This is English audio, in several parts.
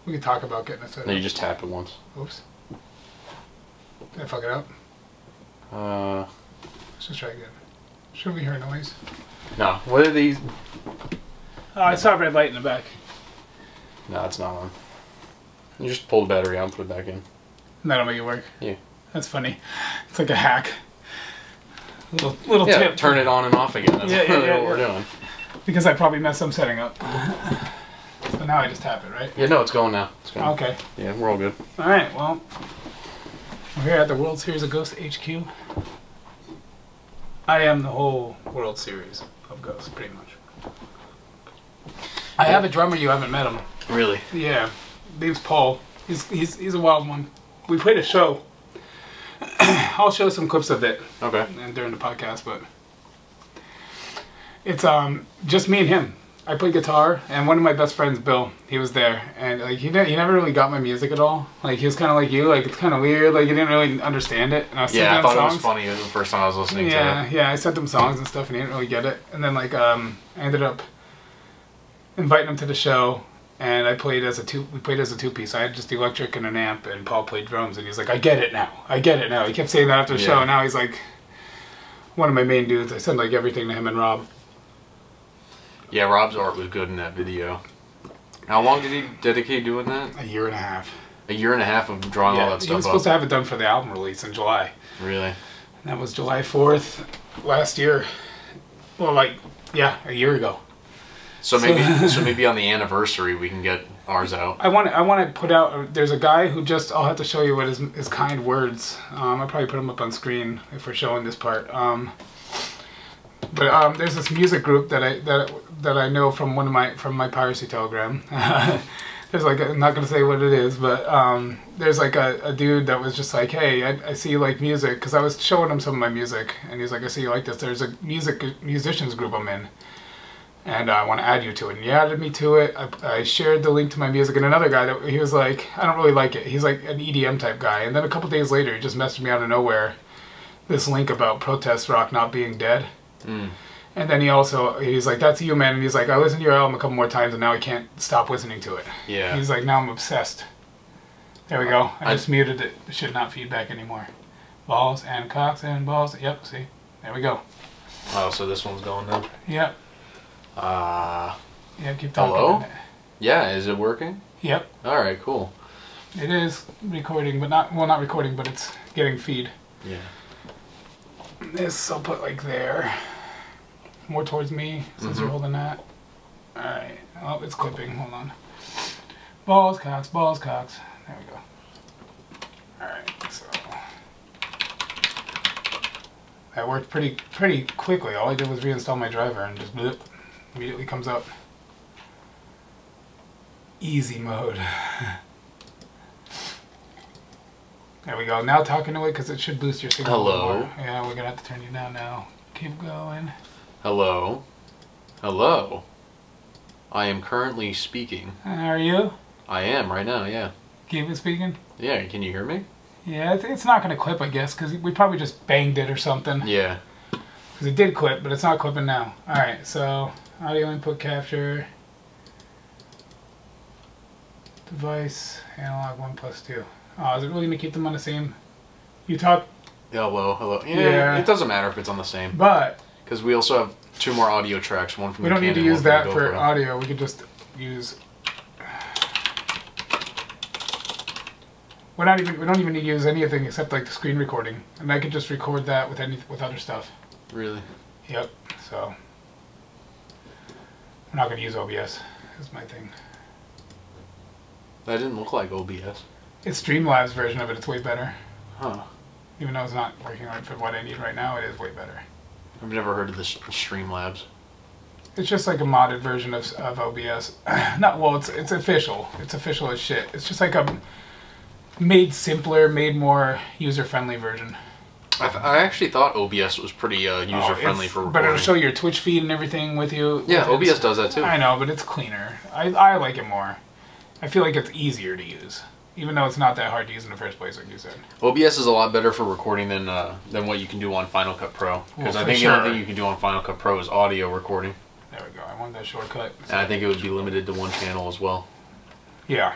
We could talk about getting it set up. No, you just tap it once. Oops. Did I fuck it up? Let's just try again. Should we hear noise? No. What are these? Oh, I saw a red light in the back. No, it's not on. You just pull the battery out and put it back in. And that'll make it work? Yeah. That's funny. It's like a hack. Little tip. Turn it on and off again. That's what we're doing. Because I probably messed some setting up. So now I just tap it, right? Yeah, no, it's going now. It's going. Okay. Yeah, we're all good. Alright, well, we're here at the World Series of Ghosts HQ. I am the whole World Series of Ghosts, pretty much. I have a drummer, you haven't met him. Really? Yeah. Name's Paul. He's a wild one. We played a show. I'll show some clips of it. Okay. And during the podcast, but it's just me and him. I play guitar, and one of my best friends, Bill, he was there, and like he never really got my music at all. Like he was kind of like you, like it's kind of weird, like he didn't really understand it. And I sent I him thought songs. it was funny. It was the first time I was listening to it. Yeah, I sent him songs and stuff, and he didn't really get it. And then like I ended up inviting him to the show, and we played as a two-piece. I had just the electric and an amp, and Paul played drums, and he's like, I get it now. He kept saying that after the show, and now he's like one of my main dudes. I send like everything to him and Rob. Yeah, Rob's art was good in that video. How long did he dedicate doing that? A year and a half. A year and a half of drawing all that stuff up. He was supposed to have it done for the album release in July. Really? And that was July 4th last year. Well, like, yeah, a year ago. So maybe on the anniversary we can get ours out. I want to put out. There's a guy who I'll have to show you what his kind words. I'll probably put him up on screen if we're showing this part. But there's this music group that I know from my piracy telegram. There's like I'm not gonna say what it is, but there's like a dude that was just like, hey, I see you like music, because I was showing him some of my music, and he's like, I see you like this. There's a musicians group I'm in, and I want to add you to it. And he added me to it. I shared the link to my music, and another guy he was like, I don't really like it. He's like an EDM type guy, and then a couple days later, he just messaged me out of nowhere this link about protest rock not being dead. Mm. And then he's like, that's you, man. And he's like, I listened to your album a couple more times and now I can't stop listening to it. Yeah. He's like, now I'm obsessed. There we go. I just muted it. It should not feedback anymore. Balls and cocks and balls. Yep, see? There we go. Oh, so this one's going now? Yep. Yeah, keep talking. Hello? Yeah, is it working? Yep. Alright, cool. It is recording, but not recording, but it's getting feed. Yeah. This I'll put like there. More towards me, since you're holding that. Alright. Oh, it's clipping. Hold on. Balls, cocks, balls, cocks. There we go. Alright, so that worked pretty quickly. All I did was reinstall my driver and just bloop, immediately comes up. Easy mode. There we go. Now talking to it, because it should boost your signal. Hello. More. Yeah, we're gonna have to turn you down now. Keep going. Hello. Hello. I am currently speaking. Are you? I am right now. Yeah. Keep it speaking. Yeah. Can you hear me? Yeah, it's not gonna clip, I guess, because we probably just banged it or something. Yeah. Because it did clip, but it's not clipping now. All right. So audio input capture. Device analog 1+2. Oh, is it really going to keep them on the same? You talk... Hello. Yeah, it doesn't matter if it's on the same. But... Because we also have 2 more audio tracks, one from the Canon. We don't need to use that for audio. We could just use... We don't even need to use anything except like the screen recording. And I could just record that with other stuff. Really? Yep. So... I'm not going to use OBS. That's my thing. That didn't look like OBS. It's Streamlabs version of it. It's way better. Huh. Even though it's not working right for what I need right now, it is way better. I've never heard of this Streamlabs. It's just like a modded version of OBS. It's official. It's official as shit. It's just like a made simpler, made more user-friendly version. I actually thought OBS was pretty user-friendly for recording. But it'll show your Twitch feed and everything with you. Yeah, OBS does that too. I know, but it's cleaner. I like it more. I feel like it's easier to use. Even though it's not that hard to use in the first place, like you said. OBS is a lot better for recording than what you can do on Final Cut Pro. Because I think the only thing you can do on Final Cut Pro is audio recording. There we go. I wanted that shortcut. And I think it would be limited to one channel as well. Yeah.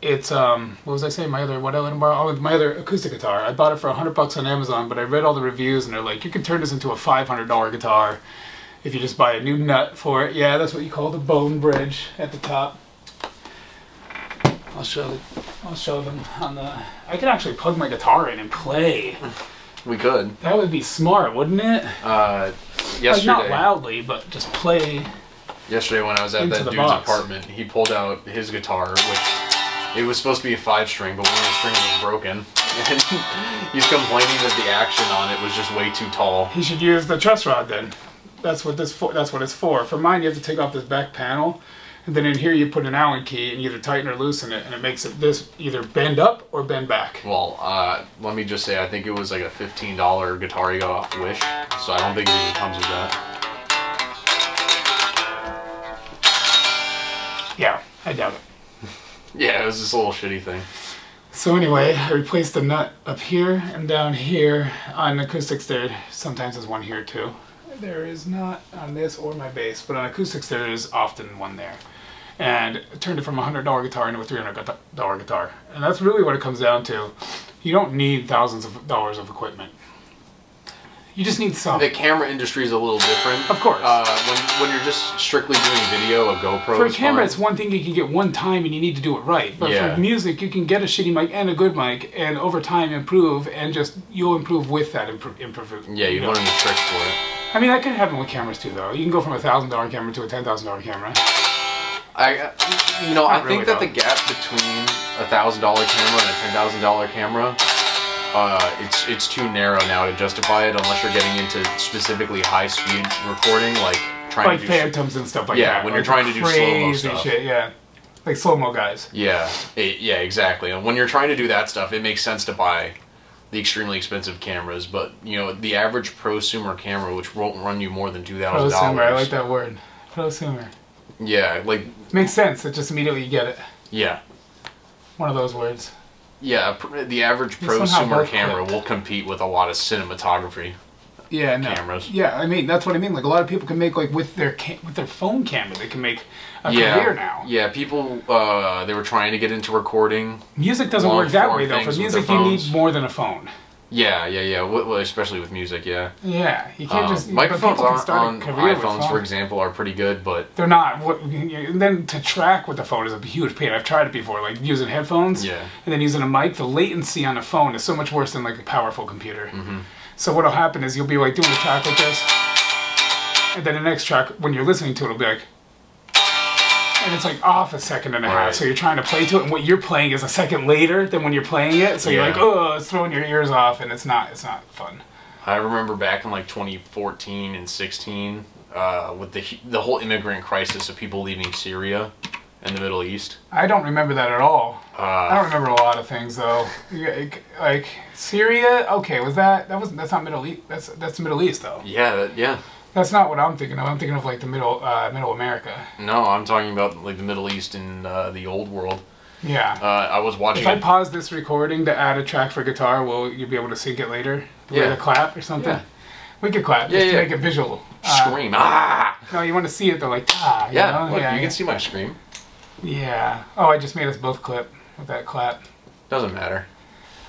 It's what was I saying? My other my other acoustic guitar. I bought it for $100 on Amazon, but I read all the reviews and they're like, you can turn this into a $500 guitar if you just buy a new nut for it. Yeah, that's what you call the bone bridge at the top. I'll show them on the. I could actually plug my guitar in and play. We could. That would be smart, wouldn't it? Yesterday. Like not loudly, but just play. Yesterday when I was at that dude's apartment, he pulled out his guitar, which it was supposed to be a 5-string, but one of the strings was broken. And he's complaining that the action on it was just way too tall. He should use the truss rod then. That's what it's for. For mine, you have to take off this back panel, and then in here you put an Allen key and either tighten or loosen it, and it makes this either bend up or bend back. Well, let me just say, I think it was like a $15 guitar he got off Wish, so I don't think it even comes with that. Yeah, I doubt it. Yeah, it was this little shitty thing. So anyway, I replaced the nut up here and down here. On acoustics there, sometimes there's one here too. There is not on this or my bass, but on acoustics there is often one there. And I turned it from a $100 guitar into a $300 guitar. And that's really what it comes down to. You don't need thousands of dollars of equipment. You just need some. The camera industry is a little different. Of course. When you're just strictly doing video, a GoPro for a is camera, fine. It's one thing you can get one time and you need to do it right. But for music, you can get a shitty mic and a good mic, and over time improve, and just you'll improve with that improvement. Yeah, you learn the tricks for it. I mean, that could happen with cameras too, though. You can go from a $1,000 camera to a $10,000 camera. I think that the gap between a $1,000 camera and a $10,000 camera. It's too narrow now to justify it unless you're getting into specifically high-speed recording, like trying to do phantoms and stuff like that. Yeah, when you're trying to do slow-mo stuff. Shit, yeah. Like slow-mo guys. Yeah, yeah, exactly. And when you're trying to do that stuff, it makes sense to buy the extremely expensive cameras. But, you know, the average prosumer camera, which won't run you more than $2,000. Prosumer, I like that word. Prosumer. Yeah, like... Makes sense. It just immediately you get it. Yeah. One of those words. Yeah, the average prosumer camera will compete with a lot of cinematography cameras. Yeah, I mean, that's what I mean. Like, a lot of people can make, like, with their phone camera, they can make a career now. Yeah, people, they were trying to get into recording. Music doesn't work that way, though. For music, you need more than a phone. Yeah. Well, especially with music, yeah. Yeah, you can't just... Microphones on iPhones, for example, are pretty good, but... They're not. And then to track with the phone is a huge pain. I've tried it before, like using headphones and then using a mic. The latency on a phone is so much worse than like a powerful computer. Mm-hmm. So what'll happen is you'll be like doing a track like this, and then the next track, when you're listening to it, it'll be like... And it's like off a second and a half, so you're trying to play to it, and what you're playing is a second later than when you're playing it, so you're like, oh, it's throwing your ears off, and it's not fun. I remember back in like 2014 and 16, with the whole immigrant crisis of people leaving Syria and the Middle East. I don't remember that at all. I don't remember a lot of things though. Like Syria, okay, that's not Middle East. That's the Middle East though. Yeah. That's not what I'm thinking of. I'm thinking of like the middle America. No, I'm talking about like the Middle East and the old world. Yeah. I was watching... If I pause this recording to add a track for guitar, will you be able to sync it later? With a clap or something? Yeah. We could clap just to make it visual. Scream. Ah! No, you want to see it though, like, ah. Yeah, you know? Look, you can see my scream. Yeah. Oh, I just made us both clip with that clap. Doesn't matter.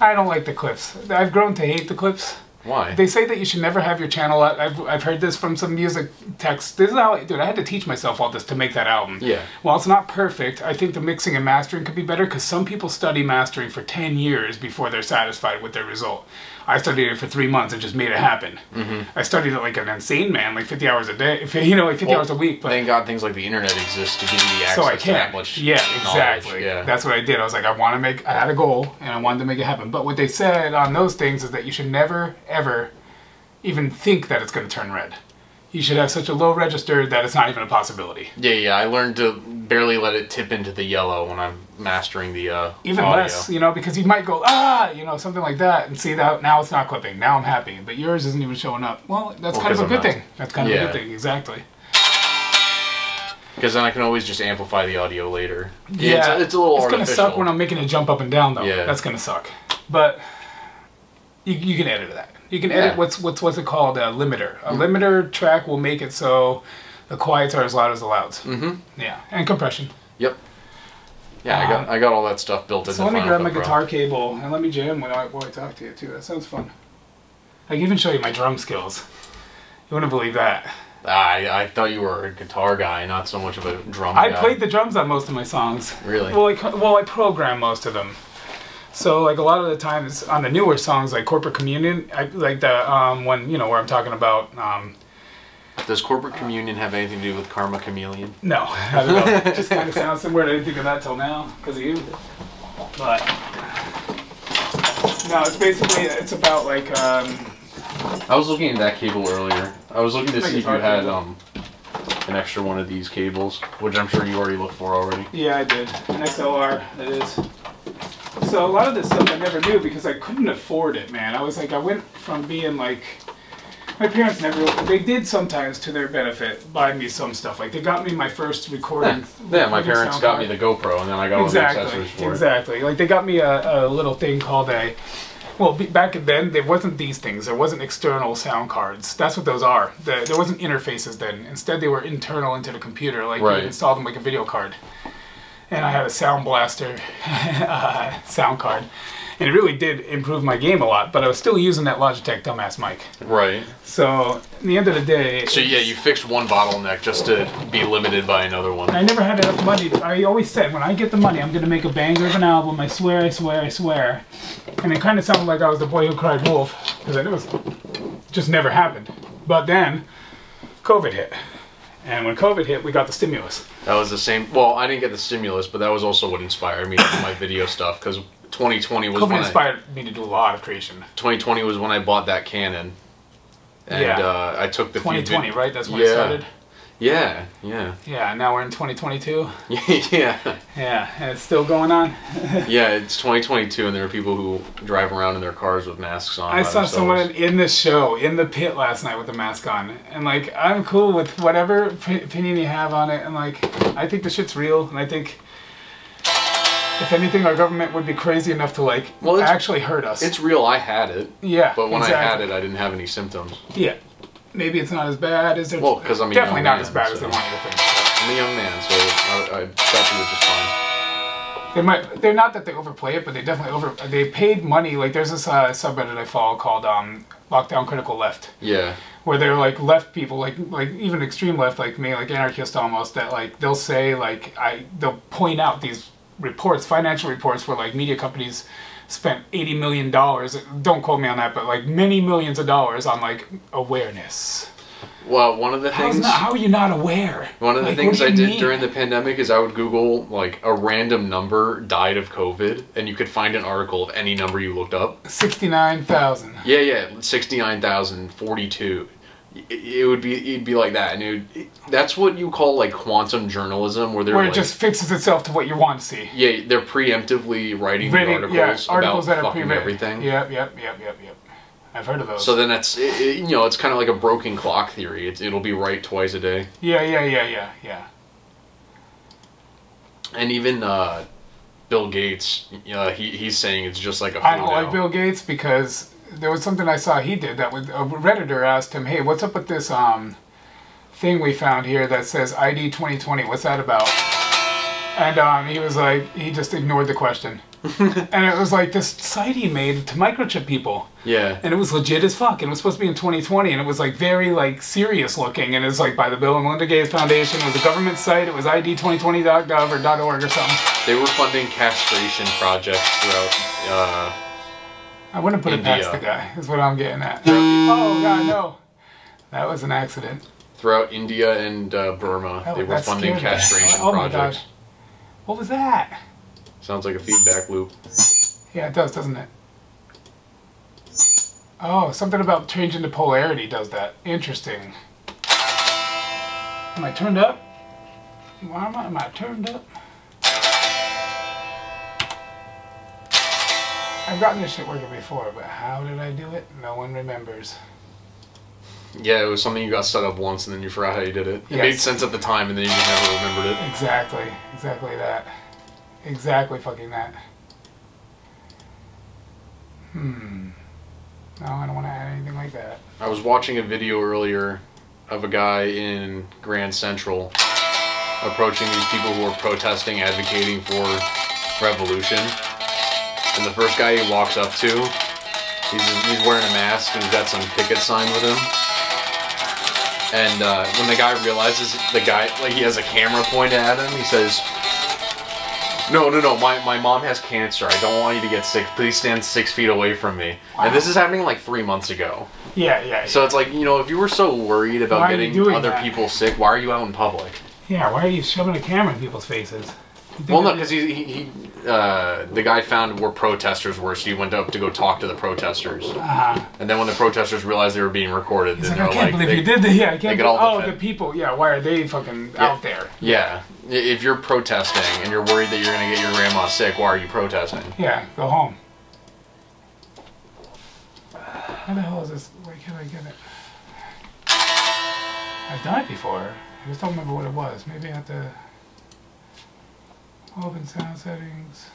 I don't like the clips. I've grown to hate the clips. Why? They say that you should never have your channel up. I've heard this from some music texts. This is how, dude, I had to teach myself all this to make that album. Yeah. While it's not perfect, I think the mixing and mastering could be better because some people study mastering for 10 years before they're satisfied with their result. I studied it for 3 months and just made it happen. Mm-hmm. I studied it like an insane man, like 50 hours a day, like 50 hours a week. But thank God things like the internet exist to give you the access to that much knowledge. Exactly. Yeah. That's what I did. I was like, I had a goal and I wanted to make it happen. But what they said on those things is that you should never, ever even think that it's going to turn red. You should have such a low register that it's not even a possibility. Yeah. I learned to barely let it tip into the yellow when I'm mastering the even audio. Less, because you might go, something like that, and see that now it's not clipping. Now I'm happy, but yours isn't even showing up. Well, that's kind of a good thing. That's kind of a good thing, exactly. Because then I can always just amplify the audio later. Yeah, it's a little artificial. It's gonna suck when I'm making it jump up and down, though. Yeah. That's gonna suck. But you can edit that. You can edit what's it called? A limiter. A limiter track will make it so the quiets are as loud as the louds. Mm-hmm. Yeah, and compression. Yep. Yeah, I got all that stuff built into So let me Final grab my Cut Pro. guitar cable and let me jam while I talk to you too. That sounds fun. I can even show you my drum skills. You wouldn't believe that. I thought you were a guitar guy, not so much of a drum guy. I played the drums on most of my songs. Really? Well, I program most of them. So like a lot of the times on the newer songs, like Corporate Communion, like the one, you know, where I'm talking about. Does Corporate Communion have anything to do with Karma Chameleon? No, I don't know. It just kind of sounds similar. I didn't think of that till now because of you. But no, it's basically about like. I was looking at that cable earlier. I was looking to see if you had an extra one of these cables, which I'm sure you already looked for already. Yeah, I did. An XLR, it is. So a lot of this stuff I never knew because I couldn't afford it, man. I went from being like, my parents they did sometimes to their benefit buy me some stuff. Like they got me my first recording. Yeah, my parents got me the GoPro and then I got all the accessories for it. Exactly. Like they got me a little thing called well, back then, there wasn't these things. There wasn't external sound cards. That's what those are. There wasn't interfaces then. Instead, they were internal into the computer. Like you installed them like a video card. And I had a Sound Blaster sound card. And it really did improve my game a lot. But I was still using that Logitech dumbass mic. Right. So, at the end of the day... So yeah, you fixed one bottleneck just to be limited by another one. I never had enough money. I always said, when I get the money, I'm going to make a banger of an album. I swear, I swear, I swear. And it kind of sounded like I was the boy who cried wolf. Because it was just never happened. But then, COVID hit. And when COVID hit, we got the stimulus. That was the same... Well, I didn't get the stimulus, but that was also what inspired me to do my video stuff. Because 2020 was COVID inspired me to do a lot of creation. 2020 was when I bought that Canon. And I took the 2020, right? That's when it started? Yeah. Yeah, and now we're in 2022. Yeah, and it's still going on. Yeah, it's 2022, and there are people who drive around in their cars with masks on. I saw someone in the show, in the pit last night with a mask on, and like, I'm cool with whatever opinion you have on it, and like, I think the shit's real, and I think, if anything, our government would be crazy enough to like actually hurt us. It's real, I had it. Yeah, but when I had it, I didn't have any symptoms. Yeah. Maybe it's not as bad as they're... Well, because I'm a definitely young not man, as bad as they want you to think. I'm a young man, so I thought it was just fine. They're not that they overplay it, but they definitely they paid money. Like there's this subreddit I follow called Lockdown Critical Left. Yeah. Where they're like left people, like even extreme left like me, like anarchist almost, that like they'll say like they'll point out these reports, financial reports where like media companies spent $80 million, don't quote me on that, but like many millions of dollars on like awareness. Well, one of the things... How are you not aware? One of the things I did during the pandemic is I would Google like a random number died of COVID, and you could find an article of any number you looked up. 69,000. Yeah, 69,042. It'd be like that, and that's what you call like quantum journalism, where it just fixes itself to what you want to see. Yeah, they're preemptively writing the articles about that are fucking everything. Yep. I've heard of those. So then that's it's kind of like a broken clock theory. It'll be right twice a day. Yeah. And even Bill Gates, he's saying it's just like a flu I don't like Bill Gates because there was something I saw he did that a Redditor asked him, hey, what's up with this thing we found here that says ID 2020? What's that about? And he was like, he just ignored the question. And it was like this site he made to microchip people. Yeah. And it was legit as fuck. And it was supposed to be in 2020. And it was like very like serious looking. And it's like by the Bill and Melinda Gates Foundation. It was a government site. It was ID2020.gov or .org or something. They were funding castration projects throughout I wouldn't put India. It past the guy, is what I'm getting at. Oh, God, no. That was an accident. Throughout India and Burma, they were funding castration projects. My gosh. What was that? Sounds like a feedback loop. Yeah, it does, doesn't it? Oh, something about changing the polarity does that. Interesting. Am I turned up? Why am I turned up? I've gotten this shit working before, but how did I do it? No one remembers. Yeah, it was something you got set up once and then you forgot how you did it. It made sense at the time and then you just never remembered it. Exactly that. Exactly fucking that. No, I don't want to add anything like that. I was watching a video earlier of a guy in Grand Central approaching these people who are protesting, advocating for revolution. And the first guy he walks up to, he's wearing a mask and he's got some picket sign with him. And when the guy realizes the guy, like, he has a camera pointed at him, he says, no, my mom has cancer. I don't want you to get sick. Please stand 6 feet away from me. Wow. And this is happening like 3 months ago. Yeah. So it's like, you know, if you were so worried about getting other people sick, why are you out in public? Yeah, why are you shoving a camera in people's faces? Well, no, because the guy found where protesters were, so he went up to go talk to the protesters. And then when the protesters realized they were being recorded, he's like, I can't believe you did that. Yeah, I can't believe. Oh, defend. the people. Yeah, why are they fucking out there? Yeah. If you're protesting and you're worried that you're going to get your grandma sick, why are you protesting? Yeah, go home. How the hell is this? Why can't I get it? I've done it before. I just don't remember what it was. Maybe I have to open sound settings.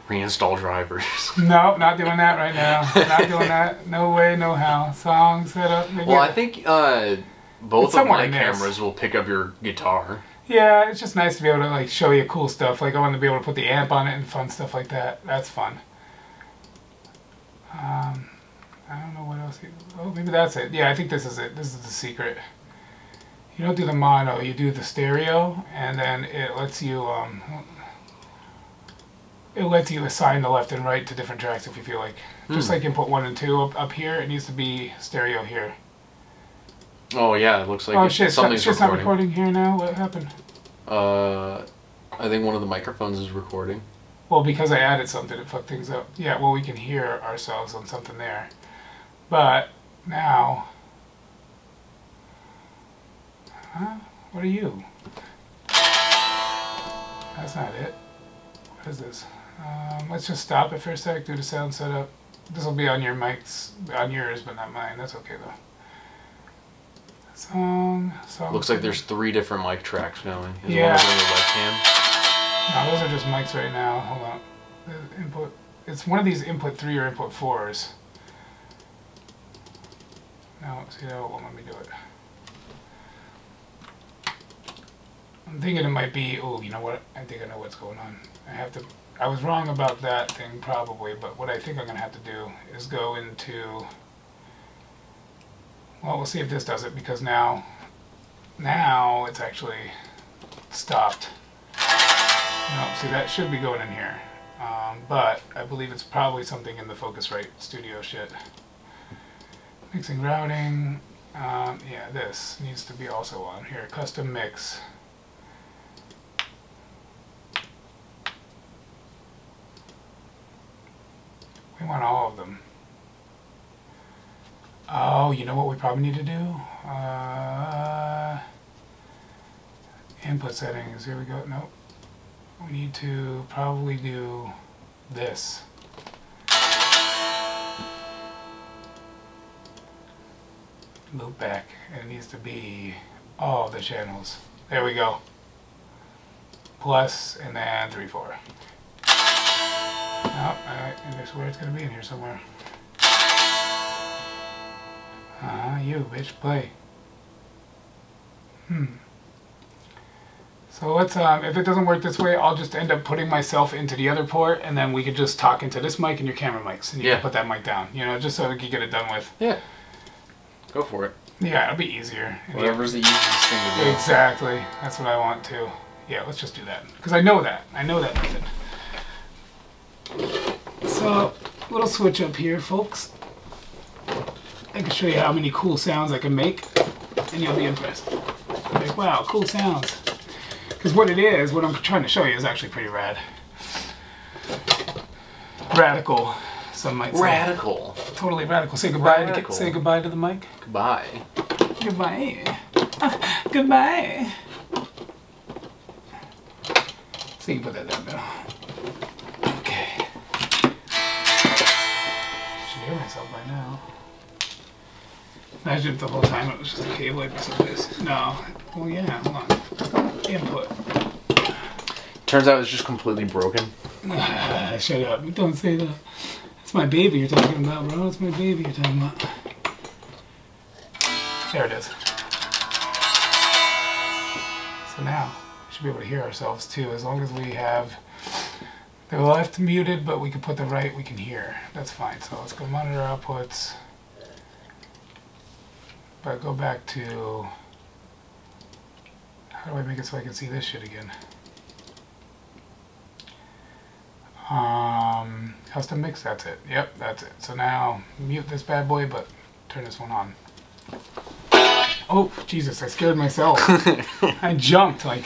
Reinstall drivers. No, not doing that right now. Not doing that. No way, no how. Song setup. Well, I think both of my cameras will pick up your guitar. Yeah, it's just nice to be able to like show you cool stuff. Like I want to be able to put the amp on it and fun stuff like that. That's fun. I don't know what else. Oh, maybe that's it. Yeah, I think this is it. This is the secret. You don't do the mono. You do the stereo, and then it lets you assign the left and right to different tracks if you feel like. Just like input 1 and 2 up here, it needs to be stereo here. Oh yeah, it looks like something's recording. Not recording here now. What happened? I think one of the microphones is recording. Well, because I added something, it fucked things up. Yeah, well, we can hear ourselves on something there. But now, what are you? That's not it. What is this? Let's just stop it for a sec. Do the sound setup. This will be on your mics, on yours, but not mine. That's okay though. Song. Looks like there's 3 different mic tracks going. Is yeah. one of them a webcam? No, those are just mics right now. Hold on. The input. It's one of these input 3 or input 4s. No, see, that won't let me do it. I'm thinking it might be. Oh, you know what? I think I know what's going on. I was wrong about that thing probably, but what I think I'm gonna have to do is go into. Well, we'll see if this does it because now it's actually stopped. No, see that should be going in here, but I believe it's probably something in the Focusrite Studio shit. Mixing routing, yeah, this needs to be also on here. Custom mix. We want all of them. Oh, you know what we probably need to do? Input settings, here we go. Nope. We need to probably do this. Loop back, and it needs to be all of the channels. There we go. Plus, and then 3, 4. Oh, and there's where it's going to be in here somewhere. You bitch, play. So let's, if it doesn't work this way, I'll just end up putting myself into the other port, and then we could just talk into this mic and your camera mics, and you can put that mic down, you know, just so we can get it done with. Yeah. Go for it. Yeah, it'll be easier. Whatever's the easiest thing to do. Exactly. That's what I want to. Yeah, let's just do that. Because I know that. I know that method. So, little switch up here, folks. I can show you how many cool sounds I can make, and you'll be impressed. Like, wow, cool sounds. Because what it is, what I'm trying to show you is actually pretty rad. Radical, some might say. Radical. Totally radical. Say goodbye. Say goodbye to the mic. Goodbye. Goodbye. Goodbye. So you can put that down now. Okay. Should hear myself by now. Imagine if the whole time it was just a cable episode of this. No. Well, yeah, hold on. Input. Turns out it's just completely broken. Shut up. Don't say that. That's my baby you're talking about, bro. It's my baby you're talking about. There it is. So now, we should be able to hear ourselves too, as long as we have the left muted, but we can put the right, we can hear. That's fine. So let's go monitor outputs. But go back to, how do I make it so I can see this shit again? Custom mix, that's it. Yep, that's it. So now, mute this bad boy, but turn this one on. Oh, Jesus, I scared myself. I jumped, like...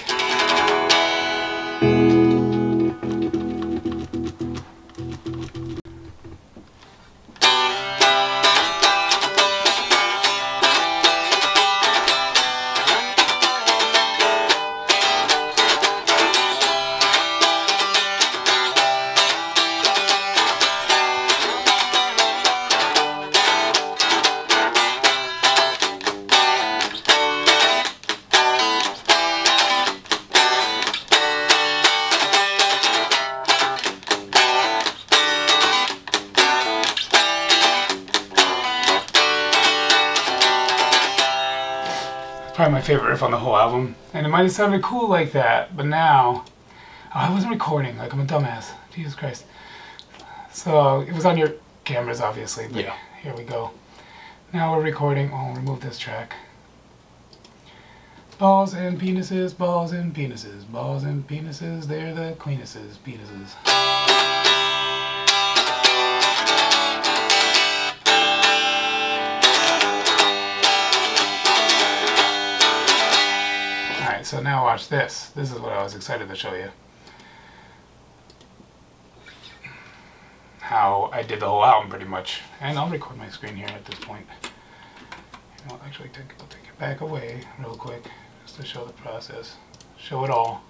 Probably my favorite riff on the whole album, and it might have sounded cool like that, but now, oh, I wasn't recording, like I'm a dumbass, Jesus Christ. So it was on your cameras obviously, but yeah. Here we go. Now we're recording. I'll remove this track. Balls and penises, balls and penises, balls and penises, they're the cleanest penises. So now watch this. This is what I was excited to show you. How I did the whole album pretty much. And I'll record my screen here at this point. I'll actually I'll take it back away real quick just to show the process. Show it all.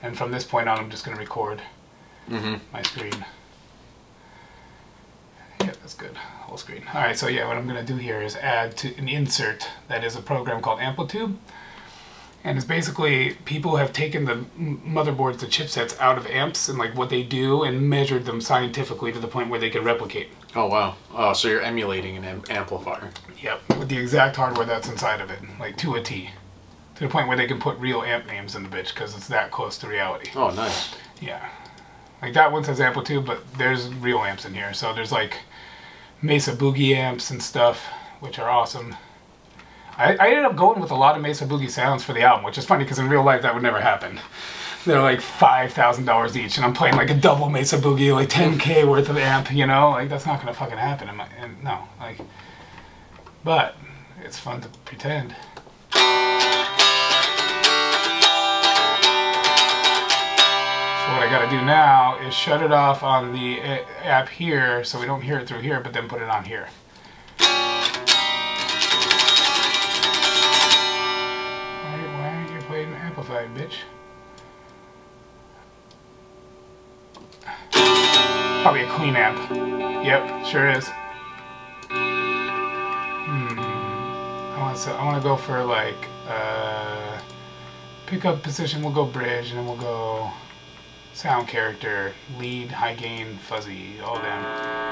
And from this point on I'm just going to record my screen. Yeah, that's good. Whole screen. Alright, so yeah, what I'm going to do here is add to an insert that is a program called Amplitube. And it's basically, people have taken the motherboards, the chipsets out of amps and like what they do and measured them scientifically to the point where they can replicate. Oh wow. Oh, so you're emulating an amplifier. Yep, with the exact hardware that's inside of it, like to a T. To the point where they can put real amp names in the bitch because it's that close to reality. Oh, nice. Yeah. Like that one says Amplitube, but there's real amps in here. So there's like Mesa Boogie amps and stuff, which are awesome. I ended up going with a lot of Mesa Boogie sounds for the album, which is funny because in real life that would never happen. They're like $5,000 each, and I'm playing like a double Mesa Boogie, like 10K worth of amp, you know? Like, that's not gonna fucking happen. No, like, but it's fun to pretend. So what I gotta do now is shut it off on the app here so we don't hear it through here, but then put it on here. Amplified, bitch. Probably a clean amp. Yep, sure is. I want to go for like pickup position. We'll go bridge, and then we'll go sound character, lead, high gain, fuzzy, all them.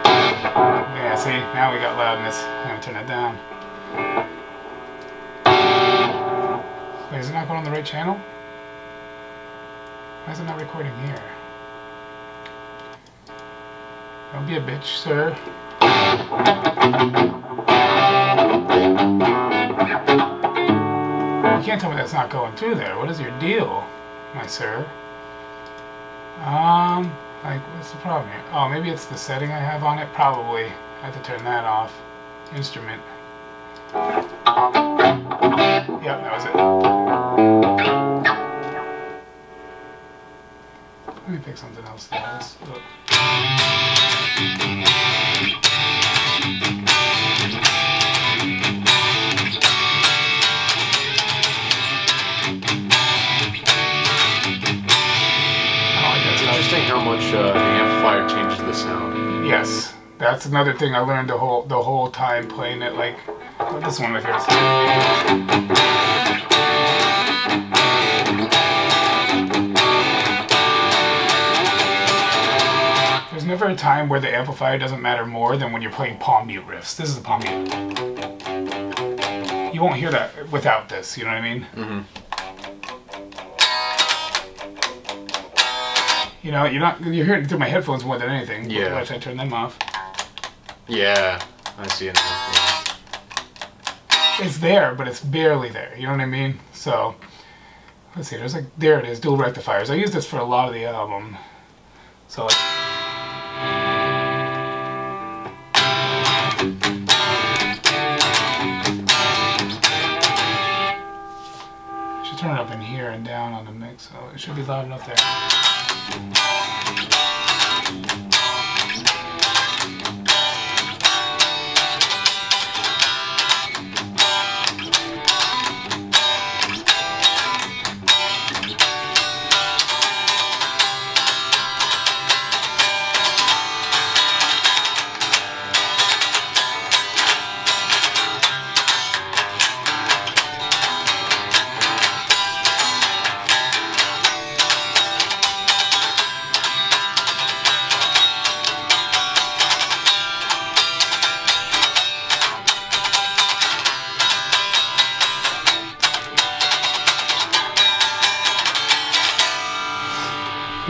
Yeah, see, now we got loudness. I'm gonna turn it down. Wait, is it not going on the right channel? Why is it not recording here? Don't be a bitch, sir. You can't tell me that's not going through there. What is your deal, my sir? Like, what's the problem here? Oh, maybe it's the setting I have on it? Probably. I have to turn that off. Instrument. Yep, that was it. Let me pick something else though. It's interesting how much the amplifier changes the sound. Yes, that's another thing I learned the whole time playing it. Like, this is one of my favorites. There's never a time where the amplifier doesn't matter more than when you're playing palm mute riffs. This is the palm mute. You won't hear that without this, you know what I mean? Mm-hmm. You know, you're hearing it through my headphones more than anything. Yeah. Watch, I turn them off. Yeah, I see it now. Yeah. It's there, but it's barely there. You know what I mean? So, let's see. There's like, there it is, dual rectifiers. I use this for a lot of the album. So, like, I should turn it up in here and down on the mix, so it should be loud enough there.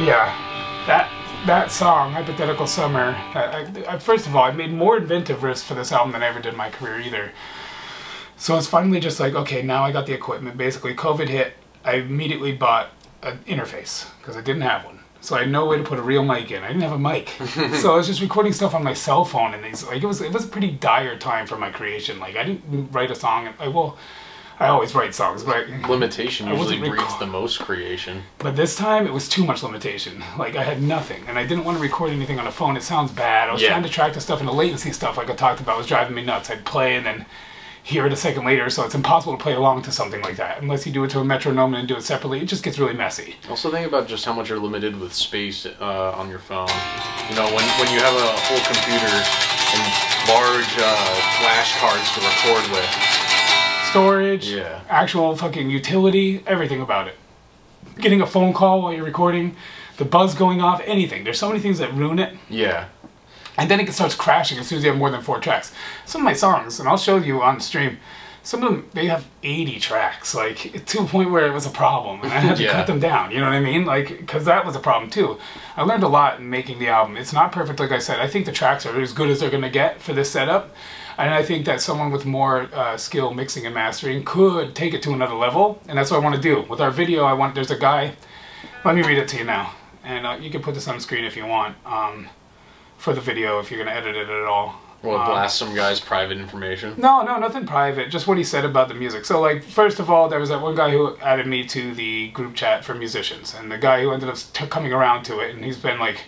Yeah, that song, Hypothetical Summer, first of all, I made more inventive riffs for this album than I ever did in my career either. So it's finally just like, okay, now I got the equipment. Basically, COVID hit, I immediately bought an interface, because I didn't have one. So I had no way to put a real mic in. I didn't have a mic. So I was just recording stuff on my cell phone, and these, like, it was a pretty dire time for my creation. Like, I didn't write a song, I always write songs, but limitation usually breeds the most creation. But this time, it was too much limitation. Like, I had nothing, and I didn't want to record anything on a phone. It sounds bad. I was trying to track the stuff, and the latency stuff, like I talked about, was driving me nuts. I'd play and then hear it a second later, so it's impossible to play along to something like that. Unless you do it to a metronome and do it separately, it just gets really messy. Also think about just how much you're limited with space on your phone. You know, when you have a whole computer and large flash cards to record with. Storage, actual fucking utility, everything about it. Getting a phone call while you're recording, the buzz going off, anything. There's so many things that ruin it. Yeah. And then it starts crashing as soon as you have more than 4 tracks. Some of my songs, and I'll show you on stream, some of them, they have 80 tracks, like, to a point where it was a problem, and I had to cut them down, you know what I mean? Like, because that was a problem, too. I learned a lot in making the album. It's not perfect, like I said. I think the tracks are as good as they're going to get for this setup, and I think that someone with more skill mixing and mastering could take it to another level, and that's what I want to do. With our video, there's a guy, let me read it to you now, and you can put this on the screen if you want, for the video, if you're going to edit it at all. Well, blast some guy's private information? No, nothing private. Just what he said about the music. So, like, first of all, there was that one guy who added me to the group chat for musicians. And the guy who ended up coming around to it. And he's been, like,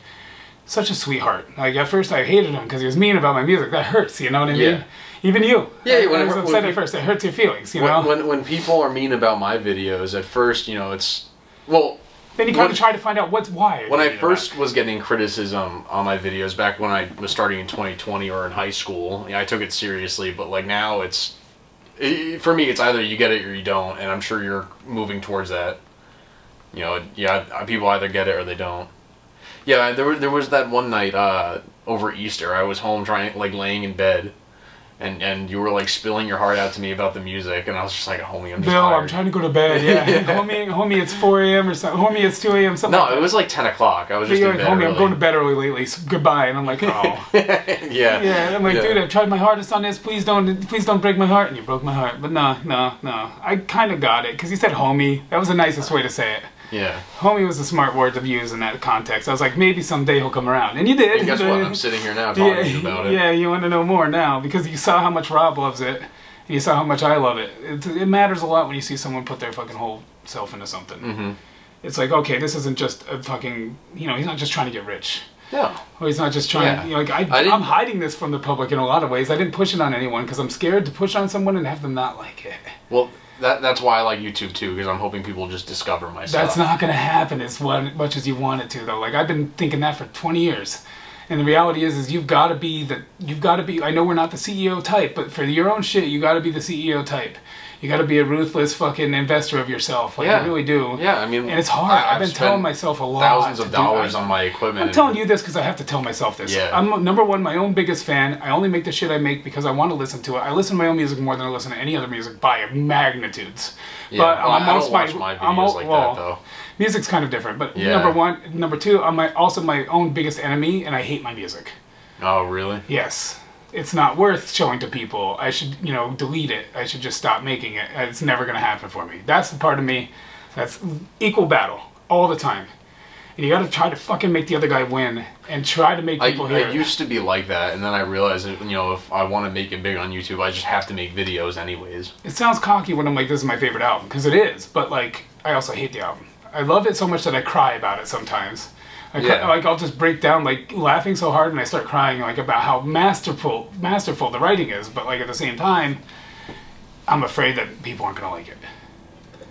such a sweetheart. Like, at first I hated him because he was mean about my music. That hurts, you know what I mean? Even you. Yeah, I was upset at first. It hurts your feelings, you know? When people are mean about my videos, at first, you know, it's... Well... Then you kind of try to find out why. When I first was getting criticism on my videos back when I was starting in 2020 or in high school, I took it seriously, but like now for me, it's either you get it or you don't, and I'm sure you're moving towards that. You know, people either get it or they don't. Yeah, there was that one night over Easter, I was home laying in bed, and you were like spilling your heart out to me about the music, and I was just like, homie, I'm just Bill, tired. I'm trying to go to bed, yeah. homie, it's 4 a.m. or something. Homie, it's 2 a.m. something. No, like it was like 10 o'clock. I was just in bed homie, early. I'm going to bed early lately, so goodbye. And I'm like, oh. Yeah. Yeah, I'm like, dude, I've tried my hardest on this. Please don't break my heart. And you broke my heart. But no. I kind of got it, because he said homie. That was the nicest way to say it. Yeah. Homie was a smart word to use in that context. I was like, maybe someday he'll come around. And you did. And guess what? I'm sitting here now talking to you about it. Yeah, you want to know more now because you saw how much Rob loves it. And you saw how much I love it. It matters a lot when you see someone put their fucking whole self into something. Mm-hmm. It's like, okay, this isn't just a fucking, he's not just trying to get rich. No. Or he's not just trying, I'm hiding this from the public in a lot of ways. I didn't push it on anyone because I'm scared to push on someone and have them not like it. Well, that's why I like YouTube too, because I'm hoping people just discover my stuff. That's not going to happen as much as you want it to, though. Like, I've been thinking that for 20 years. And the reality is you've got to be, I know we're not the CEO type, but for your own shit, you got to be the CEO type. You got to be a ruthless fucking investor of yourself. Like, you really do. Yeah, I mean, and it's hard. I've been telling myself a lot. Thousands of dollars on my equipment. I'm telling you this because I have to tell myself this. Yeah. I'm number one, my own biggest fan. I only make the shit I make because I want to listen to it. I listen to my own music more than I listen to any other music by magnitudes. Yeah, but I don't watch my videos like that though. Music's kind of different, but number one, number two, I'm also my own biggest enemy, and I hate my music. Oh, really? Yes. It's not worth showing to people. I should, you know, delete it. I should just stop making it. It's never going to happen for me. That's the part of me that's equal battle all the time. And you got to try to fucking make the other guy win and try to make people hear it. I used to be like that, and then I realized that, you know, if I want to make it big on YouTube, I just have to make videos anyways. It sounds cocky when I'm like, this is my favorite album, because it is, but like, I also hate the album. I love it so much that I cry about it sometimes. Like, I'll just break down, like, laughing so hard, and I start crying, like, about how masterful the writing is, but, like, at the same time, I'm afraid that people aren't gonna like it.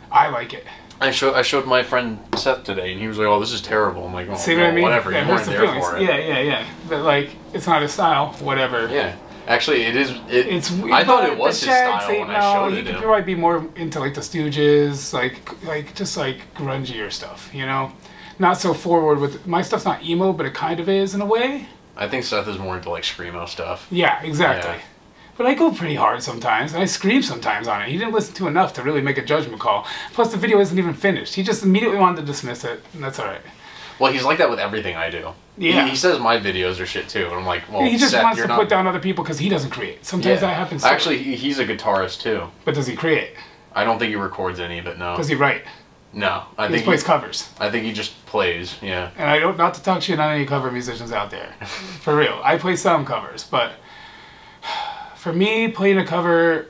I like it. I showed my friend Seth today, and he was like, "Oh, this is terrible." I'm like, "Oh, see what I mean? Whatever, you weren't there for it." Yeah. But, like, it's not his style, whatever. Yeah. Actually, it is. I thought it was his style when I showed it. He could probably be more into, like, the Stooges, like just, like, grungier stuff, you know? Not so forward with my stuff's not emo, but it kind of is in a way. I think Seth is more into like screamo stuff. Yeah, exactly. Yeah. But I go pretty hard sometimes, and I scream sometimes on it. He didn't listen to enough to really make a judgment call. Plus, the video isn't even finished. He just immediately wanted to dismiss it, and that's all right. Well, he's like that with everything I do. Yeah. He says my videos are shit too, and I'm like, well, he just Seth, wants to put down other people because he doesn't create. Sometimes that happens. Actually, he's a guitarist too. But does he create? I don't think he records any of it. No. Does he write? No, I think he plays covers. I think he just plays, yeah. And I don't, not to talk shit on any cover musicians out there, for real. I play some covers, but for me, playing a cover,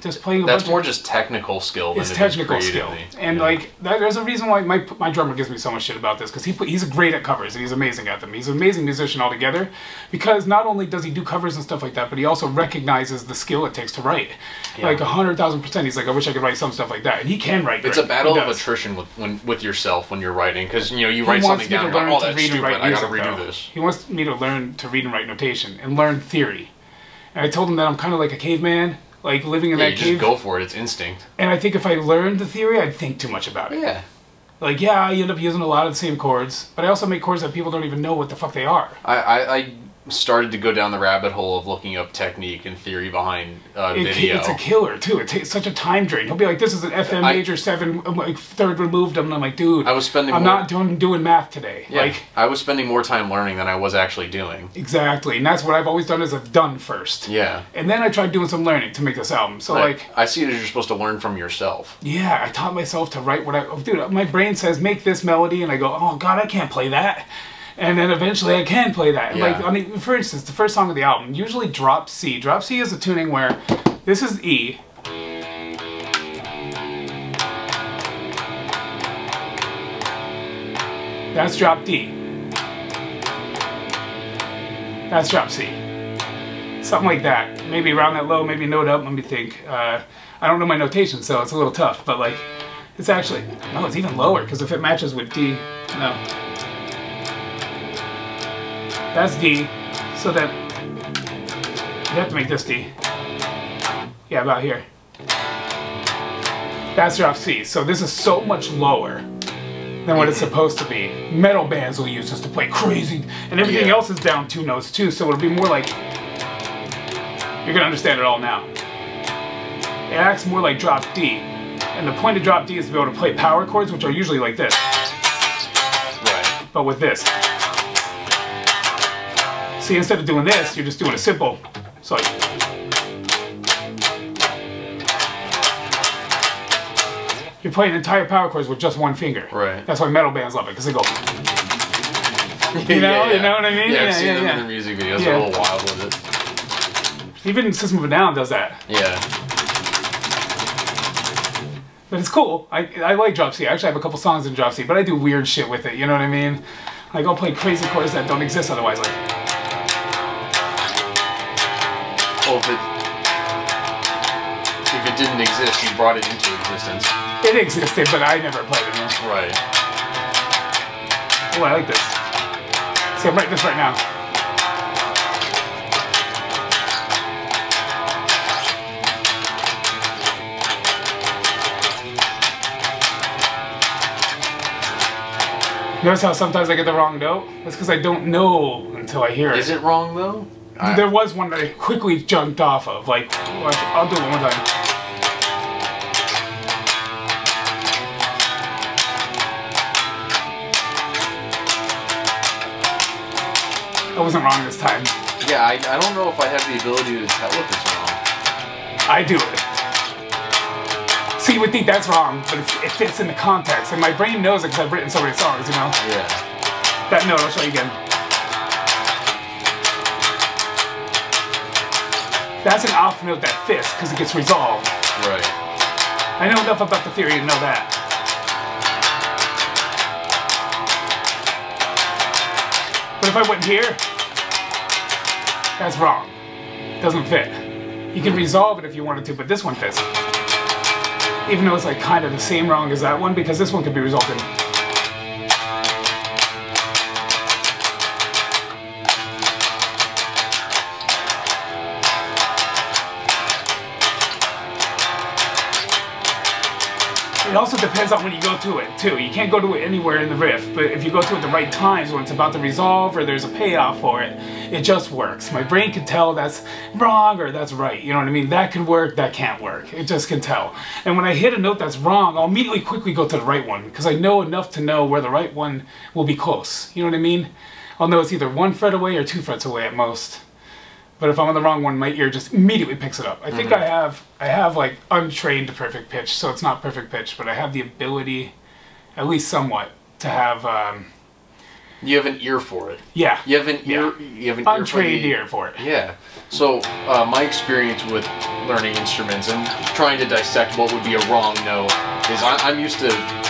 just playing a That's more just technical skill than it is technical skill. And like, there's a reason why my drummer gives me so much shit about this, because he's great at covers, and he's amazing at them. He's an amazing musician altogether, because not only does he do covers and stuff like that, but he also recognizes the skill it takes to write. Like 100,000%, he's like, I wish I could write some stuff like that, and he can write great. It's a battle of attrition with yourself when you're writing, because, you know, you write something down and go, oh, that's stupid, I gotta redo this. He wants me to learn to read and write notation, and learn theory. And I told him that I'm kind of like a caveman, like living in that cave. Just go for it. It's instinct. And I think if I learned the theory, I'd think too much about it. Yeah. Like, yeah, I end up using a lot of the same chords, but I also make chords that people don't even know what the fuck they are. I started to go down the rabbit hole of looking up technique and theory behind video. It's a killer, too. It takes such a time drain. He'll be like, this is an FM major 7, like, third removed, and I'm like, dude, I'm not doing math today. Yeah, like, I was spending more time learning than I was actually doing. Exactly, and that's what I've always done, is I've done first. Yeah. And then I tried doing some learning to make this album. So, like, I see it as you're supposed to learn from yourself. Yeah, I taught myself to write dude, my brain says, make this melody, and I go, oh, God, I can't play that. And then eventually I can play that. Yeah. Like, I mean, for instance, the first song of the album, usually drop C. Drop C is a tuning where this is E. That's drop D. That's drop C. Something like that. Maybe around that low, maybe note up, let me think. I don't know my notation, so it's a little tough, but like, it's actually, no, it's even lower, because if it matches with D, no. That's D, so then you have to make this D. Yeah, about here. That's drop C, so this is so much lower than what it's supposed to be. Metal bands will use this to play crazy, and everything else is down 2 notes too, so it'll be more like, you're gonna understand it all now. It acts more like drop D, and the point of drop D is to be able to play power chords, which are usually like this. Right. But with this. See, instead of doing this, you're just doing a simple, so like, you're playing entire power chords with just one finger. Right. That's why metal bands love it, because they go, you know, you know what I mean? Yeah, I've seen them in their music videos. They're a little wild with it. Even System of a Down does that. Yeah. But it's cool. I like drop C. I actually have a couple songs in drop C, but I do weird shit with it, you know what I mean? Like, I'll play crazy chords that don't exist otherwise, like. Well, if it didn't exist, you brought it into existence. It existed, but I never played it. Right. Oh, I like this. See, I'm writing this right now. Notice how sometimes I get the wrong note? That's because I don't know until I hear it. Is it wrong though? There was one that I quickly jumped off of. Like, I'll do it one more time. That wasn't wrong this time. Yeah, I don't know if I have the ability to tell if it's wrong. I do it. So you would think that's wrong, but it fits in the context. And my brain knows it because I've written so many songs, you know? Yeah. That note, I'll show you again. That's an off note that fits because it gets resolved. Right. I know enough about the theory to know that. But if I went here, that's wrong. Doesn't fit. You can resolve it if you wanted to, but this one fits. Even though it's like kind of the same wrong as that one, because this one could be resolved in. It also depends on when you go to it, too. You can't go to it anywhere in the riff, but if you go to it at the right times when it's about to resolve or there's a payoff for it, it just works. My brain can tell that's wrong or that's right. You know what I mean? That can work, that can't work. It just can tell. And when I hit a note that's wrong, I'll immediately quickly go to the right one because I know enough to know where the right one will be close. You know what I mean? I'll know it's either 1 fret away or 2 frets away at most. But if I'm on the wrong one, my ear just immediately picks it up. I think I have like untrained perfect pitch, so it's not perfect pitch, but I have the ability, at least somewhat, to have. You have an ear for it. Yeah. You have an ear. Yeah. You have an untrained ear for it. Yeah. So my experience with learning instruments and trying to dissect what would be a wrong note is I'm used to,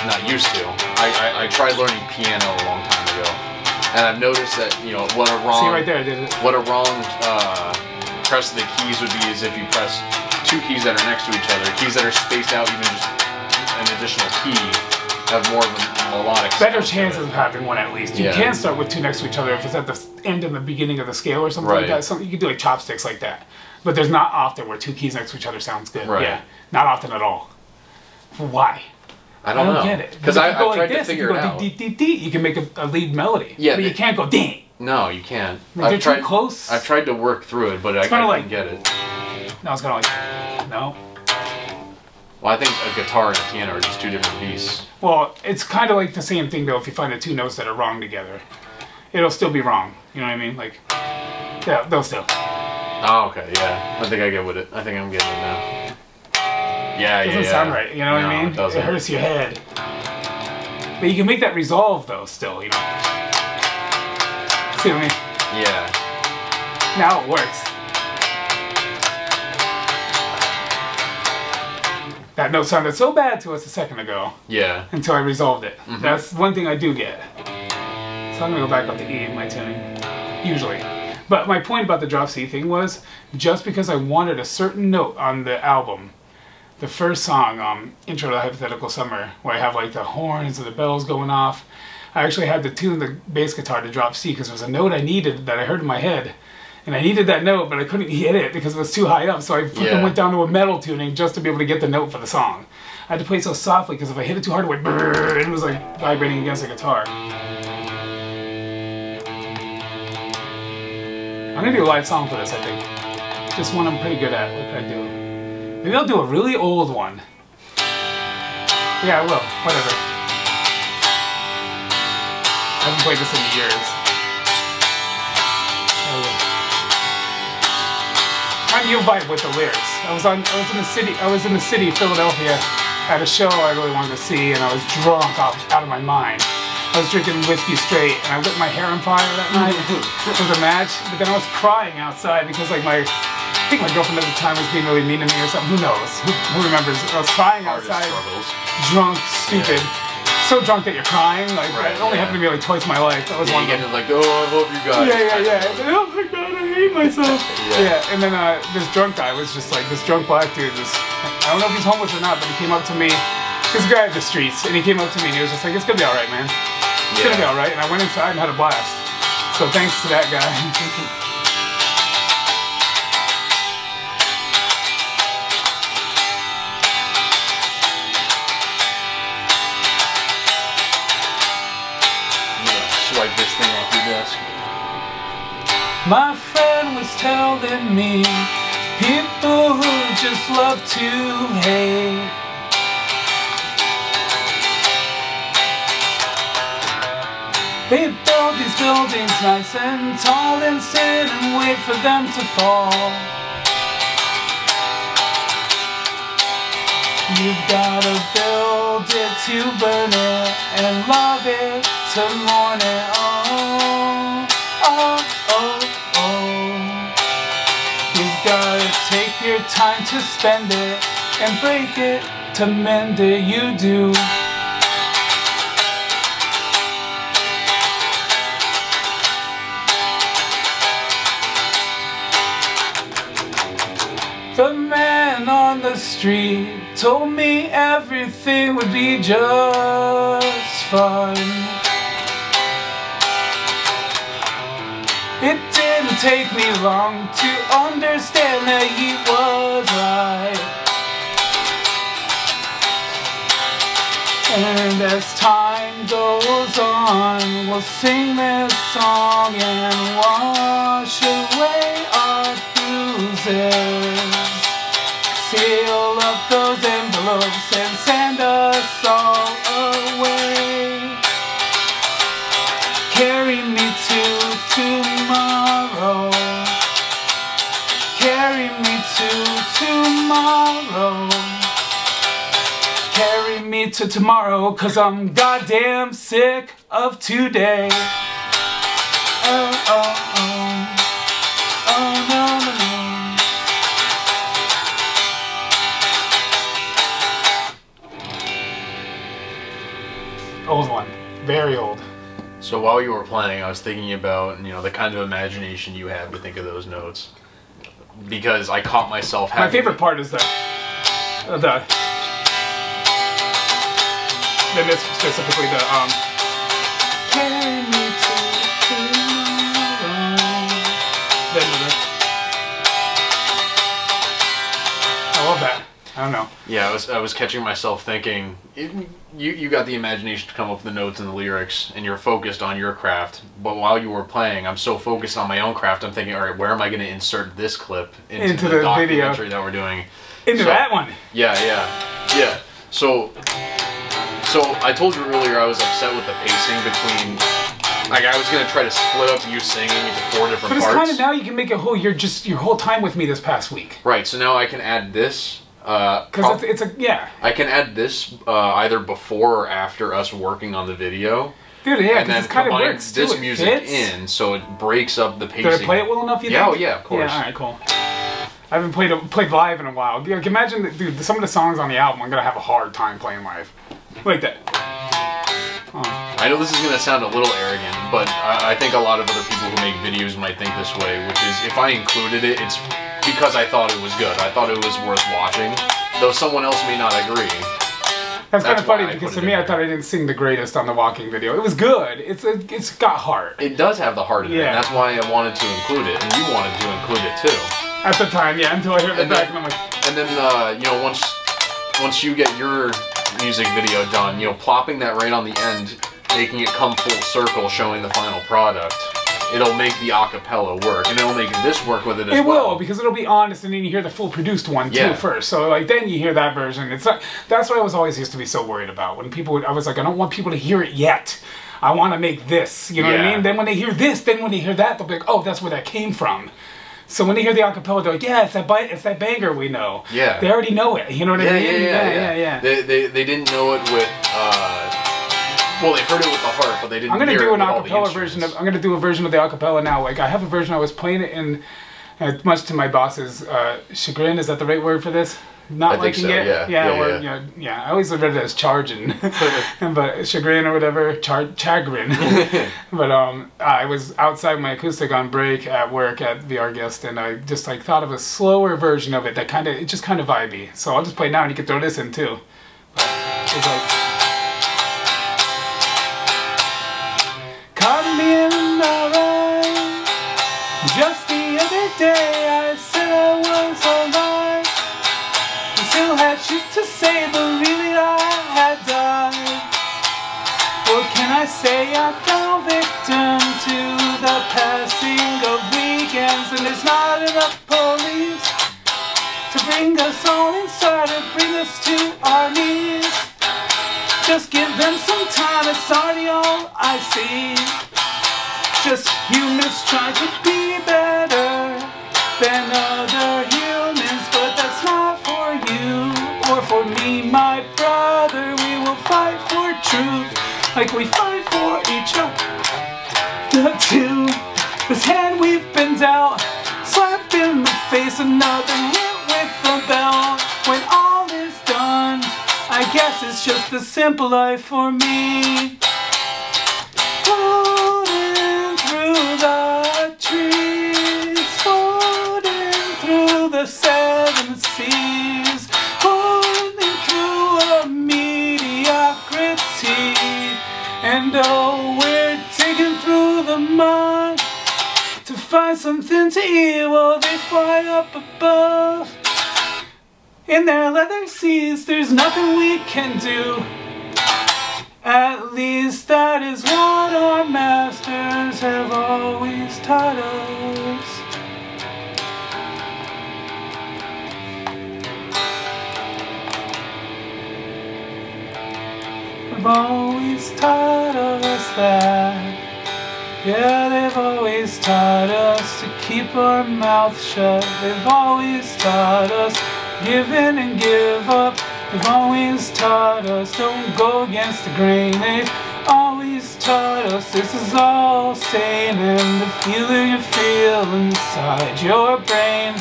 not used to. I tried learning piano a long time ago. And I've noticed that, you know, what a wrong... See right there, I did it. What a wrong press of the keys would be is if you press 2 keys that are next to each other. Keys that are spaced out, even just an additional key, have more of a melodic... Better chances of having one at least. You can start with 2 next to each other if it's at the end and the beginning of the scale or something like that. You can do like chopsticks like that. But there's not often where 2 keys next to each other sounds good. Right. Yeah, not often at all. Why? I don't know. Get it. Because I've tried to figure it out. You can make a lead melody. Yeah. But you can't go ding. No, you can't. They're too close. I've tried to work through it, but I couldn't get it. No, it's kind of like... No. Well, I think a guitar and a piano are just 2 different beasts. Well, it's kind of like the same thing, though, if you find the 2 notes that are wrong together. It'll still be wrong. You know what I mean? Like, yeah, they'll still. Oh, okay, yeah. I think I get with it. I think I'm getting it now. Yeah, it doesn't sound right, you know what I mean? It hurts your head. But you can make that resolve, though, still, you know? See what I mean? Yeah. Now it works. That note sounded so bad to us a second ago. Yeah. Until I resolved it. That's one thing I do get. So I'm going to go back up to E in my tuning. Usually. But my point about the drop C thing was, just because I wanted a certain note on the album, the first song, Intro to the Hypothetical Summer, where I have like the horns and the bells going off, I actually had to tune the bass guitar to drop C because it was a note I needed that I heard in my head. And I needed that note, but I couldn't hit it because it was too high up, so I fucking went down to a metal tuning just to be able to get the note for the song. I had to play it so softly because if I hit it too hard, it went brrrr, and it was like vibrating against the guitar. I'm gonna do a live song for this, I think. Just one I'm pretty good at, what I do. Maybe I'll do a really old one. Yeah, I will. Whatever. I haven't played this in years. How do you vibe with the lyrics? I was in the city, Philadelphia, at a show I really wanted to see, and I was drunk out of my mind. I was drinking whiskey straight, and I lit my hair on fire that night with a match. But then I was crying outside because, like, I think my girlfriend at the time was being really mean to me or something. Who knows? Who remembers? I was crying outside, drunk, stupid. So drunk that you're crying. Like, it only happened to me like twice in my life. That was one. You get to like, oh, I love you guys. Yeah. Oh my god, I hate myself. And then this drunk guy was just like, this drunk black dude was, I don't know if he's homeless or not, but he came up to me. This guy at the streets, and he came up to me and he was just like, it's gonna be alright, man. It's gonna be alright. And I went inside and had a blast. So thanks to that guy. My friend was telling me people who just love to hate. They build these buildings nice and tall and sit and wait for them to fall. You've gotta build it to burn it and love it to mourn it. Oh, oh, oh, oh. You've gotta take your time to spend it and break it to mend it. You do. The man on the street told me everything would be just fine. It didn't take me long to understand that he was right. And as time goes on, we'll sing this song and wash away our bruises. Seal up those envelopes and send us all away. Carry me to tomorrow. Carry me to tomorrow. Carry me to tomorrow, 'cause I'm goddamn sick of today. Oh, oh, oh. Oh, no, no, no. Old one. Very old. So while you were playing, I was thinking about, you know, the kind of imagination you have to think of those notes. Because I caught myself having... My favorite part is the specifically the carry me to tomorrow. I love that. I don't know. Yeah, I was catching myself thinking, you got the imagination to come up with the notes and the lyrics, and you're focused on your craft. But while you were playing, I'm so focused on my own craft. I'm thinking, all right, where am I going to insert this clip into the documentary video that we're doing? Into that one. Yeah. So I told you earlier I was upset with the pacing between. Like, I was gonna try to split up you singing into 4 different parts. But it's kind of now you can make a whole. Your whole time with me this past week. Right. So now I can add this. Because it's a yeah. I can add this either before or after us working on the video. Dude, yeah, and then it kind of combine works. this too. music in, so it breaks up the pacing. Did I play it well enough? You think? Oh yeah, of course. Yeah, all right, cool. I haven't played live in a while. Like, imagine that, dude. Some of the songs on the album, I'm gonna have a hard time playing live, like that. Oh. I know this is gonna sound a little arrogant, but I think a lot of other people who make videos might think this way, which is if I included it, it's because I thought it was good. I thought it was worth watching, though someone else may not agree. That's kind of funny because to me, I thought I didn't sing the greatest on the walking video. It was good. It's got heart. It does have the heart in it, and that's why I wanted to include it, and you wanted to include it too. At the time, yeah, until I heard it back, and I'm like... And then, you know, once you get your music video done, you know, plopping that right on the end, making it come full circle, showing the final product, it'll make the acapella work, and it'll make this work with it as well. It will, because it'll be honest, and then you hear the full produced one too first. So like then you hear that version. It's not, that's what I was always used to be so worried about when people would, I was like, I don't want people to hear it yet. I want to make this. You know what I mean? Then when they hear this, then when they hear that, they'll be like, oh, that's where that came from. So when they hear the acapella, they're like, yeah, it's that banger we know. Yeah. They already know it. You know what I mean? Yeah. They didn't know it with. Well, they heard it with the heart, but they didn't. I'm gonna do an acapella version of. I'm gonna do a version of the acapella now. Like I have a version. I was playing it in, much to my boss's chagrin. Is that the right word for this? Not liking it. Yeah. I always read it as charging, but chagrin or whatever. Chagrin. But I was outside my acoustic on break at work at VR Guest, and I just like thought of a slower version of it that it's just kind of vibey. So I'll just play it now, and you can throw this in too. But it's like. Just the other day I said I was alive and still had shit to say, but really I had died. What can I say? I fell victim to the passing of weak Just give them some time, it's already all I see. Just humans trying to be better than other humans, but that's not for you or for me, my brother. We will fight for truth like we fight for each other too. This hand we've been dealt, slap in the face, another hit with the belt. When all is done, I guess it's just a simple life for me. Floating through the trees, floating through the seven seas, floating through a mediocrity. And oh, we're digging through the mud to find something to eat while they fly up above. In their leather seas, there's nothing we can do. At least that is what our masters have always taught us. They've always taught us that. Yeah, they've always taught us to keep our mouth shut. They've always taught us give in and give up. They've always taught us don't go against the grain. They've always taught us this is all sane, and the feeling you feel inside your brain,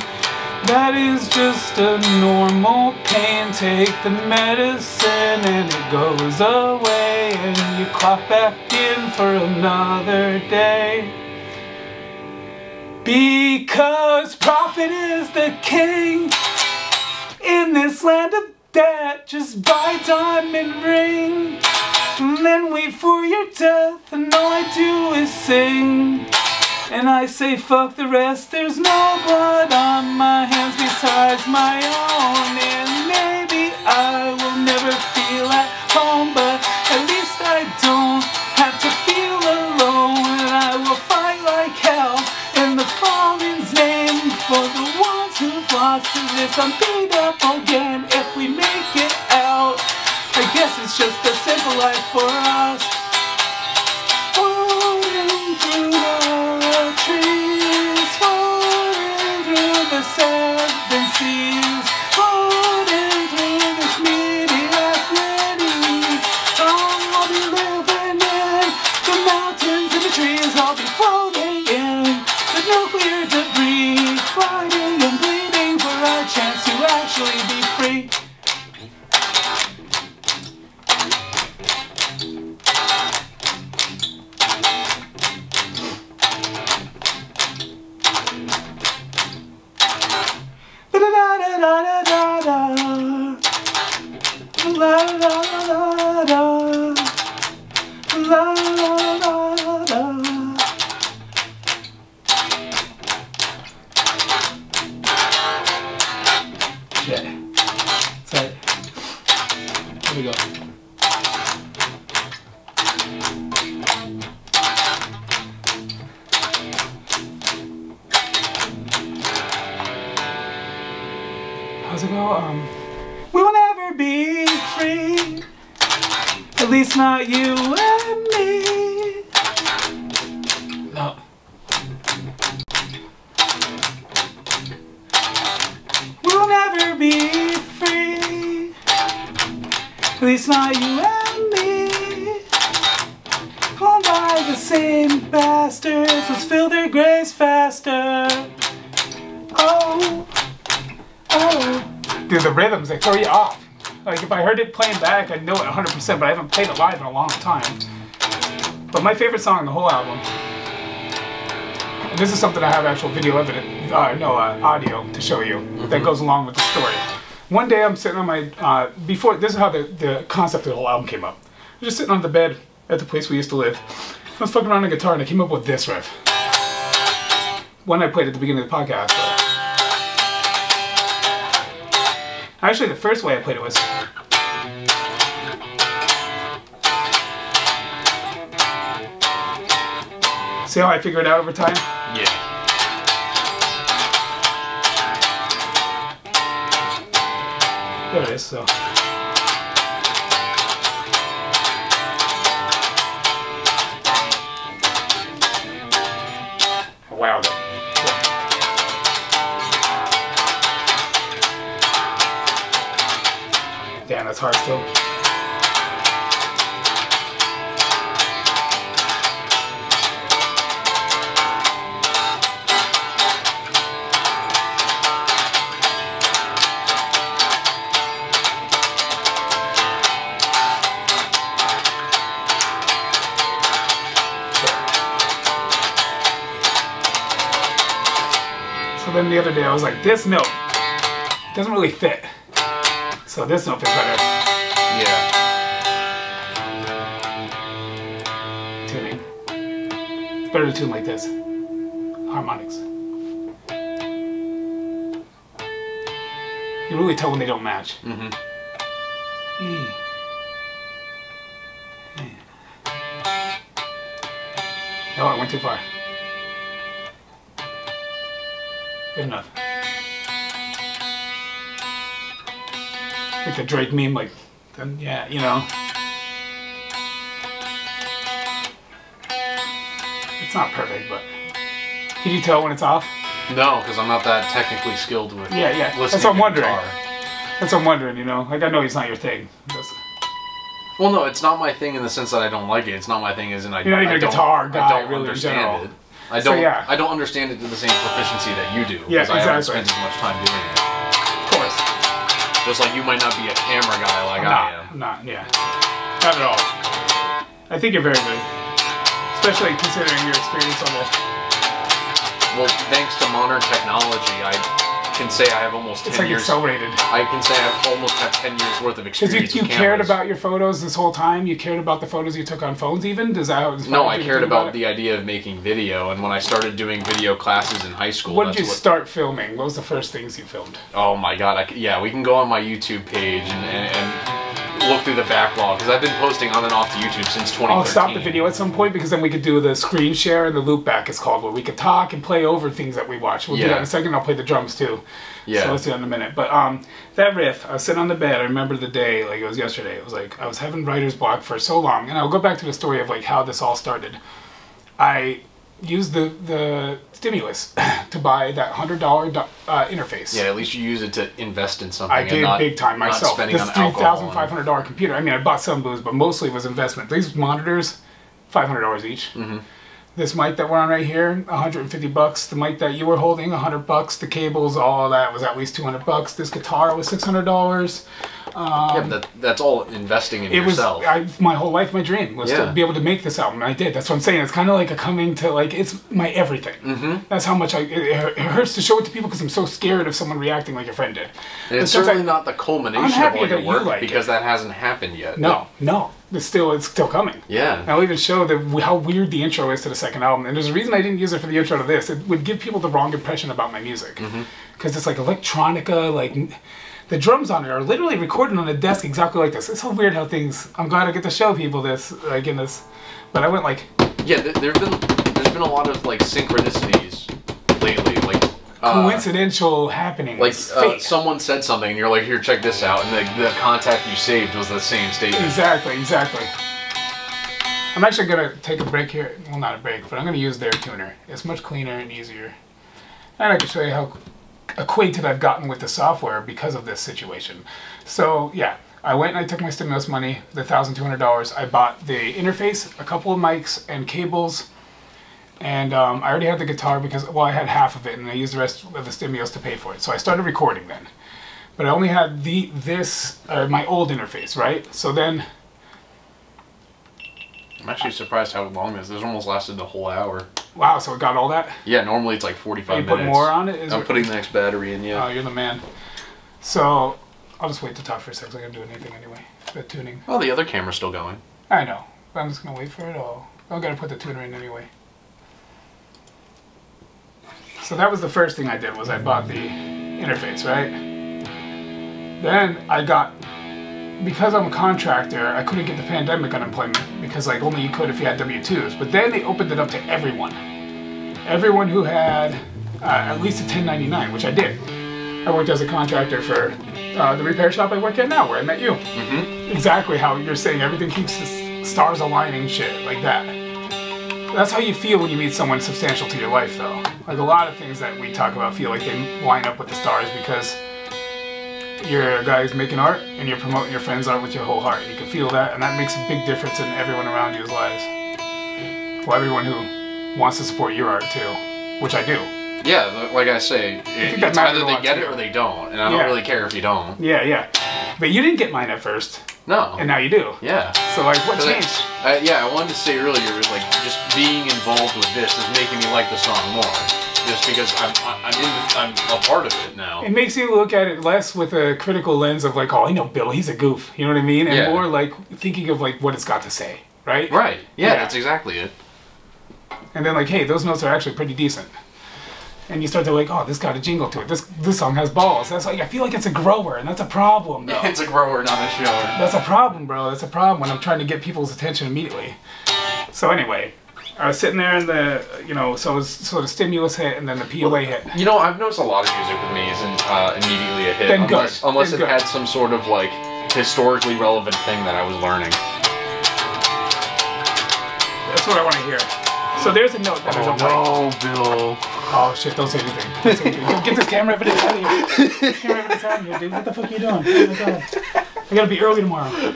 that is just a normal pain. Take the medicine and it goes away, and you clock back in for another day. Because profit is the king in this land of debt. Just buy a diamond ring and then wait for your death, and all I do is sing. And I say fuck the rest, there's no blood on my hands besides my own. And maybe I will never feel at home, but at least I don't have to feel alone. And I will fight like hell in the fallen's name for the ones who've lost to this unbeat up again. If we make it out, I guess it's just a simple life for us. Floating through the trees, floating through the seven seas, floating through this mediocrity. I'll be living in the mountains and the trees. I'll be floating in the nuclear debris, fighting and bleeding for a chance to actually be free. Shit. Sorry. Here we go. How's it go? We will never be free. At least not you and me. No. We will never be free. At least not you and me. Owned by the same bastards. Let's fill their graves faster. Oh. Oh. Dude, the rhythms, they throw you off. Like, if I heard it playing back, I'd know it 100%, but I haven't played it live in a long time. But my favorite song on the whole album, and this is something I have actual video evidence, audio to show you that goes along with the story. One day I'm sitting on my, this is how the concept of the whole album came up. I was just sitting on the bed at the place we used to live. I was fucking around on a guitar and I came up with this riff. One I played at the beginning of the podcast. Actually, the first way I played it was... See how I figure it out over time? Yeah. There it is, so... it's hard still. So then the other day I was like, this note doesn't really fit. So this note fits better. Yeah. Tuning. It's better to tune like this. Harmonics. You really tell when they don't match. Mm-hmm. No, I went too far. Good enough. Like the Drake meme, like, then, yeah, you know. It's not perfect, but can you tell when it's off? No, because I'm not that technically skilled with Yeah. listening That's what I'm to wondering. guitar. That's what I'm wondering, you know. Like, I know it's not your thing. Well, no, it's not my thing in the sense that I don't like it. It's not my thing as in I. You're not even I a don't- guitar guy, I don't really, in general. understand it. I So, don't. yeah. I don't understand it to the same proficiency that you do. Yeah, because I haven't exactly. spent as much time doing it. Of course. Just like you might not be a camera guy like I am. I'm not, yeah. Not at all. I think you're very good. Especially considering your experience on the... Well, thanks to modern technology, I can say I have almost 10 It's like years. accelerated. I can say I almost have 10 years worth of Because experience. you with cared cameras. about your photos this whole time? You cared about the photos you took on phones even? Does that how it No, I you to cared think about it? the idea of making video, and when I started doing video classes in high school, What did that's you start filming? What was the first things you filmed? Oh my god, yeah, we can go on my YouTube page and look through the backlog, because I've been posting on and off to YouTube since 2013. I'll stop the video at some point because then we could do the screen share and the loop back is called, where we could talk and play over things that we watch. We'll do that in a second. I'll play the drums too. Yeah. So let's do that in a minute. But that riff, I was sitting on the bed. I remember the day like it was yesterday. It was like I was having writer's block for so long, and I'll go back to the story of like how this all started. I used the stimulus to buy that $100 interface. Yeah, at least you use it to invest in something. I and did not, big time not myself. spending This on alcohol. $3,500 computer. I mean, I bought some booze, but mostly it was investment. These monitors, $500 each. Mm-hmm. This mic that we're on right here, $150. The mic that you were holding, $100. The cables, all that was at least $200. This guitar was $600. Yeah, but that's all investing in yourself. My whole life, my dream was to be able to make this album. And I did. That's what I'm saying. It's kind of like a coming to, like, it's my everything. Mm-hmm. That's how much it hurts to show it to people because I'm so scared of someone reacting like your friend did. And it's certainly not the culmination of all your work like because that hasn't happened yet. No. It's still coming. Yeah. And I'll even show how weird the intro is to the second album. And there's a reason I didn't use it for the intro to this. It would give people the wrong impression about my music. Because it's like electronica, like... The drums on it are literally recorded on a desk exactly like this. It's so weird how things... I'm glad I get to show people this, like in this... But I went like... Yeah, there's been a lot of like synchronicities lately, like... coincidental happenings. Like fate. someone said something and you're like, here, check this out. And the contact you saved was the same statement. Exactly. I'm actually going to take a break here. Well, not a break, but I'm going to use their tuner. It's much cleaner and easier. And I can show you how acquainted I've gotten with the software because of this situation. So yeah, I went and I took my stimulus money, the $1,200. I bought the interface, a couple of mics and cables, and I already had the guitar because, well, I had half of it and I used the rest of the stimulus to pay for it. So I started recording then. But I only had my old interface, right? So then... I'm actually surprised how long this almost lasted the whole hour. Wow, so it got all that? Yeah, normally it's like 45 minutes. You put more on it? I'm putting the next battery in, yeah. Oh, you're the man. So, I'll just wait to talk for a second so I can do anything anyway. The tuning. Well, the other camera's still going. I know, but I'm just going to wait for it all. I'm going to put the tuner in anyway. So that was the first thing I did, was I bought the interface, right? Then I got... Because I'm a contractor, I couldn't get the pandemic unemployment because like only you could if you had W-2s. But then they opened it up to everyone. Everyone who had at least a 1099, which I did. I worked as a contractor for the repair shop I work at now, where I met you. Mm-hmm. Exactly how you're saying everything keeps the stars aligning, shit like that. That's how you feel when you meet someone substantial to your life, though. Like a lot of things that we talk about feel like they line up with the stars because you're a guy who's making art and you're promoting your friend's art with your whole heart. You can feel that, and that makes a big difference in everyone around you's lives. Well, everyone who wants to support your art too, which I do. Yeah, like I say, it's either they get it or they don't, and I don't really care if you don't. Yeah, yeah. But you didn't get mine at first. No. And now you do. Yeah. So like, what changed? I wanted to say earlier, like, just being involved with this is making me like the song more. Just because I'm a part of it now. It makes you look at it less with a critical lens of like, oh, I know Bill, he's a goof. You know what I mean? And more like thinking of like what it's got to say, right? Right. Yeah, that's exactly it. And then like, hey, those notes are actually pretty decent. And you start to like, oh, this got a jingle to it. This song has balls. That's like, I feel like it's a grower, and that's a problem, though. It's a grower, not a shower. That's a problem, bro. That's a problem when I'm trying to get people's attention immediately. So anyway, I was sitting there in the, you know, so the stimulus hit and then the POA hit. You know, I've noticed a lot of music with me isn't immediately a hit. Then unless it had some sort of like historically relevant thing that I was learning. That's what I want to hear. So there's a note that I don't like. Bill. Oh shit, don't say anything. Don't say anything. Get this camera evidence out of here. Get this camera evidence out of here, dude. What the fuck are you doing? Oh my god. I gotta be early tomorrow.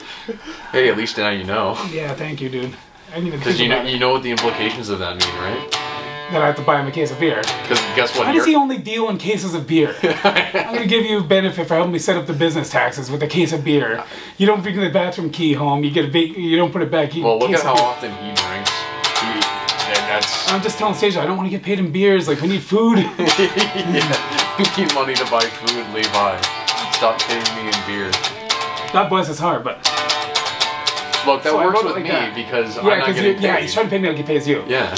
Hey, at least now you know. Yeah, thank you, dude. I need to Because you know what the implications of that mean, right? That I have to buy him a case of beer. Because guess what? Why does he only deal in cases of beer? I'm gonna give you a benefit for helping me set up the business taxes with a case of beer. You don't bring the bathroom key home. You get you don't put it back. Well, look at how often he drinks. I'm just telling Stasia, I don't want to get paid in beers. Like, we need food. Yeah. We need money to buy food, Levi. Stop paying me in beer. God bless his heart, but... Look, that works with me because I'm not getting paid. Yeah, he's trying to pay me like he pays you. Yeah.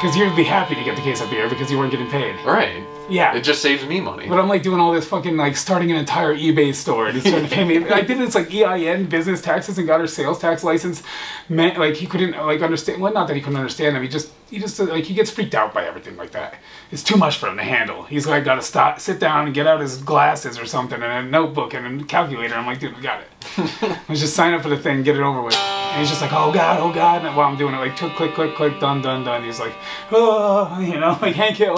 Because you'd be happy to get the case of beer because you weren't getting paid. Right. Yeah. It just saves me money. But I'm like doing all this fucking like starting an entire eBay store and he's trying to pay me. I did this like EIN business taxes and got her sales tax license. Man, like he couldn't like understand. Well, not that he couldn't understand them. He just like he gets freaked out by everything like that. It's too much for him to handle. He's like got to sit down and get out his glasses or something and a notebook and a calculator. I'm like, dude, I got it. Let's just sign up for the thing, get it over with. And he's just like, oh god, and while I'm doing it, like click, click, click, click, done, done, done. He's like, oh, you know, like Hank Hill.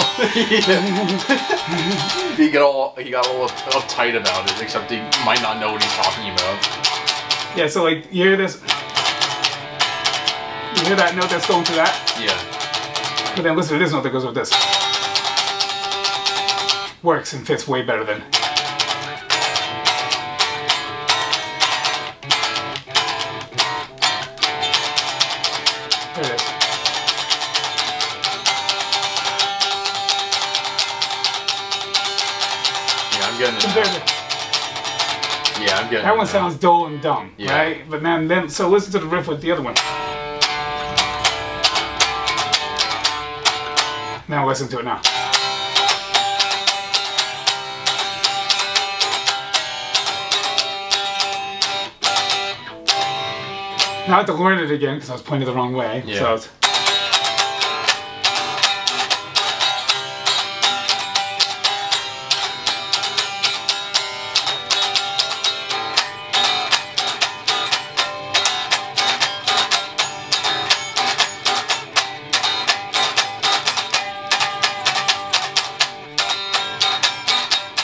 He got all uptight about it, except he might not know what he's talking about. Yeah, so like, you hear this? You hear that note that's going to that? Yeah. But then listen to this note that goes with this. Works and fits way better than... There it is. I'm getting it. Yeah, I'm getting it. That one sounds dull and dumb, yeah. right? But then, so listen to the riff with the other one. Now listen to it now. Now I have to learn it again because I was pointed the wrong way. Yeah. So I was,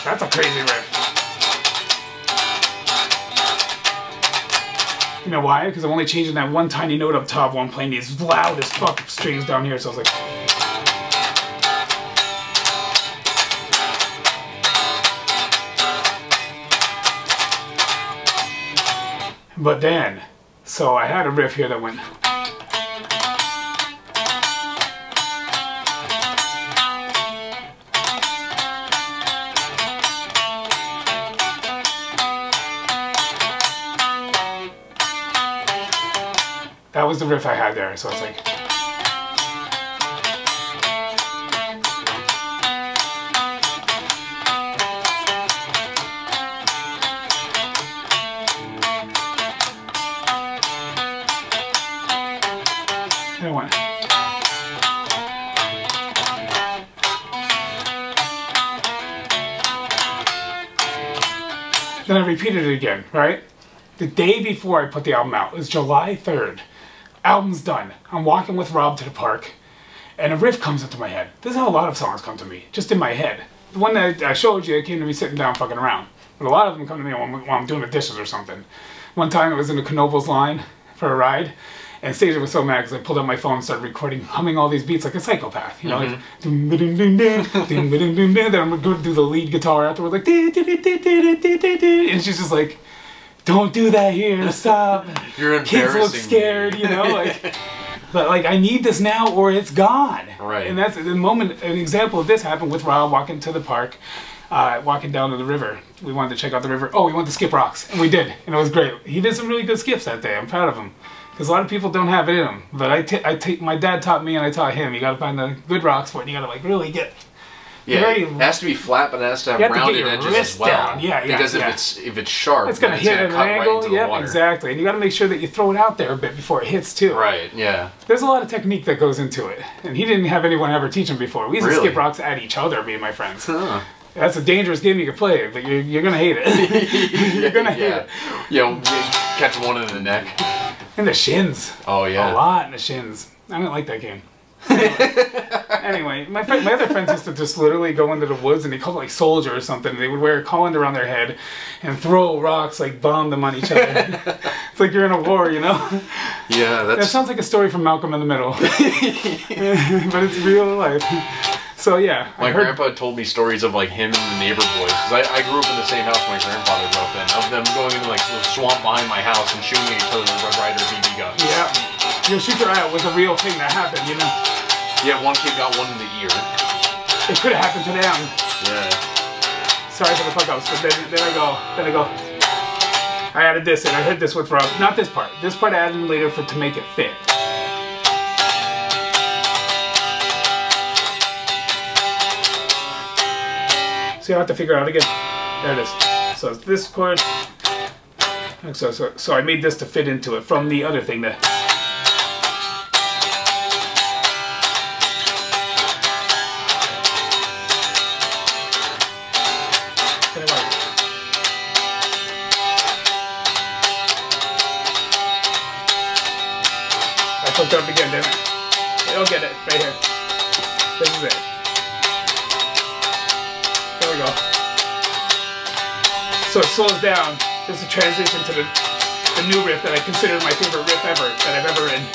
that's a crazy riff. You know why? Because I'm only changing that one tiny note up top while I'm playing these loud as fuck strings down here. So I was like... But then, so I had a riff here that went... That was the riff I had there, so it's like... There it went. Then I repeated it again, right? The day before I put the album out, it was July 3rd. Album's done. I'm walking with Rob to the park, and a riff comes into my head. This is how a lot of songs come to me, just in my head. The one that I showed you, it came to me sitting down fucking around. But a lot of them come to me while I'm doing the dishes or something. One time it was in the Knoebels line for a ride, and Stasia was so mad because I pulled out my phone and started recording, humming all these beats like a psychopath, you know, like dum dum dum dum dum dum dum. Then I'm going to do the lead guitar afterwards, like and she's just like, "Don't do that here, stop." You're embarrassing. Kids look scared, you know, like. But like, I need this now or it's gone. Right. And that's the moment. An example of this happened with Rob walking to the park, walking down to the river. We wanted to check out the river. Oh, we wanted to skip rocks, and we did, and it was great. He did some really good skips that day. I'm proud of him, because a lot of people don't have it in them. But my dad taught me, and I taught him. You got to find the good rocks for it. And you got to like really get. Yeah, it has to be flat, but it has to have rounded edges as well. Down. Yeah, because if it's sharp, it's gonna hit at an angle. Right Yeah, exactly. And you got to make sure that you throw it out there a bit before it hits too. Right. Yeah. There's a lot of technique that goes into it, and he didn't have anyone ever teach him before. We used to skip rocks at each other, me and my friends. Huh. That's a dangerous game you can play, but you're gonna hate it. You're gonna hate it. Yeah, catch one in the neck. In the shins. Oh yeah. A lot in the shins. I don't like that game. Anyway, my other friends used to just literally go into the woods, and they called it like soldier or something. They would wear a colander around their head and throw rocks, like bomb them on each other. It's like you're in a war, you know? Yeah, that sounds like a story from Malcolm in the Middle. But it's real life. So yeah. My grandpa told me stories of like him and the neighbor boys, because I grew up in the same house my grandfather grew up in, of them going into like the swamp behind my house and shooting each other with Red Ryder BB guns. Yeah. Your shooter out was a real thing that happened, you know? Yeah, one kid got one in the ear. It could have happened to them. Yeah. Sorry for the fuck-ups, but then I go. I added this, and I heard this with Rob. Not this part. This part I added later to make it fit. So you have to figure it out again. There it is. So it's this chord. So I made this to fit into it from the other thing that. I fucked up again, didn't I? You'll get it right here. This is it. There we go. So it slows down. There's a transition to the new riff that I consider my favorite riff ever that I've ever written.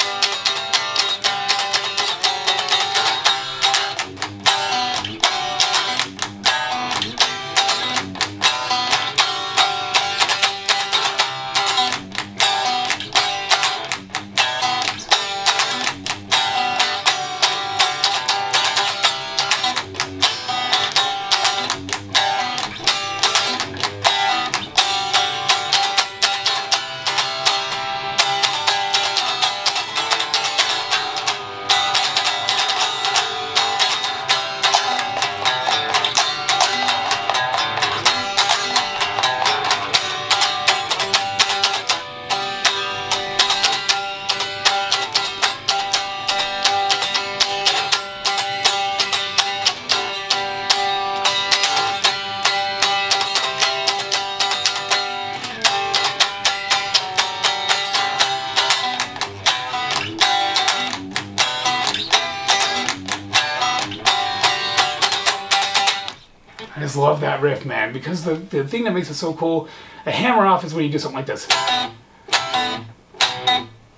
I just love that riff, man, because the thing that makes it so cool, a hammer off is when you do something like this.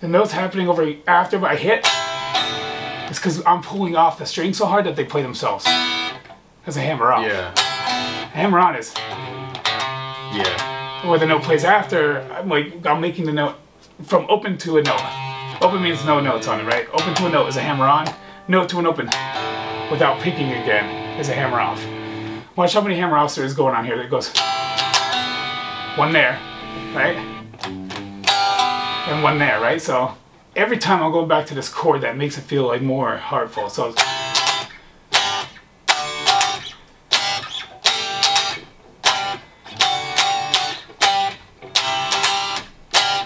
The notes happening over after I hit, it's because I'm pulling off the string so hard that they play themselves. That's a hammer off. Yeah. A hammer on is. Yeah. Where the note plays after, I'm making the note from open to a note. Open means no notes on it, right? Open to a note is a hammer on. Note to an open without picking again is a hammer off. Watch how many hammer offs there is going on here. That goes one there, right? And one there, right? So every time I'm going back to this chord, that makes it feel like more heartful. So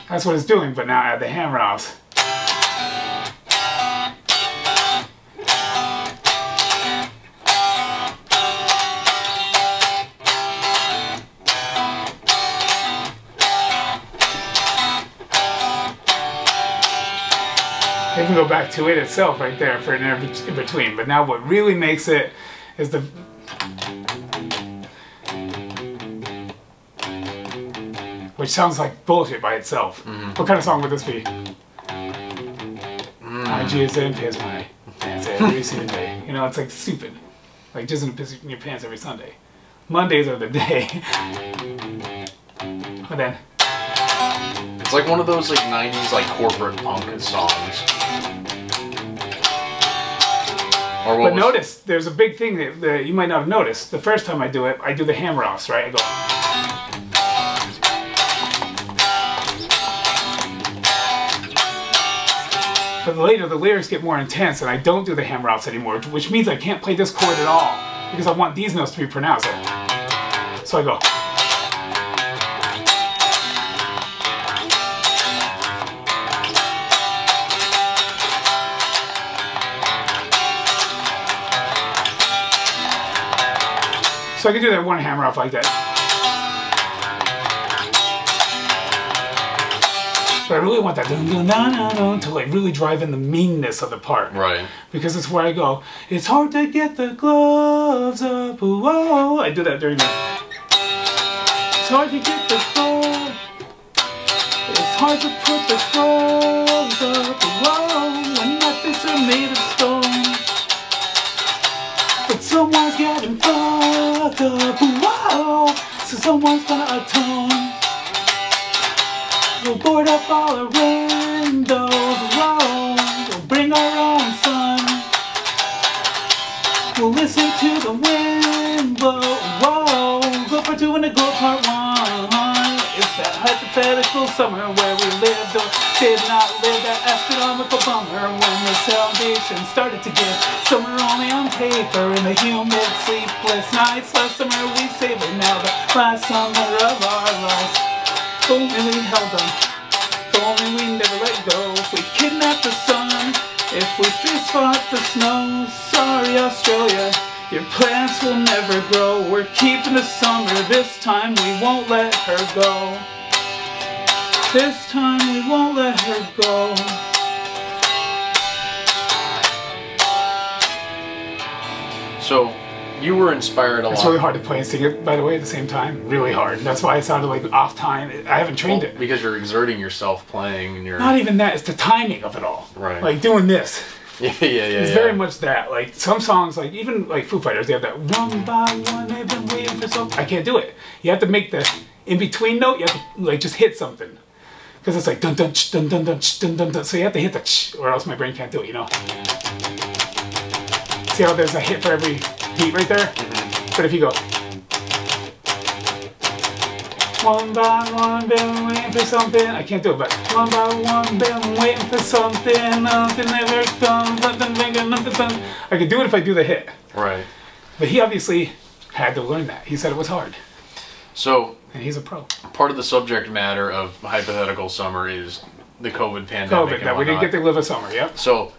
that's what it's doing, but now I add the hammer offs. You can go back to it itself right there for an in between, but now what really makes it is the which sounds like bullshit by itself. What kind of song would this be? I jizz and piss my pants every Sunday. You know, it's like stupid. Like jizzing and pissing in your pants every Sunday. Mondays are the day. But then... It's like one of those like 90s like corporate punk songs. But notice, there's a big thing that you might not have noticed. The first time I do it, I do the hammer offs, right? I go... But later, the lyrics get more intense, and I don't do the hammer offs anymore, which means I can't play this chord at all, because I want these notes to be pronounced. So I go... So I can do that one hammer off like that. But I really want that dun, dun, dun, dun, dun, to like really drive in the meanness of the part. Right. Because it's where I go, it's hard to get the gloves up, whoa. I do that during the... It's hard to get the gloves. It's hard to put the gloves up, whoa. When nothing's are made of stone. But someone's getting fucked up, whoa. So someone's gonna atone. We'll board up all our windows, whoa. We'll bring our own sun. We'll listen to the wind blow, whoa. Go part 2 and a go part 1. It's that hypothetical summer where we lived or did not live. That astronomical bummer when the foundation started to give. Summer only on paper in the humid, sleepless nights. Last summer we saved it, now the last summer of our lives. If only we held on, if only we never let go. If we kidnapped the sun, if we fist fought the snow. Sorry Australia, your plants will never grow. We're keeping the summer, this time we won't let her go. This time we won't let her go. So, you were inspired a lot. It's really hard to play and sing it, by the way, at the same time. Really hard. That's why it sounded like off time. I haven't trained it. Because you're exerting yourself playing and you're... Not even that, it's the timing of it all. Right. Like doing this. Yeah. It's very much that. Like some songs, like even like Foo Fighters, they have that one by one, they've been waiting for something. I can't do it. You have to make the in-between note, you have to like just hit something. Because it's like dun dun ch, dun dun dun ch, dun dun dun. So you have to hit the ch, or else my brain can't do it, you know? See how there's a hit for every beat right there? But if you go one by one, been waiting for something. I can't do it, but one by one, been waiting for something. Nothing ever comes, nothing bigger, nothing done. I could do it if I do the hit. Right. But he obviously had to learn that. He said it was hard. So, and he's a pro. Part of the subject matter of Hypothetical Summer is the COVID pandemic. That we didn't get to live a summer, yep. So,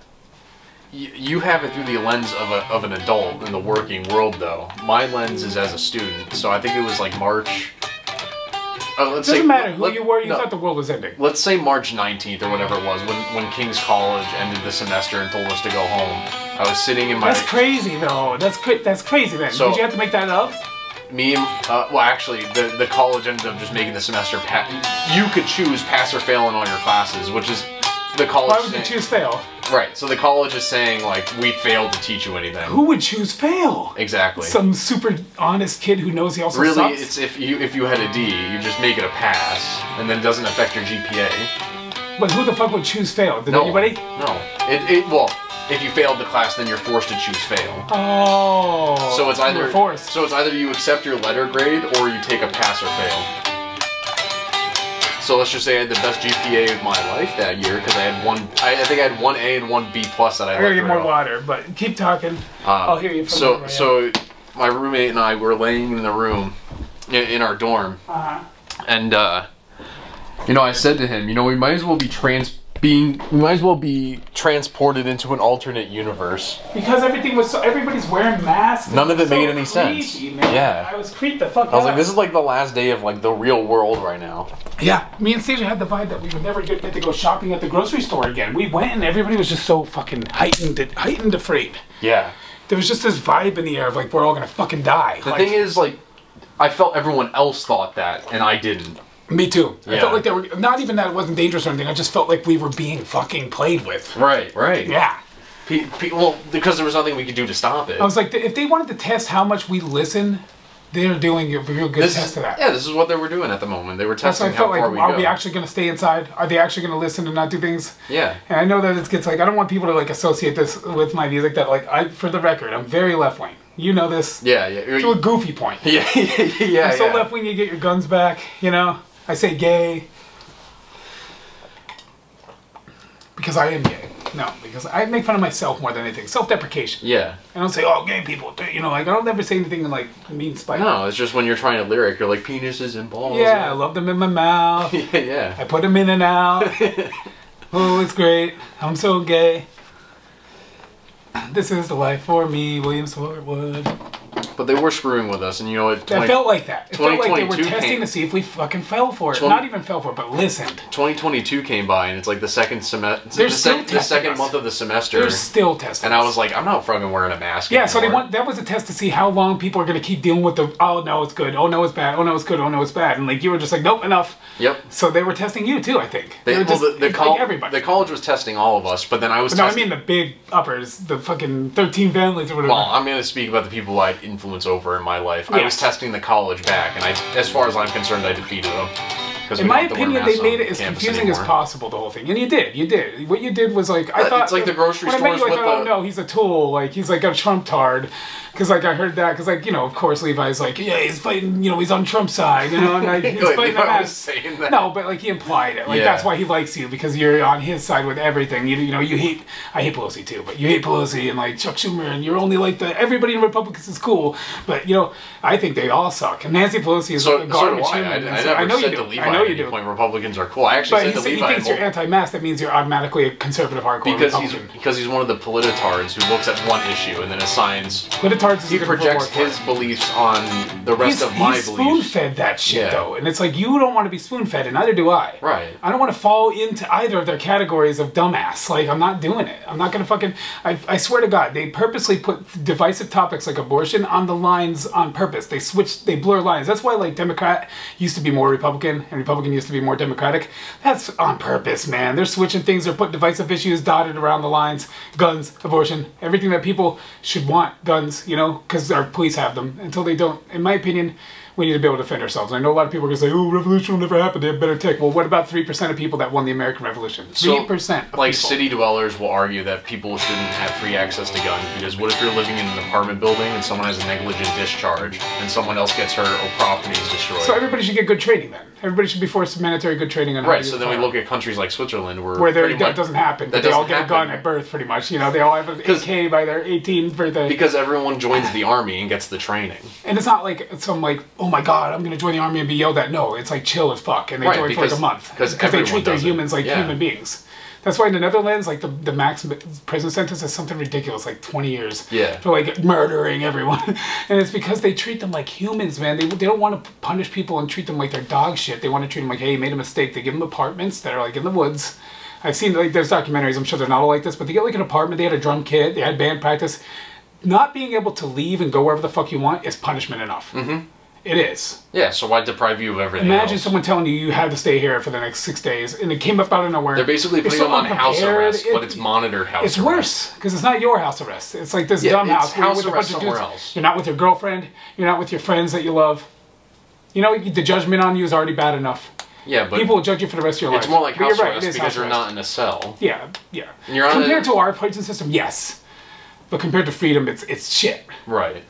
you have it through the lens of an adult in the working world, though. My lens is as a student, so I think it was like March... It doesn't matter who you were, you thought the world was ending. Let's say March 19th or whatever it was, when King's College ended the semester and told us to go home. I was sitting in my... That's crazy, though. That's crazy, then. So, did you have to make that up? Me and... well, actually, the college ended up just making the semester... You could choose pass or fail in all your classes, which is the college... Why would you choose fail? Right, so the college is saying, like, we failed to teach you anything. Who would choose fail? Exactly. Some super honest kid who knows he also really, sucks? It's if you had a D, you just make it a pass, and then it doesn't affect your GPA. But who the fuck would choose fail? Did anybody? No. Well, if you failed the class, then you're forced to choose fail. Oh. So it's either forced. So it's either you accept your letter grade or you take a pass or fail. So let's just say I had the best GPA of my life that year because I had I think I had one A and one B plus that I gotta get more water, but keep talking. I'll hear you. So my roommate and I were laying in the room in our dorm, and you know, I said to him, you know, we might as well be transported into an alternate universe. Because everybody's wearing masks. None of it made any sense. Man. Yeah. I was creeped the fuck out. I was like, this is like the last day of like the real world right now. Yeah. Me and Stasia had the vibe that we would never get to go shopping at the grocery store again. We went and everybody was just so fucking heightened afraid. Yeah. There was just this vibe in the air of like, we're all gonna fucking die. The thing is, like, I felt everyone else thought that and I didn't. Me too. Yeah. I felt like they were, not even that it wasn't dangerous or anything, I just felt like we were being fucking played with. Right. Yeah. Well, because there was nothing we could do to stop it. I was like, if they wanted to test how much we listen, they're doing a real good test of that. Yeah, this is what they were doing at the moment. They were testing how far we go. Are we actually going to stay inside? Are they actually going to listen and not do things? Yeah. And I know that it gets like, I don't want people to like associate this with my views like that. Like, for the record, I'm very left-wing. You know this. Yeah. To a goofy point. Yeah. I'm so left-wing you get your guns back, you know? I say gay. Because I am gay. No, because I make fun of myself more than anything. Self-deprecation. Yeah. I don't say, oh, gay people, you know, like, I don't ever say anything in, like, mean spite. No, it's just when you're trying to lyric, you're like, penises and balls. Yeah, I love them in my mouth. Yeah. I put them in and out. Oh, it's great. I'm so gay. This is the life for me, William Swartwood. But they were screwing with us, and you know what? It felt like that. It felt like they were 2022 testing to see if we fucking fell for it. Not even fell for it, but listened. 2022 came by, and it's like the second semester, the second month of the semester. They're still testing. And I was like, I'm not fucking wearing a mask. Yeah, anymore. so that was a test to see how long people are going to keep dealing with the, oh no, it's good, oh no, it's bad, oh no, it's good, oh no, it's bad. And like you were just like, nope, enough. Yep. So they were testing you too, I think. Everybody. The college was testing all of us, but then I was No, I mean the big uppers, the fucking 13 families or whatever. Well, I'm going to speak about the people I influence over in my life. Yes. I was testing the college back, and as far as I'm concerned, I defeated them. In my opinion, they made it as confusing as possible, the whole thing. And you did. What you did was like, I thought... It's like the grocery stores with oh no, he's a tool. Like, he's like a Trump tard. Because, like, I heard that. Because, like, you know, of course, Levi's like, yeah, he's fighting, you know, he's on Trump's side. You know, and like, he's fighting the mask. No, but, like, he implied it. Like, that's why he likes you. Because you're on his side with everything. You know, I hate Pelosi, too. But you hate Pelosi and, like, Chuck Schumer. And you're only like everybody in Republicans is cool. But, you know, I think they all suck. And Nancy Pelosi is a garbage human. I never said to Levi at any point Republicans are cool. I actually said to Levi... But he thinks you're anti-mask. That means you're automatically a conservative hardcore Republican. Because he's one of the polititards who looks at one issue and then assigns... Polititards is projects his beliefs on the rest of my beliefs. He's spoon-fed that shit, though. And it's like, you don't want to be spoon-fed, and neither do I. Right. I don't want to fall into either of their categories of dumbass. Like, I'm not doing it. I'm not going to fucking... I swear to God, they purposely put divisive topics like abortion on the lines on purpose. They blur lines. That's why, like, Democrat used to be more Republican, and Republican used to be more Democratic. That's on purpose, man. They're switching things. They're putting divisive issues dotted around the lines. Guns, abortion, everything that people should want. Guns, you know, because our police have them. Until they don't, in my opinion, we need to be able to defend ourselves. And I know a lot of people are going to say, oh, revolution will never happen. They have better tech. Well, what about 3% of people that won the American Revolution? 3% of like, people. City dwellers will argue that people shouldn't have free access to guns because what if you're living in an apartment building and someone has a negligent discharge and someone else gets hurt or property is destroyed? So everybody should get good training then. Everybody should be forced to mandatory good training on how to use so then we look at countries like Switzerland where that doesn't happen. They all get a gun at birth, pretty much. You know, they all have an AK by their 18th birthday. Because everyone joins the army and gets the training. And it's not like some like, oh my God, I'm going to join the army and be yelled at. No, it's like chill as fuck. And they join for like a month. Because they treat their humans like human beings. That's why in the Netherlands, like the max prison sentence is something ridiculous, like 20 years for like murdering everyone. And it's because they treat them like humans, man. They don't want to punish people and treat them like they're dog shit. They want to treat them like, hey, you made a mistake. They give them apartments that are like in the woods. I've seen, like, there's documentaries, I'm sure they're not all like this, but they get like an apartment, they had a drum kit, they had band practice. Not being able to leave and go wherever the fuck you want is punishment enough. Mm-hmm. It is. Yeah, so why deprive you of everything Imagine else? someone telling you had to stay here for the next 6 days, and it came up out of nowhere. They're basically putting them on house arrest, but it's monitored house arrest. It's worse, because it's not your house arrest. It's like this dumb house. House arrest somewhere else. You're not with your girlfriend. You're not with your friends that you love. You know, the judgment on you is already bad enough. Yeah, but... people will judge you for the rest of your life. It's more like house arrest because you're not in a cell. Yeah. Compared to our prison system, yes. But compared to freedom, it's shit. Right.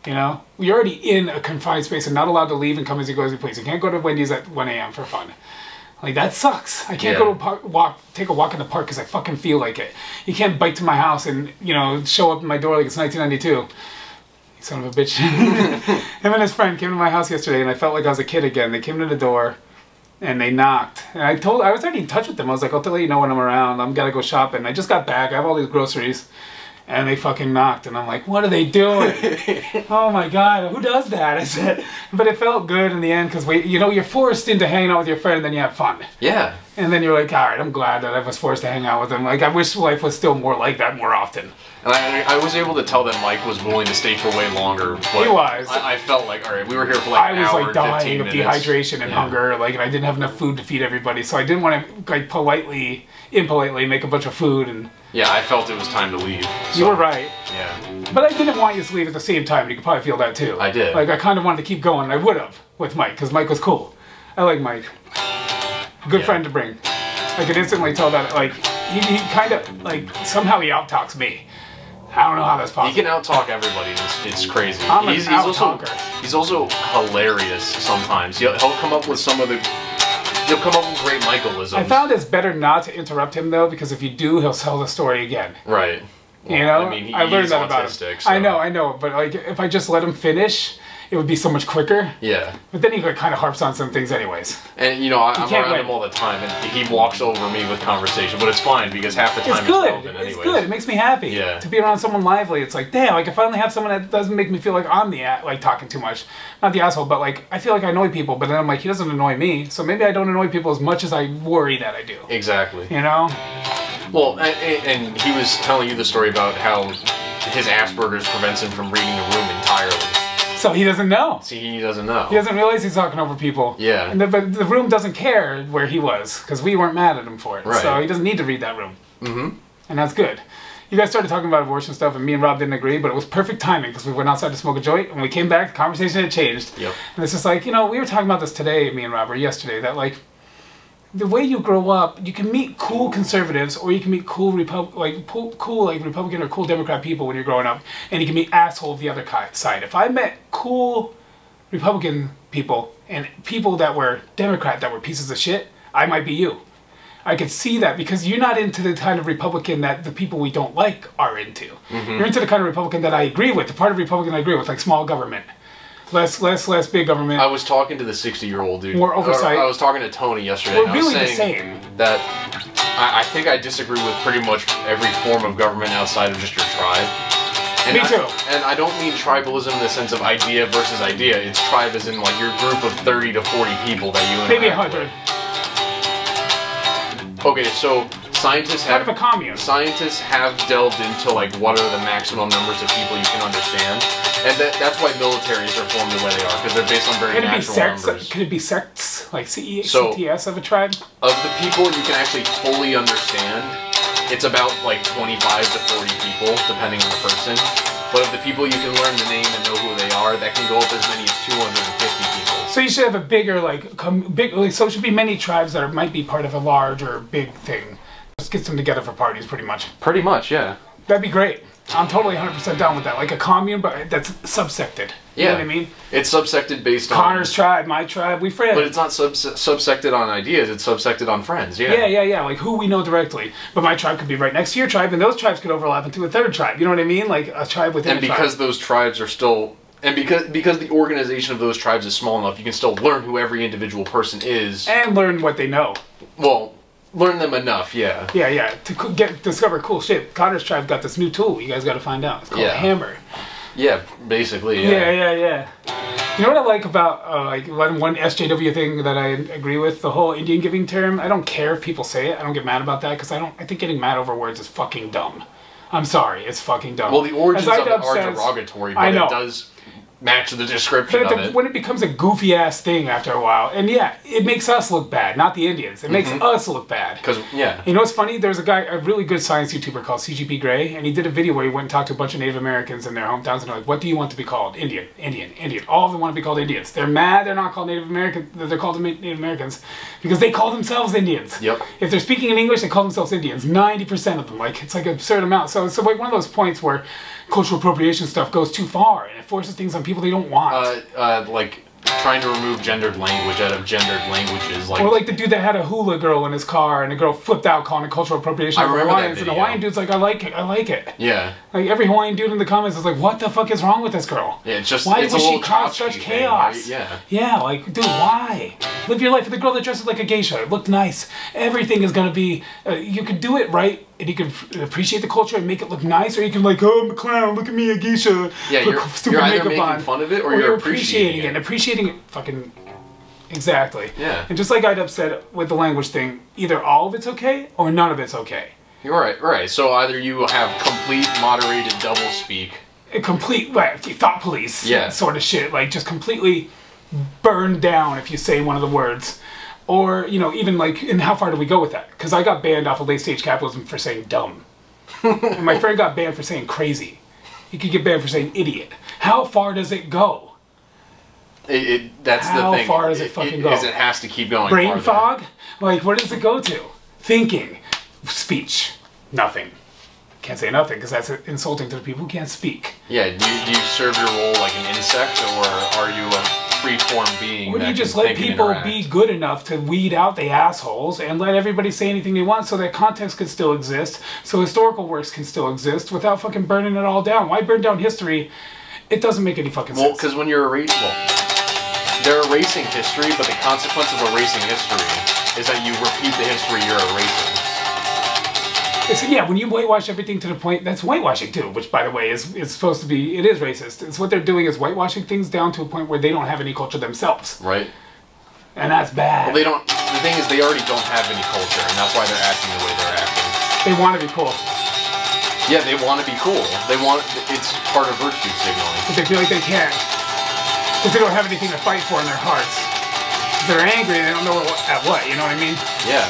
You know? You're already in a confined space and not allowed to leave and come as you go as you please. You can't go to Wendy's at 1 a.m. for fun. Like, that sucks. I can't go to take a walk in the park because I fucking feel like it. You can't bike to my house and, you know, show up at my door like it's 1992. You son of a bitch. Him and his friend came to my house yesterday and I felt like I was a kid again. They came to the door and they knocked. And I was already in touch with them. I was like, I'll let you know when I'm around. I'm gotta go shopping. I just got back. I have all these groceries. And they fucking knocked, and I'm like, what are they doing? Oh my God, who does that? I said, but it felt good in the end, because you know, you're forced into hanging out with your friend, and then you have fun. Yeah. And then you're like, all right, I'm glad that I was forced to hang out with him. Like, I wish life was still more like that more often. And I was able to tell that Mike was willing to stay for way longer. But He was. I felt like, all right, we were here for like an hour I was like and 15 dying of minutes. dehydration and hunger, like, and I didn't have enough food to feed everybody, so I didn't want to like impolitely make a bunch of food. And Yeah, I felt it was time to leave. you were right. Yeah. But I didn't want you to leave at the same time. You could probably feel that too. I did. Like, I kind of wanted to keep going. I would have with Mike, because Mike was cool. I like Mike. Good friend to bring. I could instantly tell that, like, he kind of, like, somehow he out-talks me. I don't know how that's possible. He can out-talk everybody. It's crazy. I'm an He's out-talker. also hilarious sometimes. He'll come up with he'll come up with great Michaelisms. I found it's better not to interrupt him, though, because if you do, he'll tell the story again. Right. Well, You know? I mean, I learned that about him. autistic, so. I know, but, like, if I just let him finish, it would be so much quicker. Yeah. But then he kind of harps on some things anyways. And, you know, I'm can't around win. him all the time, and he walks over me with conversation, but it's fine, because half the time It's good. relevant anyways. It's good. It makes me happy. Yeah. To be around someone lively. It's like, damn, like, I finally have someone that doesn't make me feel like I'm like, talking too much. Not the asshole, but, like, I feel like I annoy people, but then I'm like, he doesn't annoy me, so maybe I don't annoy people as much as I worry that I do. Exactly. You know? Well, and he was telling you the story about how his Asperger's prevents him from reading a room entirely. So he doesn't know. See, he doesn't know. He doesn't realize he's talking over people. Yeah. But the room doesn't care where he was, because we weren't mad at him for it. Right. So he doesn't need to read that room. Mm-hmm. And that's good. You guys started talking about abortion stuff, and me and Rob didn't agree, but it was perfect timing, because we went outside to smoke a joint, and when we came back, the conversation had changed. Yep. And it's just like, you know, we were talking about this today, me and Rob, or yesterday, that, like, the way you grow up, you can meet cool conservatives, or you can meet cool Republican or cool Democrat people when you're growing up, and you can meet asshole of the other side. If I met cool Republican people and people that were Democrat that were pieces of shit, I might be you. I could see that because you're not into the kind of Republican that the people we don't like are into. Mm-hmm. You're into the kind of Republican that I agree with, the part of Republican I agree with, like small government. Less big government. I was talking to the 60-year-old dude. More oversight. I was talking to Tony yesterday. We're and I was really the saying same. that I think I disagree with pretty much every form of government outside of just your tribe. And Me too. And I don't mean tribalism in the sense of idea versus idea. It's tribe as in like your group of 30 to 40 people that you interact Maybe 100. with. Okay, so scientists Kind have of a commune. Scientists have delved into like what are the maximum numbers of people you can understand, and that's why militaries are formed the way they are, because they're based on very Could it be natural sects? numbers. Could it be sects like So- CTS of a tribe? Of the people you can actually fully understand, it's about like 25 to 40 people, depending on the person. But of the people you can learn the name and know who they are, that can go up as many as 250 people. So you should have a bigger, so it should be many tribes that might be part of a large or big thing. Just get them together for parties, pretty much. Pretty much, yeah. That'd be great. I'm totally 100% down with that. Like a commune, but that's subsected. You know what I mean? It's subsected based on... Connor's tribe, my tribe, we friends. But it's not subsected on ideas, it's subsected on friends, Yeah, like who we know directly. But my tribe could be right next to your tribe, and those tribes could overlap into a third tribe. You know what I mean? Like a tribe within And a tribe. because those tribes are still... And because the organization of those tribes is small enough, you can still learn who every individual person is. And learn what they know. Well, learn them enough, yeah. Yeah, to discover cool shit. Connor's tribe got this new tool you guys got to find out. It's called a hammer. Yeah, basically, yeah. Yeah. You know what I like about like one SJW thing that I agree with, the whole Indian giving term? I don't care if people say it. I don't get mad about that because I think getting mad over words is fucking dumb. I'm sorry, it's fucking dumb. Well, the origins As of it are says, derogatory, I but know. it does match the description But of it. when it becomes a goofy ass thing after a while, and yeah, it makes us look bad, not the Indians. It makes us look bad. Because, yeah. You know what's funny? There's a really good science YouTuber called CGP Grey, and he did a video where he went and talked to a bunch of Native Americans in their hometowns, and they're like, what do you want to be called? Indian. All of them want to be called Indians. They're mad they're not called Native American, they're called Native Americans, because they call themselves Indians. Yep. If they're speaking in English, they call themselves Indians. 90% of them. Like, it's like an absurd amount. So it's like one of those points where cultural appropriation stuff goes too far, and it forces things on people they don't want. Like trying to remove gendered language out of gendered languages, like Or like the dude that had a hula girl in his car, and the girl flipped out calling it cultural appropriation. I of remember that Hawaiians, and the video. Hawaiian dude's like, I like it. yeah, Like every Hawaiian dude in the comments is like, what the fuck is wrong with this girl? yeah. It's just Why it's was a she little cause tchotchke such thing, chaos? right? Yeah. Yeah, like, dude, why? Live your life. The girl that dresses like a geisha, it looked nice. Everything is gonna be, you could do it right, and you can appreciate the culture and make it look nice, or you can like, oh, I'm a clown, look at me, a geisha. Yeah, put you're stupid either makeup making on. fun of it or you're appreciating it. And appreciating it fucking Exactly. Yeah. And just like I'd said with the language thing, either all of it's okay or none of it's okay. You're right. So either you have complete moderated double speak. A complete, thought police sort of shit. Like, just completely burned down if you say one of the words. Or, you know, even like, and how far do we go with that? Because I got banned off of Late Stage Capitalism for saying dumb. And my friend got banned for saying crazy. He could get banned for saying idiot. How far does it go? That's the thing. How far does it fucking go? It has to keep going. Brain farther. fog? Like, where does it go to? Thinking. Speech. Nothing. Can't say nothing because that's insulting to the people who can't speak. Yeah, do you serve your role like an insect, or are you a free-form being? Or do you just let people be good enough to weed out the assholes and let everybody say anything they want so that context can still exist, so historical works can still exist without fucking burning it all down? Why burn down history? It doesn't make any fucking sense. Well, because when you're they're erasing history, but the consequence of erasing history is that you repeat the history you're erasing. Yeah, when you whitewash everything to the point, that's whitewashing too, which by the way is supposed to be, it is racist. It's what they're doing is whitewashing things down to a point where they don't have any culture themselves. Right. And that's bad. Well, the thing is they already don't have any culture, and that's why they're acting the way they're acting. They want to be cool. Yeah, they want to be cool. It's part of virtue signaling. But they feel like they can't. Because they don't have anything to fight for in their hearts. They're angry, they don't know at what, you know what I mean? Yeah.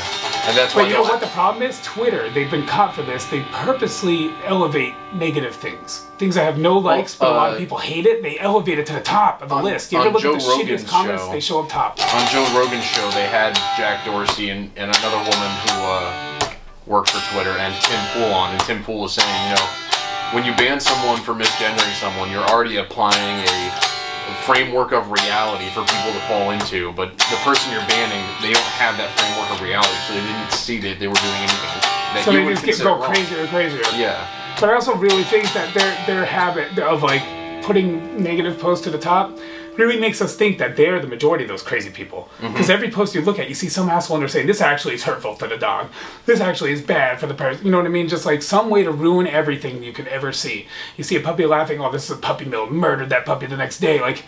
And that's why but you know what the problem is? Twitter, they've been caught for this. They purposely elevate negative things. Things that have no likes, but a lot of people hate it. They elevate it to the top of the list. You ever look at the shittiest comments? They show up top. On Joe Rogan's show, they had Jack Dorsey and another woman who worked for Twitter, and Tim Pool on. And Tim Pool was saying, you know, when you ban someone for misgendering someone, you're already applying a framework of reality for people to fall into, but the person you're banning, they don't have that framework of reality, so they didn't see that they were doing anything that so you they would just go crazier and crazier. Yeah. But I also really think that their habit of like putting negative posts to the top really makes us think that they're the majority of those crazy people. Because every post you look at, you see some asshole and they're saying, this actually is hurtful to the dog. This actually is bad for the person. You know what I mean? Just like some way to ruin everything you could ever see. You see a puppy laughing, oh, this is a puppy mill, murdered that puppy the next day. Like,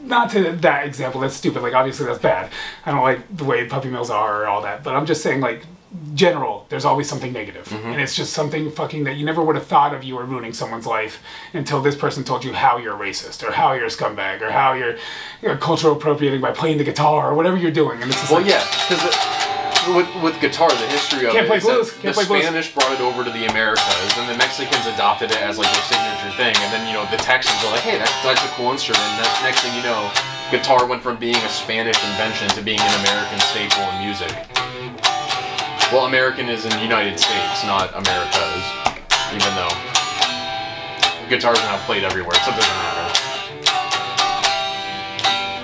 not to that example, that's stupid. Like, obviously that's bad. I don't like the way puppy mills are or all that. But I'm just saying, like, general, there's always something negative. And it's just something fucking that you never would have thought of you were ruining someone's life until this person told you how you're racist or how you're a scumbag or how you're cultural appropriating by playing the guitar or whatever you're doing. And it's just yeah, because with guitar, the history of it is that the Spanish brought it over to the Americas, and the Mexicans adopted it as like their signature thing, and then, you know, the Texans are like, hey, that's a cool instrument, and next thing you know, guitar went from being a Spanish invention to being an American staple in music. Well, American is in the United States, not Americas, even though guitars are now played everywhere, so it doesn't matter.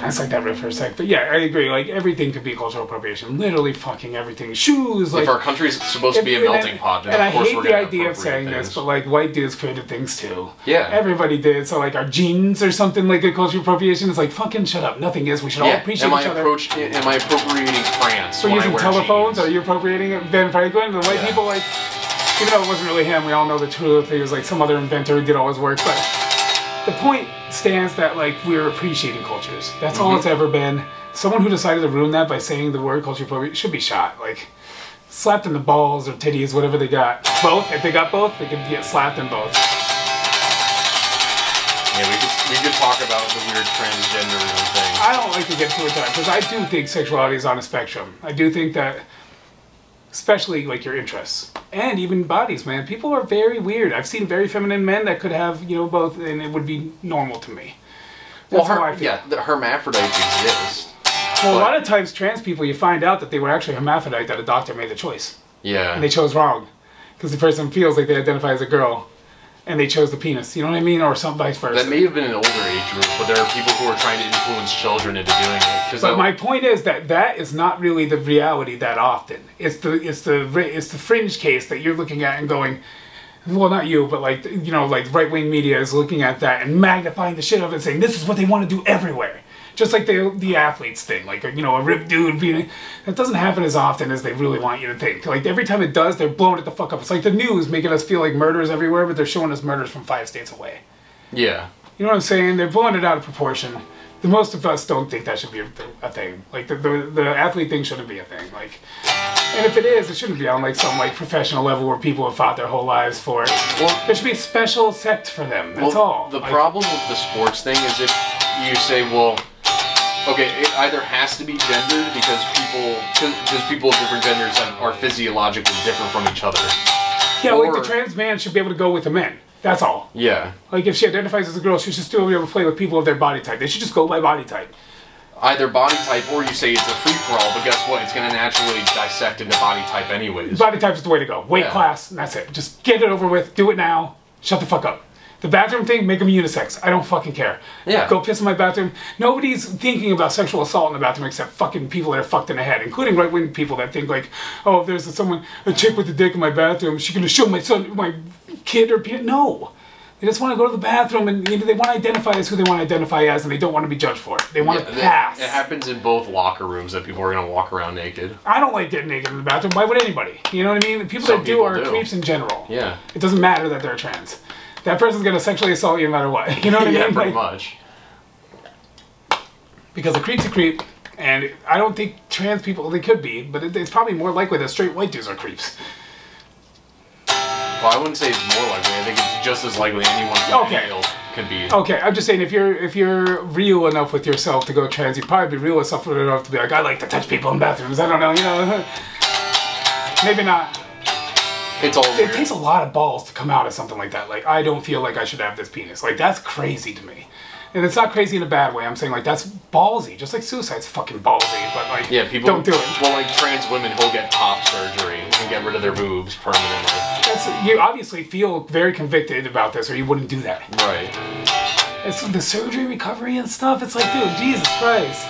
That's like that riff for a sec. But yeah, I agree. Like, everything could be cultural appropriation. Literally fucking everything. Shoes, like... If our country's supposed to be a melting pot, then of course we're And I hate the idea of saying this, but like, white dudes created things too. Yeah. Everybody did. So like, our jeans or something like a cultural appropriation is like, fucking shut up. Nothing is. We should all appreciate each other. Am I appropriating France We're when using I wear telephones? jeans? Are you appropriating Ben Franklin? The white people, like... Even though it wasn't really him, we all know the truth. He was like some other inventor who did all his work, but... The point stands that, like, we're appreciating cultures. That's all it's ever been. Someone who decided to ruin that by saying the word culture appropriate should be shot. Like, slapped in the balls or titties, whatever they got. Both. If they got both, they could get slapped in both. Yeah, we could talk about the weird transgenderism thing. I don't like to get too into it, because I do think sexuality is on a spectrum. I do think that, especially like your interests and even bodies, man. People are very weird. I've seen very feminine men that could have, you know, both, and it would be normal to me. That's how I feel. Yeah, the hermaphrodites exist. Well, a lot of times trans people, you find out that they were actually hermaphrodite, that a doctor made the choice. Yeah. And they chose wrong. Because the person feels like they identify as a girl. And they chose the penis, you know what I mean? Or some vice versa. That may have been an older age group, but there are people who are trying to influence children into doing it. But my point is that is not really the reality that often. It's the fringe case that you're looking at and going, well, not you, but like, you know, like right-wing media is looking at that and magnifying the shit of it and saying, this is what they want to do everywhere. Just like the athletes thing, like, you know, a ripped dude being... That doesn't happen as often as they really want you to think. Like, every time it does, they're blowing it the fuck up. It's like the news making us feel like murders everywhere, but they're showing us murders from 5 states away. Yeah. You know what I'm saying? They're blowing it out of proportion. most of us don't think that should be a thing. Like the athlete thing shouldn't be a thing. Like, and if it is, it shouldn't be on like some like professional level where people have fought their whole lives for it. Well, there should be a special sect for them. That's all. The problem with the sports thing is if you say, well, okay, it either has to be gendered because people of different genders are physiologically different from each other. Yeah, like the trans man should be able to go with the men. That's all. Yeah. Like if she identifies as a girl, she should still be able to play with people of their body type. They should just go by body type. Either body type, or you say it's a free-for-all, but guess what? It's going to naturally dissect into body type anyways. Body type is the way to go. Weight class, and that's it. Just get it over with. Do it now. Shut the fuck up. The bathroom thing, make them unisex. I don't fucking care. Yeah. Go piss in my bathroom. Nobody's thinking about sexual assault in the bathroom except fucking people that are fucked in the head, including right-wing people that think like, oh, if there's a chick with a dick in my bathroom, she's gonna show my kid or penis. No. They just want to go to the bathroom and they want to identify as who they want to identify as, and they don't want to be judged for it. They want to pass. It happens in both locker rooms that people are going to walk around naked. I don't like getting naked in the bathroom. Why would anybody? You know what I mean? The people that do are creeps in general. Yeah. It doesn't matter that they're trans. That person's going to sexually assault you no matter what. You know what I mean? Yeah, pretty much. Because a creep's a creep, and I don't think trans people, they could be, but it's probably more likely that straight white dudes are creeps. Well, I wouldn't say it's more likely. I think it's just as likely anyone can be. Okay, I'm just saying if you're real enough with yourself to go trans, you'd probably be real enough to be like, I like to touch people in bathrooms. I don't know, you know. Maybe not. It's all weird. It takes a lot of balls to come out as something like that. Like, I don't feel like I should have this penis. Like, that's crazy to me. And it's not crazy in a bad way. I'm saying, like, that's ballsy. Just like suicide's fucking ballsy. But, like, people don't do it. Well, like, trans women who get top surgery and get rid of their boobs permanently. You obviously feel very convicted about this, or you wouldn't do that. Right. It's the surgery recovery and stuff. It's like, dude, Jesus Christ.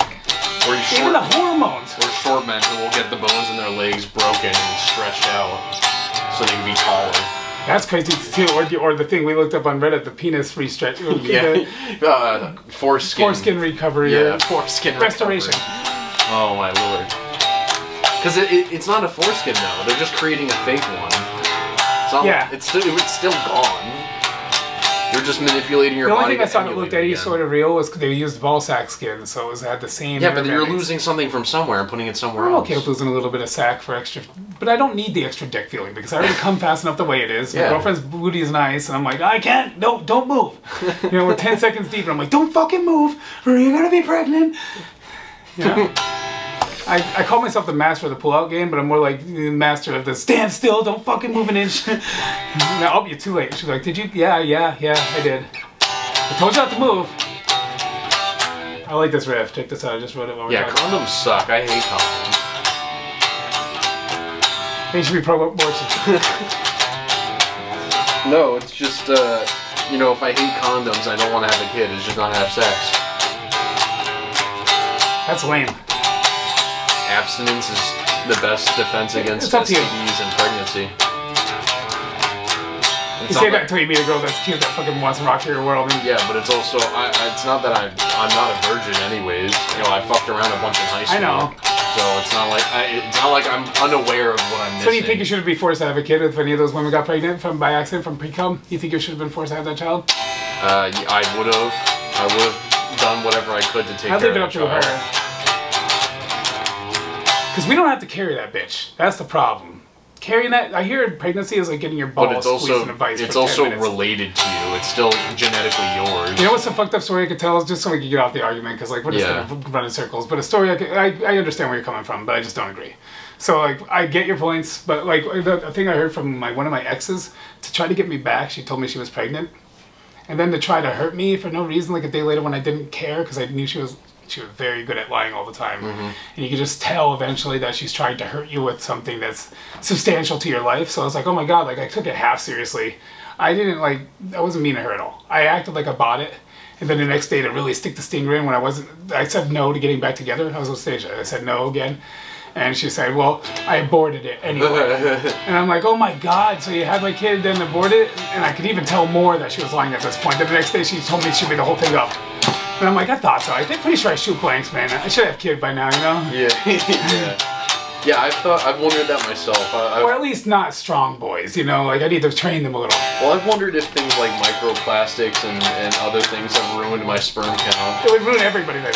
Or even the hormones. Or short men who will get the bones in their legs broken and stretched out so they can be taller. That's crazy too. Or the thing we looked up on Reddit, the penis restretch. Yeah. Foreskin recovery. Yeah, foreskin restoration. Recovery. Oh my lord. Because it's not a foreskin though. They're just creating a fake one. It's not, it's still gone. You're just manipulating your body. The only thing I saw that looked any sort of real was they used ball sack skin, so it had the same. Yeah, but you're losing something from somewhere and putting it somewhere else. Okay, losing a little bit of sack for extra, but I don't need the extra dick feeling because I already come fast enough the way it is. My girlfriend's booty is nice, and I'm like, I can't. No, don't move. You know, we're 10 seconds deep, and I'm like, don't fucking move, or you're gonna be pregnant. You know? I call myself the master of the pull-out game, but I'm more like the master of the stand still, don't fucking move an inch. Now, oh, you're too late. She's like, did you? Yeah, I did. I told you not to move. I like this riff. Check this out. I just wrote it while we're talking. Condoms suck. I hate condoms. They should be pro-abortion. No, it's just, you know, if I hate condoms, I don't want to have a kid. It's just not have sex. That's lame. Abstinence is the best defense against STDs and pregnancy. You say that until you meet a girl that's cute that fucking wants to rock your world. And yeah, but it's also, it's not that I'm not a virgin anyways. You know, I fucked around a bunch in high school. I know. So it's not like I'm unaware of what I'm missing. So do you think you should be forced to have a kid if any of those women got pregnant by accident from pre-cum? You think you should have been forced to have that child? I would have. I would have done whatever I could to take care of I'd leave it up to her. Because we don't have to carry that bitch. That's the problem. Carrying that, I hear pregnancy is like getting your balls squeezed in a vice. It's also related to you. It's still genetically yours. You know what's a fucked up story I could tell? Just so we can get off the argument, because like we're just gonna run in circles. But a story I understand where you're coming from, but I just don't agree. So like I get your points, but like the thing I heard from one of my exes, to try to get me back, she told me she was pregnant, and then to try to hurt me for no reason, like a day later when I didn't care because I knew she was very good at lying all the time. And you could just tell eventually that she's trying to hurt you with something that's substantial to your life. So I was like, oh my god, like I took it half seriously. I wasn't mean to her at all. I acted like I bought it. And then the next day to really stick the stinger in when I said no to getting back together. I was on stage. I said no again. And she said, well, I aborted it anyway. And I'm like, oh my god, so you had my kid then abort it? And I could even tell more that she was lying at this point. Then the next day she told me she made the whole thing up. And I'm like, I thought so. I'm pretty sure I shoot blanks, man. I should have a kid by now, you know? Yeah. Yeah, I've wondered that myself. Or at least not strong boys, you know, like I need to train them a little. Well, I've wondered if things like microplastics and other things have ruined my sperm count. It would ruin everybody then.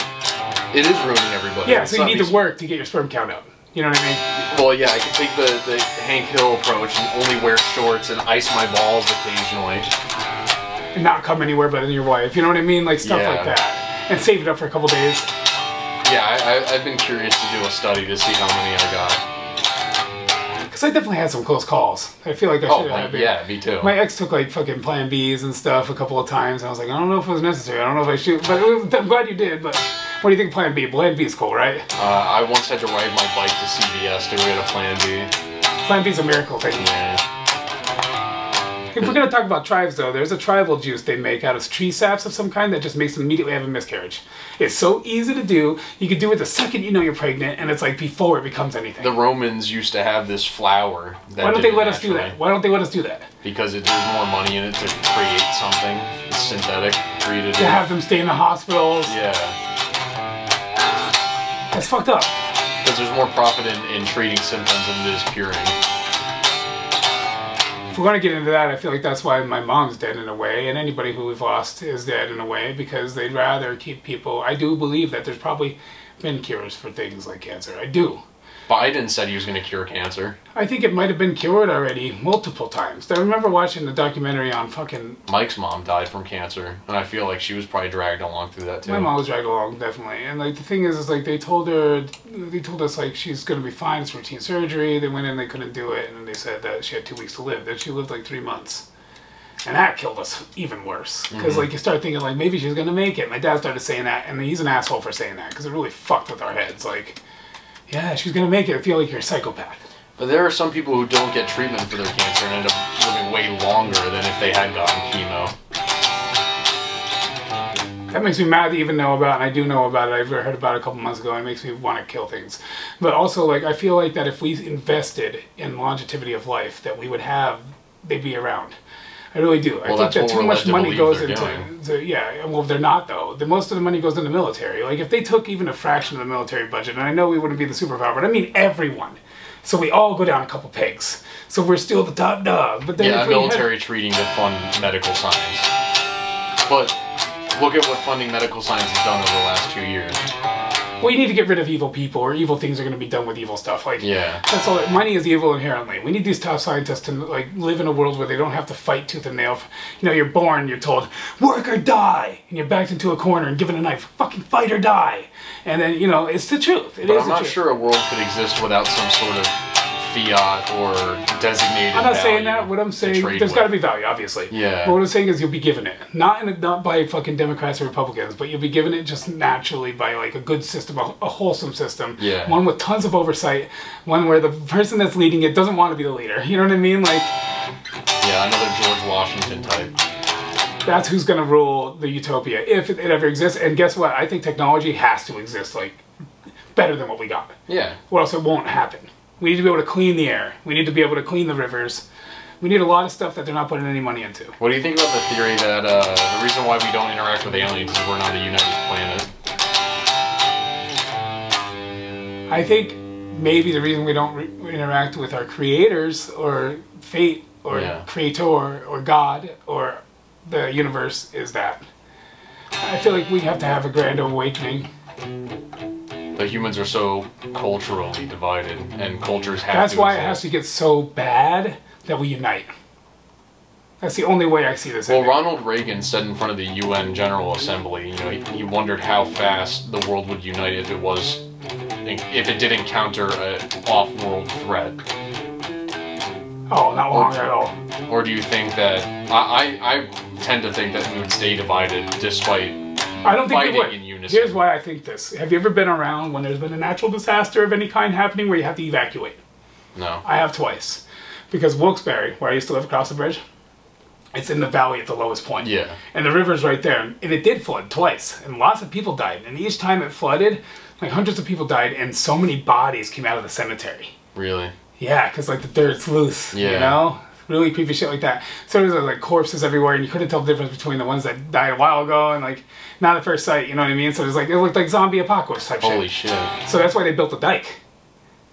It is ruining everybody. Yeah, so you need to work to get your sperm count up. You know what I mean? Well, yeah, I could take the Hank Hill approach and only wear shorts and ice my balls occasionally. And not come anywhere but in your wife, you know what I mean? Like stuff like that. And save it up for a couple days. Yeah, I've been curious to do a study to see how many I got. Because I definitely had some close calls. I feel like I should have had. Yeah, me too. My ex took like fucking Plan Bs and stuff a couple of times. And I was like, I don't know if it was necessary. I don't know if I should. But I'm glad you did. But what do you think of Plan B? Plan B is cool, right? I once had to ride my bike to CVS to get a Plan B. Plan B's a miracle thing. Yeah. If we're going to talk about tribes, though, there's a tribal juice they make out of tree saps of some kind that just makes them immediately have a miscarriage. It's so easy to do. You can do it the second you know you're pregnant, and it's like before it becomes anything. The Romans used to have this flour. Why don't they let us do that? Why don't they let us do that? Because there's more money in it to create something synthetic for you to do. To have them stay in the hospitals. Yeah. That's fucked up. Because there's more profit in treating symptoms than it is curing. If we're going to get into that, I feel like that's why my mom's dead in a way, and anybody who we've lost is dead in a way, because they'd rather keep people... I do believe that there's probably been cures for things like cancer. I do. Biden said he was going to cure cancer. I think it might have been cured already multiple times. I remember watching the documentary on fucking... Mike's mom died from cancer, and I feel like she was probably dragged along through that too. My mom was dragged along, definitely. And like the thing is like they told us like she's going to be fine, it's routine surgery. They went in, they couldn't do it, and they said that she had 2 weeks to live. Then she lived like 3 months. And that killed us even worse. Because like you start thinking like maybe she's going to make it. My dad started saying that, and he's an asshole for saying that, because it really fucked with our heads. Like... yeah, she's gonna make it. I feel like you're a psychopath. But there are some people who don't get treatment for their cancer and end up living way longer than if they had gotten chemo. That makes me mad to even know about, and I do know about it. I heard about it a couple months ago, and it makes me want to kill things. But also, like, I feel like that if we invested in longevity of life, that we would have, they'd be around. I really do. Well, I think that too much money goes into... yeah, well, they're not, though. Most of the money goes into the military. Like, if they took even a fraction of the military budget, and I know we wouldn't be the superpower, but I mean everyone. So we all go down a couple pegs. So we're still the top dog. But then yeah, military treating to fund medical science. But look at what funding medical science has done over the last 2 years. Well, you need to get rid of evil people, or evil things are going to be done with evil stuff. Like, yeah. That's all. Money is evil inherently. We need these top scientists to like live in a world where they don't have to fight tooth and nail. You know, you're born, you're told, work or die, and you're backed into a corner and given a knife, fucking fight or die. And then, you know, it's the truth. But I'm not sure a world could exist without some sort of fiat or designated I'm not saying that. What I'm saying, there's got to be value, obviously. Yeah. But what I'm saying is you'll be given it. Not by fucking Democrats or Republicans, but you'll be given it just naturally by like a good system, a wholesome system. Yeah. One with tons of oversight. One where the person that's leading it doesn't want to be the leader. You know what I mean? Like... yeah, another George Washington type. That's who's going to rule the utopia, if it ever exists. And guess what? I think technology has to exist, like, better than what we got. Yeah. Or else it won't happen. We need to be able to clean the air. We need to be able to clean the rivers. We need a lot of stuff that they're not putting any money into. What do you think about the theory that the reason why we don't interact with aliens is we're not a united planet? I think maybe the reason we don't interact with our creators or fate or creator or God or the universe is that. I feel like we have to have a grand awakening. The humans are so culturally divided, and cultures have That's to why exist. it has to get so bad that we unite. That's the only way I see this. Well, Ronald Reagan said in front of the UN General Assembly, you know, he wondered how fast the world would unite if it did encounter an off-world threat. Oh, not long at all. Or do you think that I tend to think that we would stay divided despite I don't think fighting in unison. Here's why I think this. Have you ever been around when there's been a natural disaster of any kind happening where you have to evacuate? No. I have twice. Because Wilkes-Barre, where I used to live across the bridge, it's in the valley at the lowest point. Yeah. And the river's right there. And it did flood twice. And lots of people died. And each time it flooded, like hundreds of people died and so many bodies came out of the cemetery. Really? Yeah, because like the dirt's loose, you know? Really creepy shit like that. So there's like corpses everywhere, and you couldn't tell the difference between the ones that died a while ago and like not at first sight, you know what I mean? So there's like, it looked like zombie apocalypse type shit. Holy shit. So that's why they built the dike.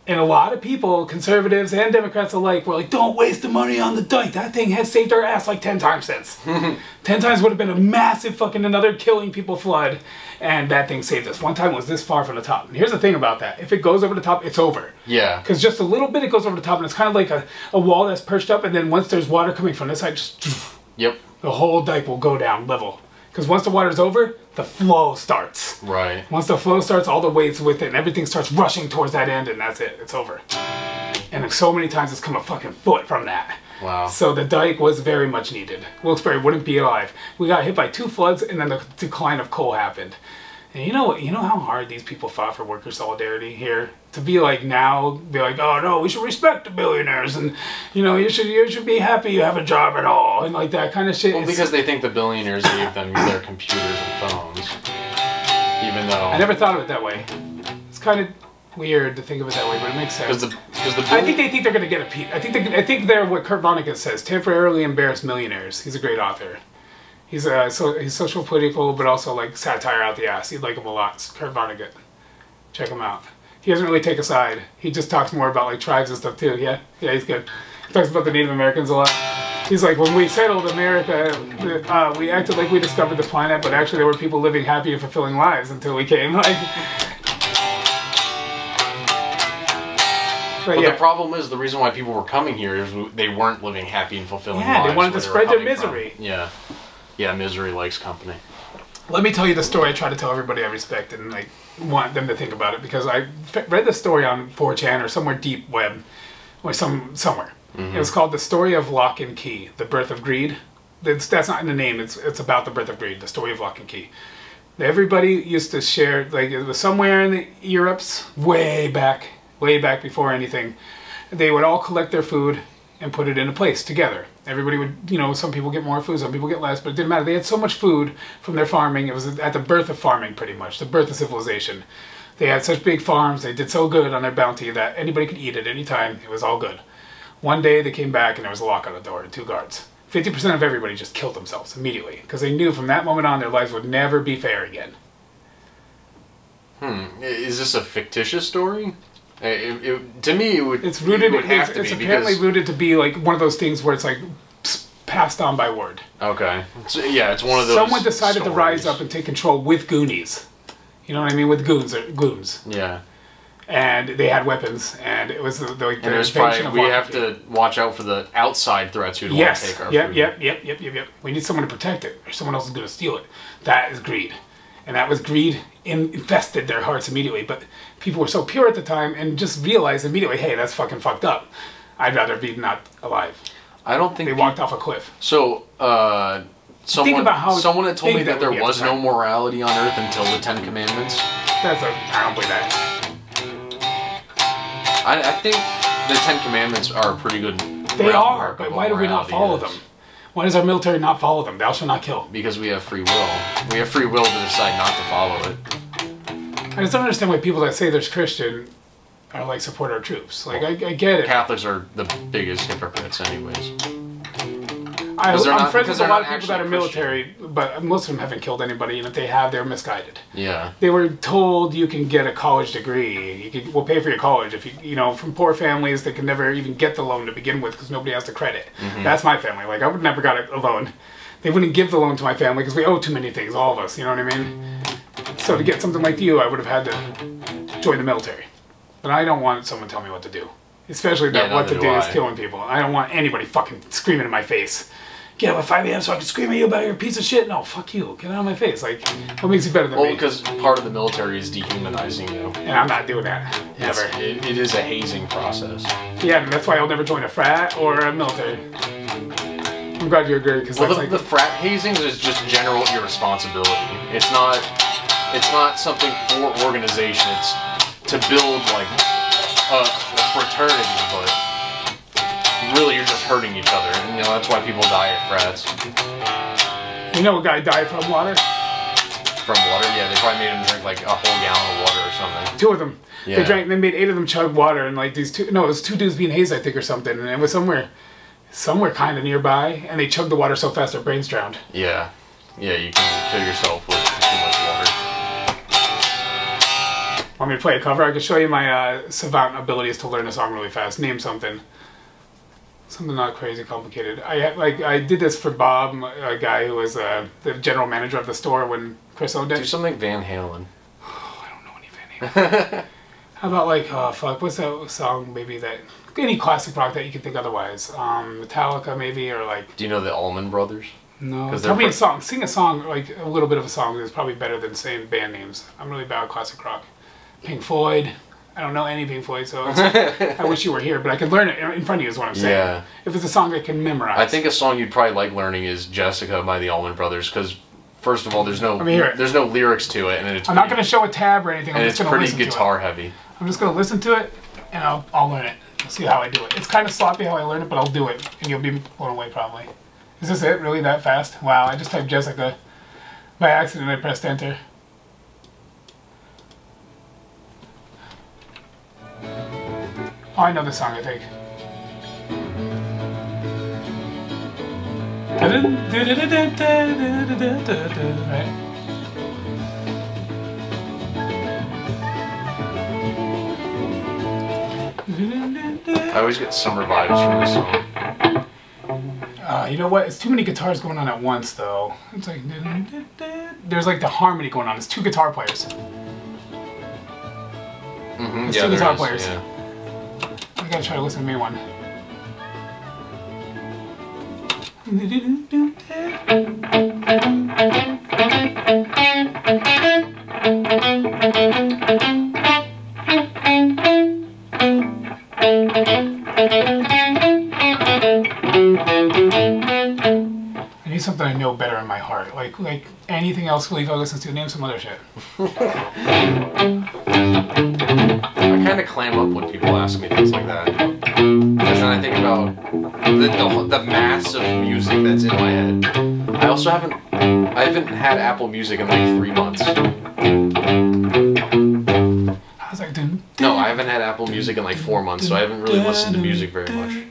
And a lot of people, conservatives and Democrats alike, were like, don't waste the money on the dike. That thing has saved our ass like 10 times since. 10 times would have been a massive fucking another killing people flood. And that thing saved us. One time it was this far from the top. And here's the thing about that. If it goes over the top, it's over. Yeah. Because just a little bit it goes over the top, and it's kind of like a wall that's perched up, and then once there's water coming from this side, just... Yep. The whole dike will go down level. Because once the water's over, the flow starts. Right. Once the flow starts, all the weight's with it, and everything starts rushing towards that end, and that's it. It's over. And so many times it's come a fucking foot from that. Wow. So the dike was very much needed. Wilkes-Barre wouldn't be alive. We got hit by 2 floods, and then the decline of coal happened. And you know how hard these people fought for worker solidarity here? To be like now, be like, oh no, we should respect the billionaires, and you should be happy you have a job at all, and like that kind of shit. Well, because they think the billionaires gave them their computers and phones, even though I never thought of it that way. It's kind of weird to think of it that way, but it makes sense. I think they think they're gonna get a piece. I think they're what Kurt Vonnegut says: temporarily embarrassed millionaires. He's a great author. He's he's social, political, but also like satire out the ass. You'd like him a lot. Kurt Vonnegut. Check him out. He doesn't really take a side. He just talks more about like tribes and stuff too. Yeah, he's good. He talks about the Native Americans a lot. He's like, when we settled America, we acted like we discovered the planet, but actually there were people living happy and fulfilling lives until we came. Like, but yeah. The problem is the reason why people were coming here is they weren't living happy and fulfilling lives. Yeah, they wanted to spread their misery. Yeah. Yeah, misery likes company. Let me tell you the story I try to tell everybody I respect and like want them to think about it, because I read the story on 4chan or somewhere deep web or somewhere. It was called The Story of Lock and Key, The Birth of Greed. That's not in the name, it's about the birth of greed, the story of Lock and Key. Everybody used to share, like it was somewhere in the Europes, way back before anything. They would all collect their food and put it in a place together. Everybody would, some people get more food, some people get less, but it didn't matter. They had so much food from their farming. It was at the birth of farming, pretty much, the birth of civilization. They had such big farms, they did so good on their bounty that anybody could eat at any time. It was all good. One day they came back and there was a lock on the door and 2 guards. 50% of everybody just killed themselves immediately, because they knew from that moment on their lives would never be fair again. Is this a fictitious story? To me, it would. It's rooted. It's apparently rooted to be like one of those things where it's like passed on by word. Okay. So, yeah, it's one of those. Someone decided to rise up and take control with Goonies. You know what I mean? With goons. Yeah. And they had weapons, and it was the and it was probably we have to watch out for the outside threats who want to take our food. Yep. We need someone to protect it, or someone else is going to steal it. That is greed. And that was greed infested their hearts immediately. But people were so pure at the time and just realized immediately, hey, that's fucking fucked up. I'd rather be not alive. I don't think they walked off a cliff. So, someone had told me that there was no morality on Earth until the 10 Commandments. I don't believe that. I think the 10 Commandments are pretty good. They are, but why do we not follow them? Why does our military not follow them? Thou shalt not kill. Because we have free will. We have free will to decide not to follow it. I just don't understand why people that say there's Christian are like support our troops. Like, I get it. Catholics are the biggest hypocrites anyways. I'm friends with a lot of people that are military, but most of them haven't killed anybody, and if they have, they're misguided. Yeah. They were told you can get a college degree. We'll pay for your college if from poor families that can never even get the loan to begin with because nobody has the credit. That's my family. Like, I would never got a loan. They wouldn't give the loan to my family because we owe too many things, all of us, you know what I mean? So to get something like you, I would have had to join the military. But I don't want someone to tell me what to do. Especially that what to do is killing people. I don't want anybody fucking screaming in my face. Get up at 5 a.m. so I can scream at you about your piece of shit? No, fuck you. Get out of my face. Like, what makes you better than me? Well, because part of the military is dehumanizing you. And I'm not doing that. Never. It is a hazing process. Yeah, and that's why I'll never join a frat or a military. I'm glad you agree. Cause the frat hazings is just general irresponsibility. It's not something for organization. It's to build, like, a fraternity, but really you're just hurting each other. And, that's why people die at frats. You know a guy died from water? From water? Yeah, they probably made him drink like a whole gallon of water or something. 2 of them. Yeah. They made 8 of them chug water, and like it was 2 dudes being hazed, I think, or something, and it was somewhere kind of nearby, and they chugged the water so fast their brains drowned. Yeah. Yeah, you can kill yourself with too much water. Want me to play a cover? I can show you my savant abilities to learn a song really fast. Name something. Something not crazy complicated. I did this for Bob, a guy who was the general manager of the store when Chris owned it. Do something Van Halen. Oh, I don't know any Van Halen. How about like, oh fuck, what's that song maybe that, any classic rock that you can think otherwise? Metallica maybe, or like... Do you know the Allman Brothers? No. Tell me a song. Sing a song, like a little bit of a song that's probably better than saying band names. I'm really bad at classic rock. Pink Floyd. I don't know any Pink Floyd, so I wish you were here, but I could learn it in front of you is what I'm saying. Yeah. If it's a song I can memorize. I think a song you'd probably like learning is Jessica by the Allman Brothers, because first of all, there's no lyrics to it, and it's I'm not going to show a tab or anything. I'm just going to listen to it. It's pretty guitar heavy. I'm just going to listen to it, and I'll learn it. You'll see how I do it. It's kind of sloppy how I learn it, but I'll do it, and you'll be blown away probably. Is this it? Really that fast? Wow, I just typed Jessica. By accident, I pressed enter. Oh, I know this song, I think. Right? I always get summer vibes from this song. You know what? It's too many guitars going on at once, though. It's like... There's like the harmony going on. It's two guitar players. Mm-hmm. It's two guitar players. Yeah. I gotta try to listen to me one. I need something I know better in my heart. Like anything else Levi listens to, name some other shit. I kind of clam up when people ask me things like that. Because then I think about the mass of music that's in my head. I also haven't had Apple Music in like 3 months. I was like, no, I haven't had Apple Music in like 4 months, so I haven't really listened to music very much.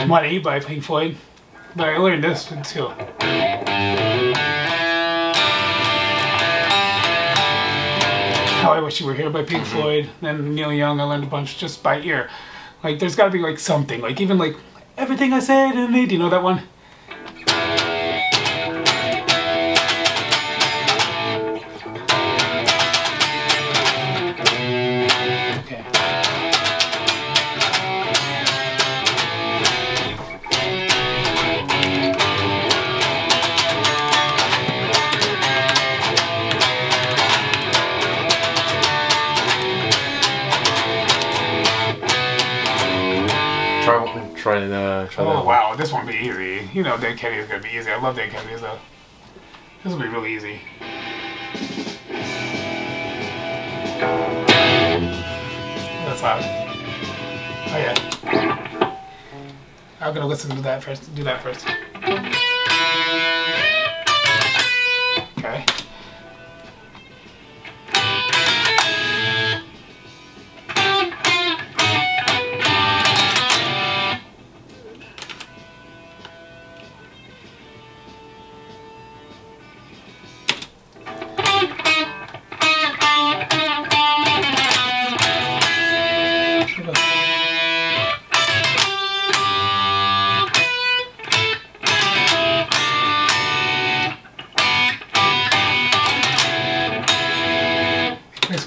Money by Pink Floyd, but I learned this one too. How I Wish You Were Here by Pink Floyd, then Neil Young I learned a bunch just by ear. Like there's gotta be like something, like even like Everything I Say to Me, do you know that one? Try that. Oh wow, this won't be easy. You know Dead Kennedy is gonna be easy. I love Dead Kennedys though. This will be really easy. That's loud. Oh yeah. I'm gonna listen to that first. Do that first. Okay.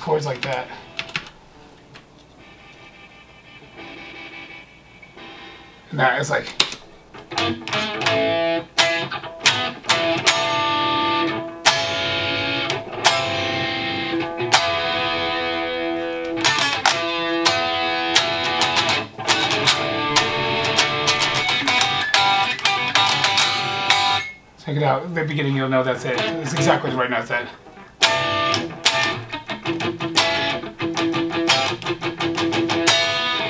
Chords like that. And that is like. It's Pick it out. At the beginning, you'll know that's it. It's exactly the right note then.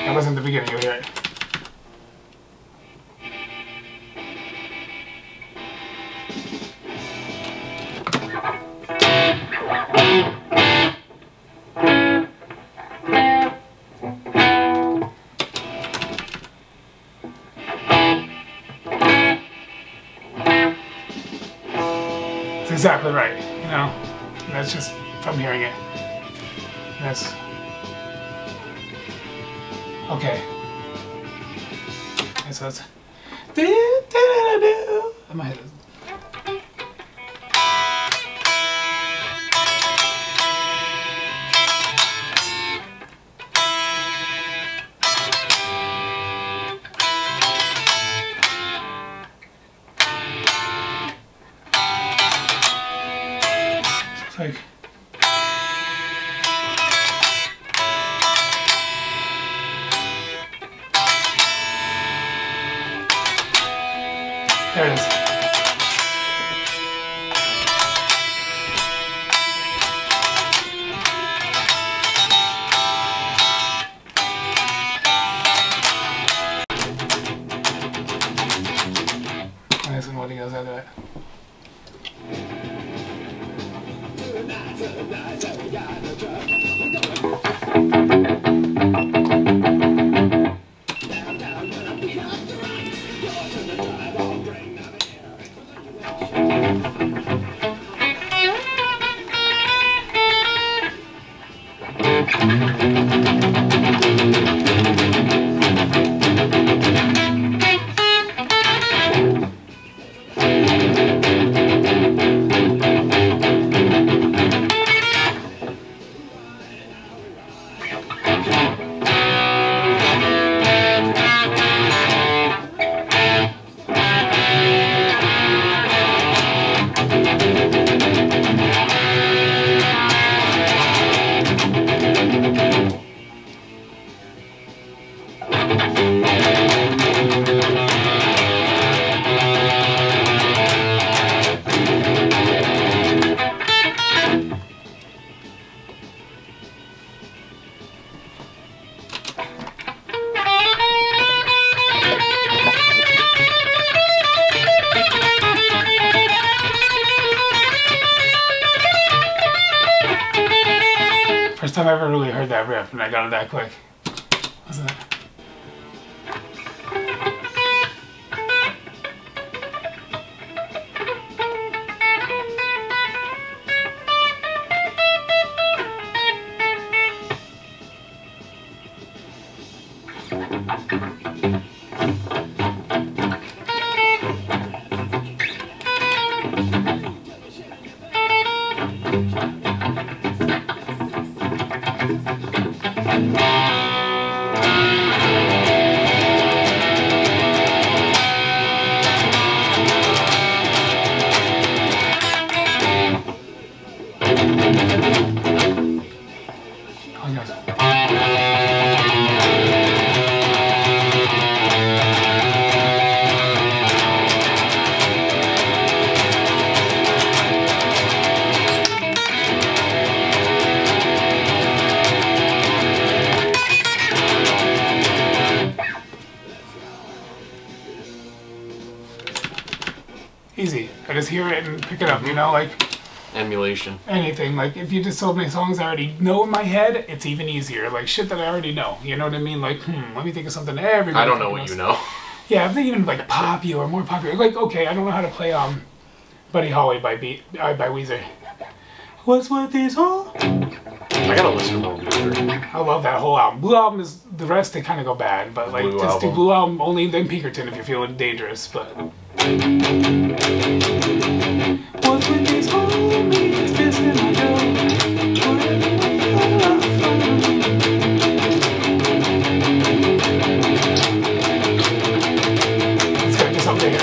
That wasn't the beginning, you'll hear it. Exactly right, you know. And that's just from hearing it. That's okay. And so it's in my head. Like there it is. Nice and what he goes out of it. First time I ever really heard that riff, and I got it that quick. Wasn't it? Easy. I just hear it and pick it up, you know, like Emulation. anything. Like if you just told me songs I already know in my head, it's even easier. Like shit that I already know. You know what I mean? Like, let me think of something everybody I don't know fucking what knows. you know. Yeah, if they even like popular or more popular. Like, okay, I don't know how to play Buddy Holly by Weezer. What's with these all? I gotta listen to Weezer. I love that whole album. Blue Album is the rest. They kind of go bad, but like Blue just do Album. Blue Album only, then Pinkerton if you're feeling dangerous. But what's with these homies missing my Let's get this up there.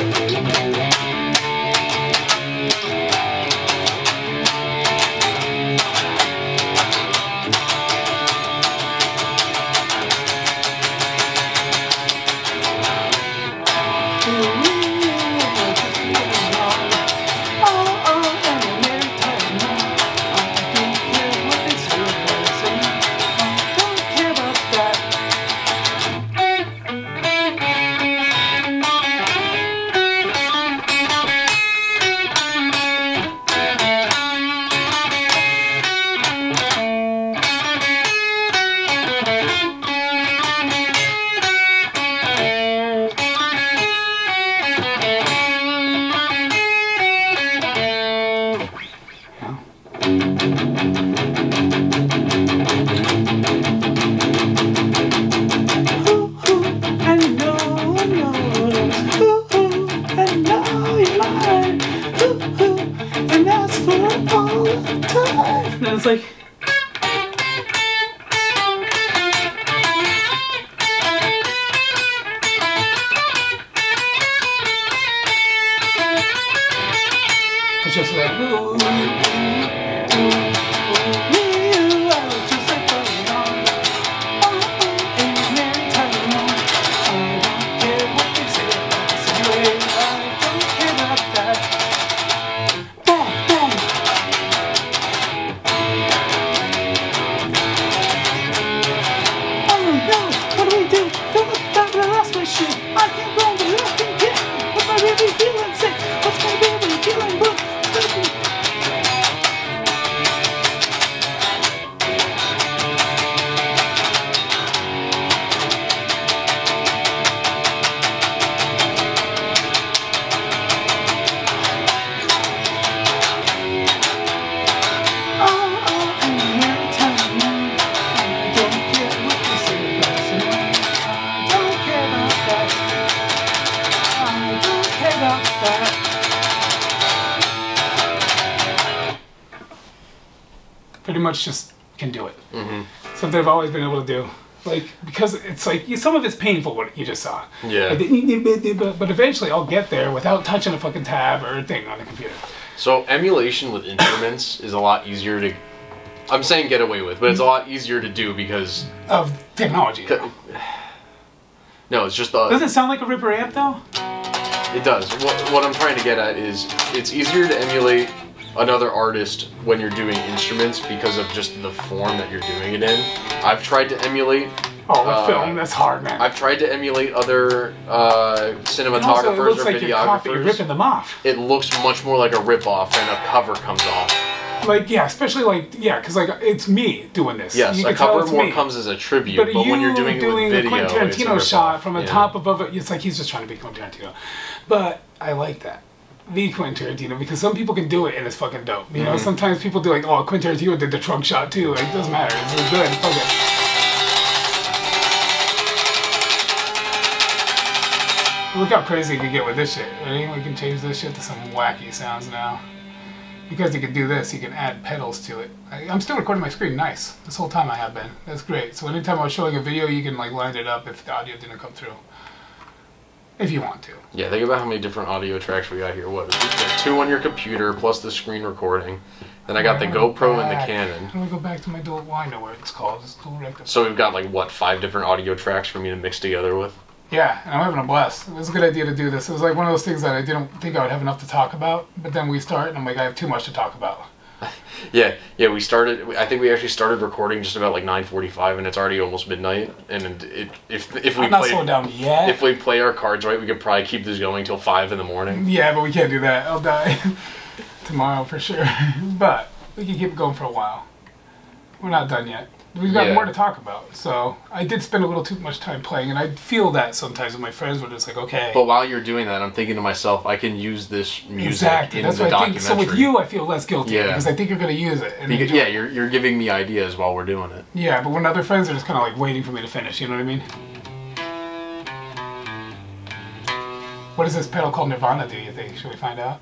just like, ooh, pretty much just can do it. Something I've always been able to do. Like, because it's like, some of it's painful what you just saw. Yeah. Like, but eventually I'll get there without touching a fucking tab or a thing on the computer. So emulation with instruments is a lot easier to, I'm saying get away with, but it's a lot easier to do because... Of technology. No, it's just the... Doesn't it sound like a Ripper amp though? It does. What I'm trying to get at is it's easier to emulate another artist when you're doing instruments because of just the form that you're doing it in. I've tried to emulate... Oh, film, that's hard, man. I've tried to emulate other cinematographers also, it looks or like videographers. You're ripping them off. It looks much more like a rip-off and a cover comes off. Like, yeah, especially like, yeah, because like, it's me doing this. Yes, a cover more comes as a tribute, but when you're doing it with video, a Quentin Tarantino it's a shot from the top above it, it's like he's just trying to be Quentin Tarantino. But I like that. The Quentin Tarantino, because some people can do it and it's fucking dope. You know, sometimes people do like, oh, Quentin Tarantino did the trunk shot too. Like, it doesn't matter. It's good. Fuck it. Look how crazy you can get with this shit. Ready? We can change this shit to some wacky sounds now. Because you can do this, you can add pedals to it. I'm still recording my screen nice. This whole time I have been. That's great. So anytime I was showing a video, you can like line it up if the audio didn't come through. If you want to. Yeah, think about how many different audio tracks we got here. What? There's 2 on your computer plus the screen recording. Then I got the GoPro and the Canon. How do we go back to my dual? Well, I know what it's called. It's dual rectifier. So we've got like what, 5 different audio tracks for me to mix together with? Yeah, and I'm having a blast. It was a good idea to do this. It was like one of those things that I didn't think I would have enough to talk about, but then we start, and I'm like, I have too much to talk about. Yeah, we started, I think we actually started recording just about like 9:45, and it's already almost midnight, and if we I'm not slowing down yet. If we play our cards right, we could probably keep this going till 5 in the morning. Yeah, but we can't do that. I'll die tomorrow for sure. But we can keep it going for a while. We're not done yet. We've got more to talk about. So I did spend a little too much time playing, and I feel that sometimes with my friends, where it's like, okay. But while you're doing that, I'm thinking to myself, I can use this music in That's the what documentary. I think. So with you, I feel less guilty because I think you're going to use it. And yeah, you're giving me ideas while we're doing it. Yeah, but when other friends are just kind of like waiting for me to finish, you know what I mean? What does this pedal called Nirvana do, you think? Should we find out?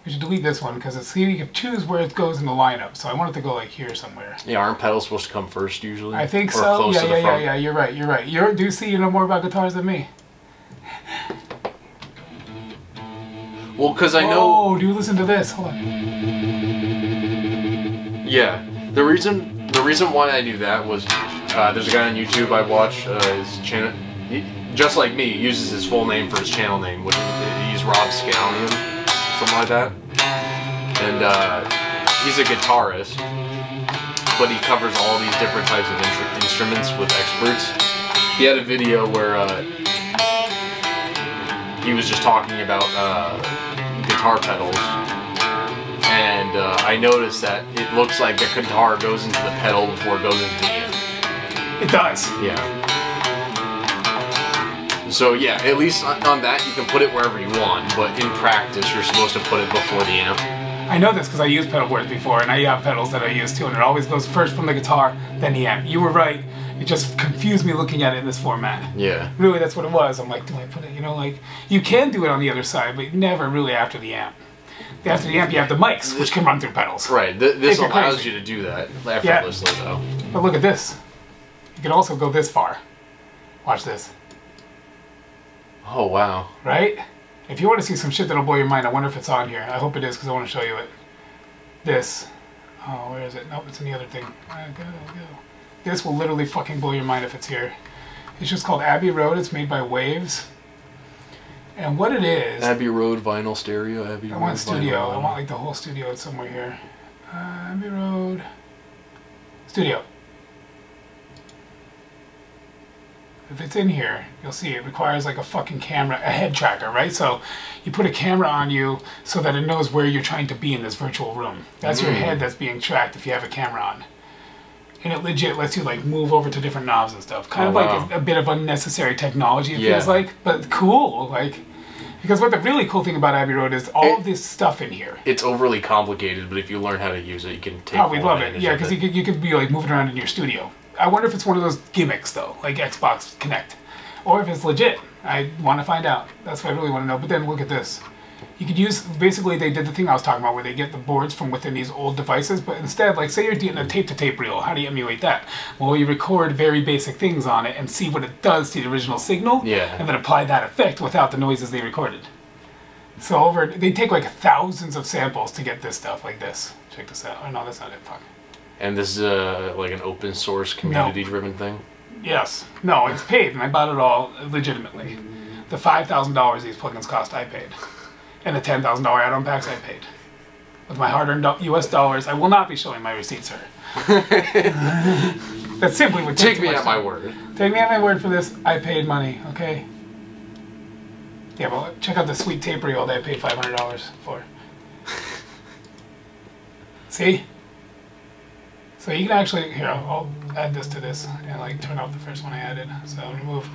We should delete this one because it's you can choose where it goes in the lineup. So I want it to go like here somewhere. Yeah, aren't pedals supposed to come first usually? I think so. Yeah. You're right. You know more about guitars than me. Well, because I know. Oh, do you listen to this? Hold on. Yeah, the reason why I knew that was there's a guy on YouTube I watch. His channel, just like me, uses his full name for his channel name. He's Rob Scallion. Something like that, and he's a guitarist, but he covers all these different types of instruments with experts. He had a video where he was just talking about guitar pedals, and I noticed that it looks like the guitar goes into the pedal before it goes into the amp. It does. Yeah. So yeah, at least on that you can put it wherever you want, but in practice you're supposed to put it before the amp. I know this because I used pedal boards before, and I have pedals that I use too, and it always goes first from the guitar, then the amp. You were right. It just confused me looking at it in this format. Yeah. Really, that's what it was. I'm like, do I put it, like, you can do it on the other side, but never really after the amp. After the amp, you have the mics, which can run through pedals. Right. This allows you to do that effortlessly, though. But look at this. You can also go this far. Watch this. Oh, wow. Right? If you want to see some shit that'll blow your mind, I wonder if it's on here. I hope it is, because I want to show you it. This. Oh, where is it? Nope, it's in the other thing. Go. This will literally fucking blow your mind if it's here. It's just called Abbey Road. It's made by Waves. And what it is... Abbey Road vinyl stereo. Abbey I Road want studio. vinyl. I want like the whole studio somewhere here. Abbey Road... Studio. If it's in here, you'll see it requires like a fucking camera, a head tracker, right? So you put a camera on you so that it knows where you're trying to be in this virtual room. That's your head that's being tracked if you have a camera on. And it legit lets you like move over to different knobs and stuff. Kind of like a bit of unnecessary technology, it feels like, but cool. Like, because what the really cool thing about Abbey Road is all of this stuff in here. It's overly complicated, but if you learn how to use it, you can take we'd love it. Yeah, because you could be like moving around in your studio. I wonder if it's one of those gimmicks though, like Xbox Connect, or if it's legit. I want to find out. That's what I really want to know. But then look at this. You could use, basically they did the thing I was talking about where they get the boards from within these old devices, but instead, like say you're doing a tape-to-tape reel, how do you emulate that? Well, you record very basic things on it and see what it does to the original signal, and then apply that effect without the noises they recorded. So they take like thousands of samples to get this stuff like this. Check this out. Oh no, that's not it, fuck. And this is like an open source community-driven thing? Yes. No, it's paid, and I bought it all legitimately. The $5,000 these plugins cost, I paid. And the $10,000 add-on packs, I paid. With my hard-earned US dollars, I will not be showing my receipts, sir. That simply would take me at my word. Take me at my word for this. I paid money, okay? Yeah, well, check out the sweet tape reel that I paid $500 for. See? So you can actually, here, I'll add this to this and like turn off the first one I added. So remove.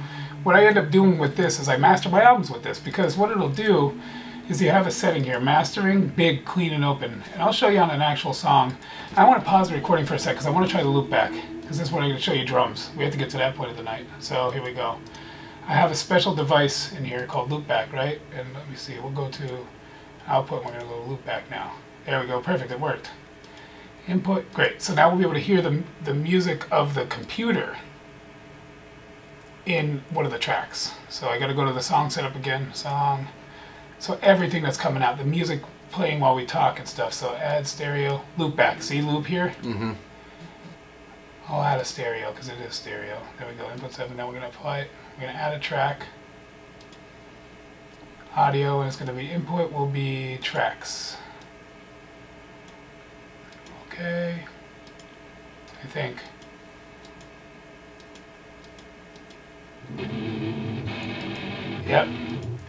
What I end up doing with this is I master my albums with this, because what it'll do is you have a setting here, mastering, big, clean, and open. And I'll show you on an actual song. I want to pause the recording for a sec because I want to try the loop back, because this is when I'm going to show you drums. We have to get to that point of the night. So here we go. I have a special device in here called loopback, right? And let me see, we'll go to output, and we're going to go to loopback now. There we go, perfect, it worked. Input, great. So now we'll be able to hear the music of the computer in one of the tracks. So I got to go to the song setup again, song. So everything that's coming out, the music playing while we talk and stuff. So add stereo, loop back. See loop here? I'll add a stereo because it is stereo. There we go, input 7. Now we're going to apply it. We're going to add a track. Audio, and it's going to be input will be tracks. Okay, I think. Yep,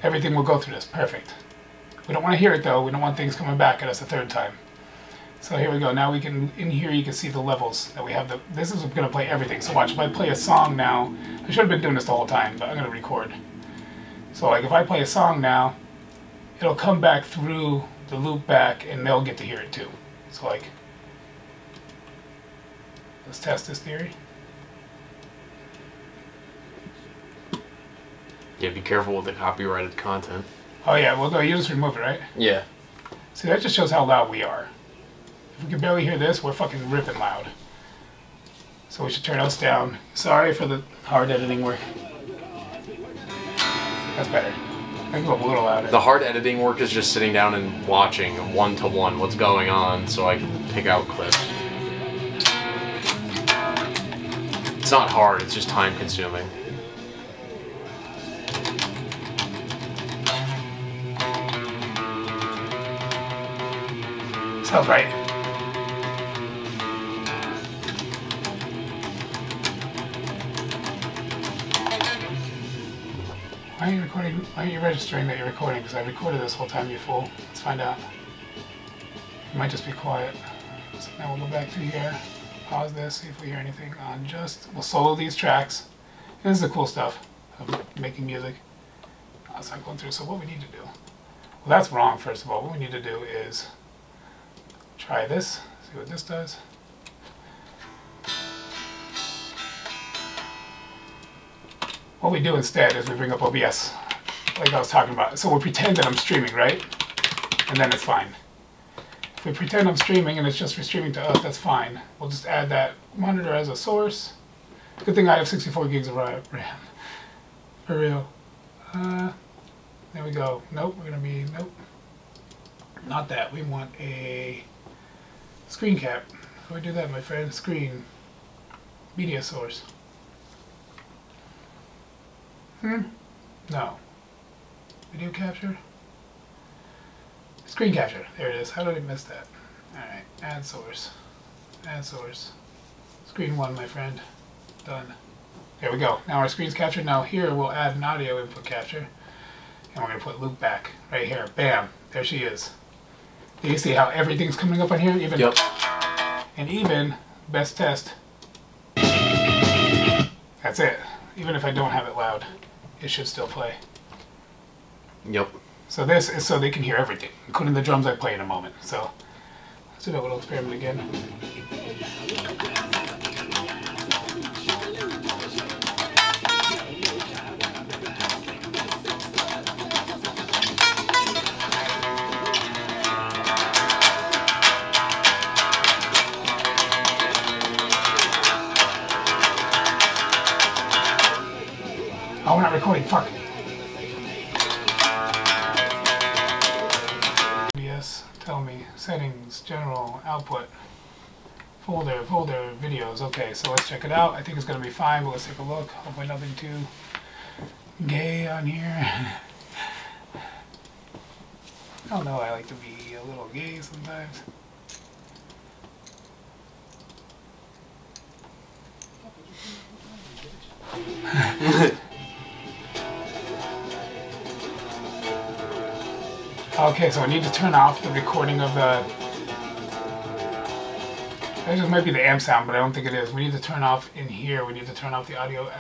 everything will go through this, perfect. We don't want to hear it though, we don't want things coming back at us a third time. So here we go, now we can, in here you can see the levels that we have. This is going to play everything, so watch, if I play a song now, I should have been doing this the whole time, but I'm going to record. So like if I play a song now, it'll come back through the loop back and they'll get to hear it too. So like, let's test this theory. Yeah, be careful with the copyrighted content. Oh yeah, well no, you just remove it, right? Yeah. See, that just shows how loud we are. If we can barely hear this, we're fucking ripping loud. So we should turn us down. Sorry for the hard editing work. That's better. I can go a little louder. The hard editing work is just sitting down and watching one-to-one what's going on so I can pick out clips. It's not hard, it's just time-consuming. Sounds right. Why are you recording? Why are you registering that you're recording? Because I recorded this whole time, you fool. Let's find out. It might just be quiet. So now we'll go back to here. Pause this, see if we hear anything on we'll solo these tracks. And this is the cool stuff of making music. Oh, it's not going through, so what we need to do. Well, that's wrong, first of all. What we need to do is try this, see what this does. What we do instead is we bring up OBS, like I was talking about. So we'll pretend that I'm streaming, right? And then it's fine. If we pretend I'm streaming and it's just streaming to us, that's fine. We'll just add that monitor as a source. Good thing I have 64 gigs of RAM. For real. There we go. Nope, we're gonna be, nope. Not that. We want a screen cap. How do we do that, my friend? Screen. Media source. No. Video capture? Screen capture. There it is. How did I miss that? Alright. Add source. Add source. Screen 1, my friend. Done. There we go. Now our screen's captured. Now here we'll add an audio input capture. And we're going to put loop back. Right here. Bam. There she is. Do you see how everything's coming up on here? Even, yep. And even, best test. That's it. Even if I don't have it loud, it should still play. Yep. So this is so they can hear everything, including the drums I play in a moment. So let's do that little experiment again. Oh, we're not recording. Fuck. Tell me, settings, general, output, folder, videos. Okay, so let's check it out. I think it's going to be fine, but let's take a look. Hopefully nothing too gay on here. I don't know, I like to be a little gay sometimes. Okay, so I need to turn off the recording of the... That just might be the amp sound, but I don't think it is. We need to turn off in here. We need to turn off the audio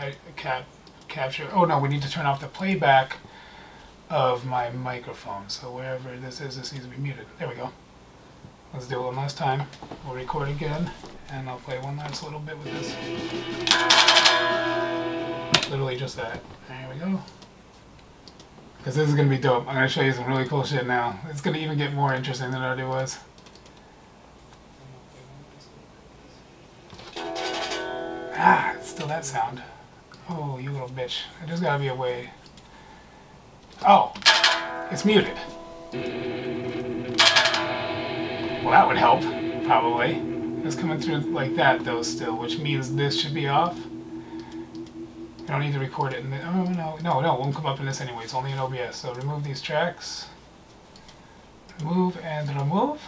capture. Oh no, we need to turn off the playback of my microphone. So wherever this is, this needs to be muted. There we go. Let's do it one last time. We'll record again, and I'll play one last little bit with this. Literally just that. There we go. Because this is going to be dope. I'm going to show you some really cool shit now. It's going to even get more interesting than it already was. Ah, it's still that sound. Oh, you little bitch. There's got to be a way. Oh, it's muted. Well, that would help, probably. It's coming through like that, though, still, which means this should be off. I don't need to record it in the... Oh, no, it won't come up in this anyway. It's only in OBS. So remove these tracks. Remove and remove.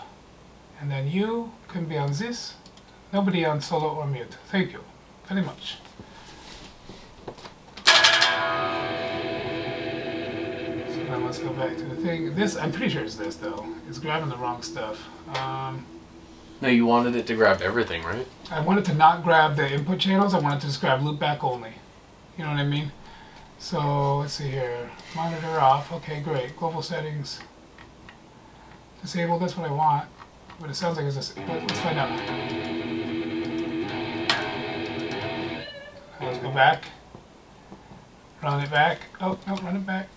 And then you can be on this. Nobody on solo or mute. Thank you very much. So then let's go back to the thing. This, I'm pretty sure it's this, though. It's grabbing the wrong stuff. No, you wanted it to grab everything, right? I wanted to not grab the input channels. I wanted to just grab loopback only. You know what I mean? So let's see here. Monitor off. Okay, great. Global settings. Disable. That's what I want. But it sounds like it's just. Let's find out. Let's go back. Run it back. Oh no, run it back.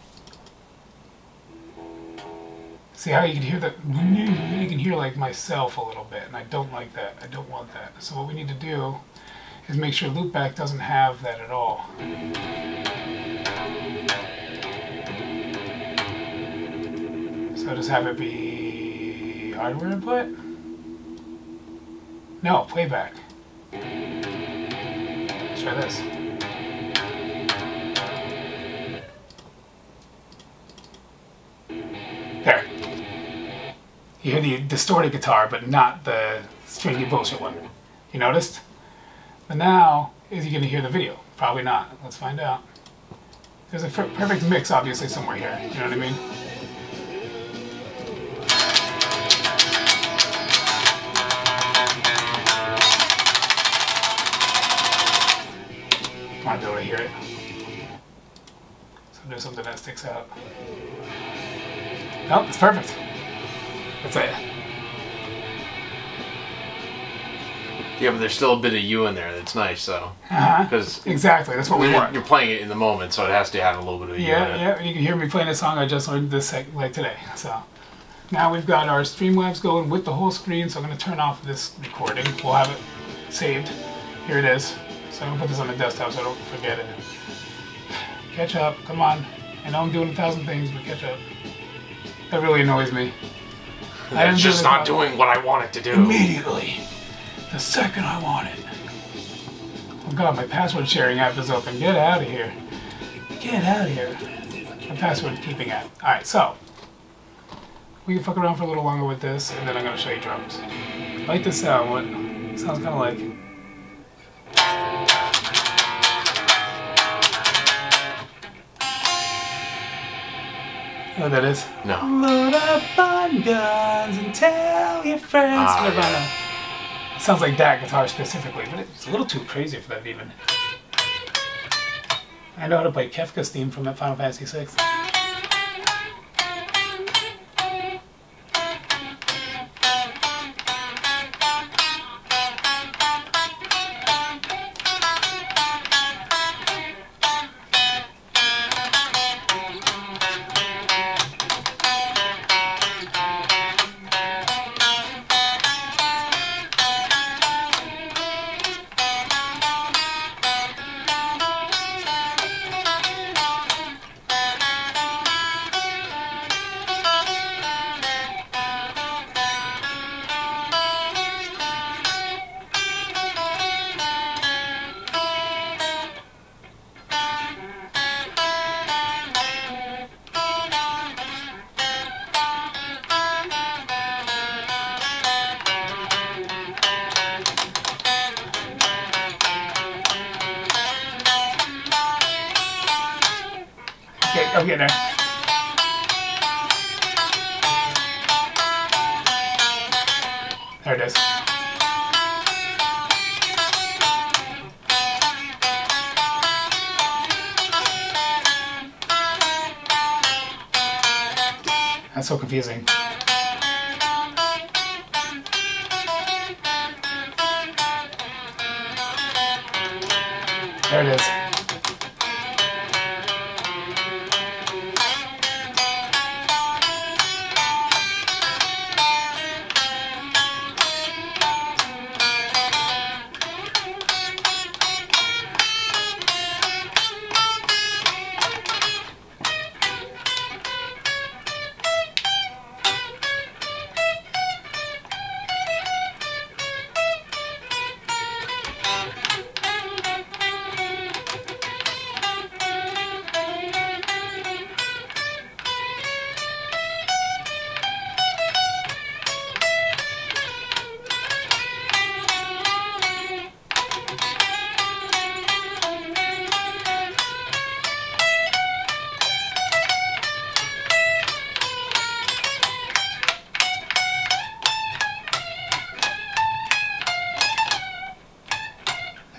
See how you can hear the. You can hear like myself a little bit, and I don't like that. I don't want that. So what we need to do is make sure loopback doesn't have that at all. So just have it be hardware input? No, playback. Let's try this. There. You hear the distorted guitar, but not the stringy bullshit one. You noticed? But now, is he going to hear the video? Probably not. Let's find out. There's a perfect mix, obviously, somewhere here. You know what I mean? I want to be able to hear it. So there's something that sticks out. Nope, it's perfect. That's it. Yeah, but there's still a bit of you in there. That's nice, so. Because exactly, that's what we want. You're playing it in the moment, so it has to have a little bit of you in it. Yeah, you can hear me playing a song I just learned this like today. So now we've got our Streamlabs going with the whole screen. So I'm going to turn off this recording. We'll have it saved. Here it is. So I'm going to put this on the desktop so I don't forget it. Catch up. Come on. I know I'm doing 1,000 things, but catch up. That really annoys me. It's just not doing what I want it to do. Immediately. The second I want it. Oh god, my password sharing app is open. Get out of here. Get out of here. My password keeping app. Alright, so. We can fuck around for a little longer with this, and then I'm going to show you drums. I like this sound. What sounds kind of like... You know what that is? No. Load up on guns and tell your friends. Yeah. It sounds like that guitar specifically, but it's a little too crazy for that even. I know how to play Kefka's theme from Final Fantasy VI. Okay, I'm getting there. There it is. That's so confusing. There it is.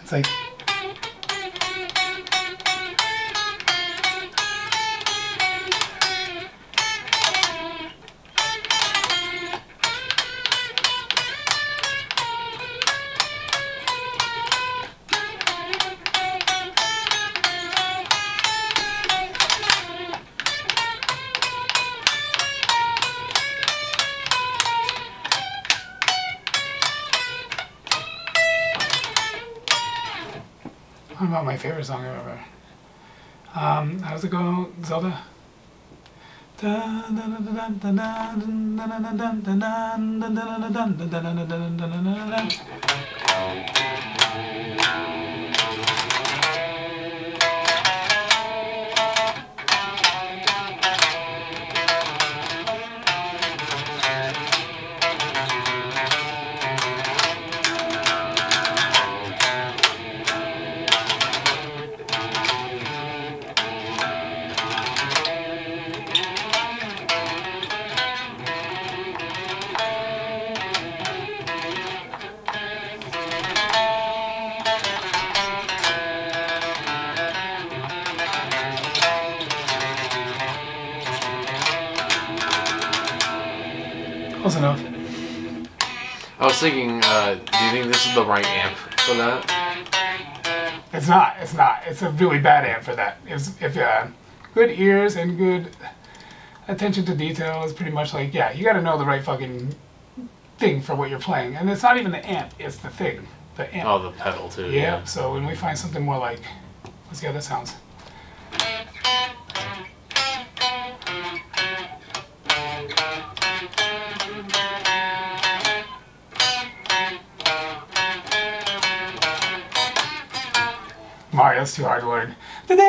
It's like... What about my favorite song ever? How does it go, Zelda? Close enough. I was thinking, do you think this is the right amp for that? It's not. It's not. It's a really bad amp for that. If good ears and good attention to detail is pretty much like, yeah, you got to know the right fucking thing for what you're playing. And it's not even the amp. It's the thing. The amp. Oh, the pedal too. Yeah. Yeah. So when we find something more like, let's see how that sounds. that's too hard to learn. Well,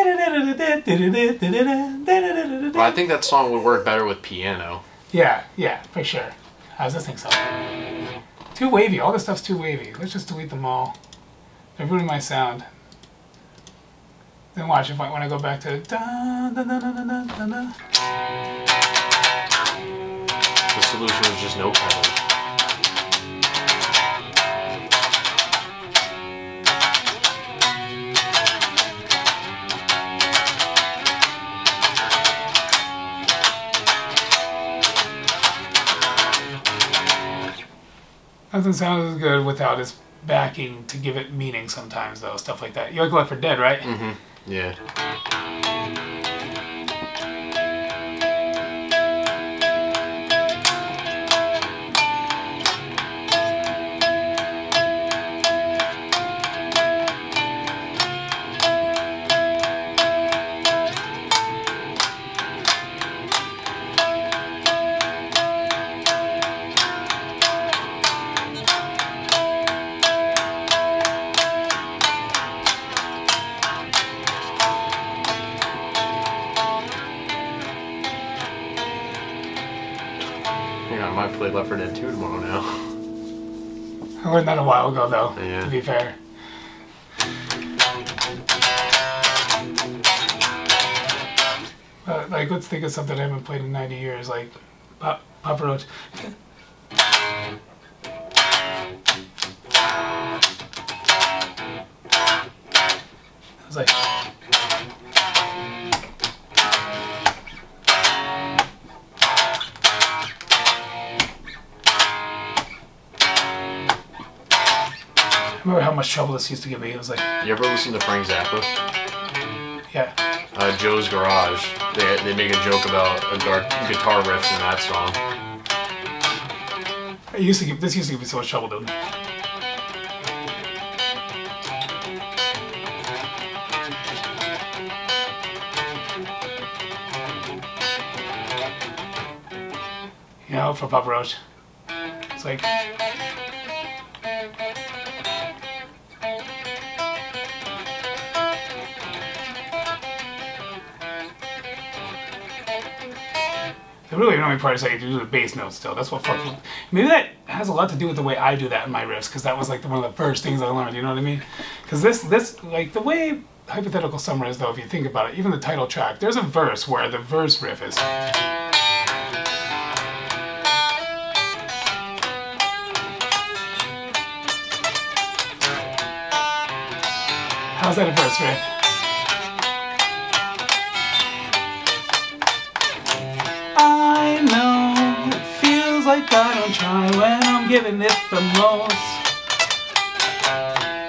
I think that song would work better with piano. Yeah, for sure. How's this thing sound? Too wavy. All this stuff's too wavy. Let's just delete them all. They're ruining my sound. Then watch if when I go back to da da da da da da da. The solution is just no pedals. Doesn't sound as good without its backing to give it meaning sometimes, though. Stuff like that. You like Left 4 Dead, right? Mm-hmm. Yeah. I might play Left 4 Dead 2 tomorrow now. I learned that a while ago, though, Yeah. to be fair. Like, let's think of something I haven't played in 90 years, like Papa Roach. I was like... I remember how much trouble this used to give me. It was like... You ever listen to Frank Zappa? Yeah. Joe's Garage. They make a joke about guitar riffs in that song. This used to give me so much trouble, dude. You know, for Papa Roach. It's like... The really annoying part is that you do the bass notes still. That's what fucking... Maybe that has a lot to do with the way I do that in my riffs, because that was like one of the first things I learned, you know what I mean? Because this, like, the way Hypothetical Summer is, though, if you think about it, even the title track, there's a verse where the verse riff is... How's that a verse riff? I know it feels like I don't try when I'm giving it the most.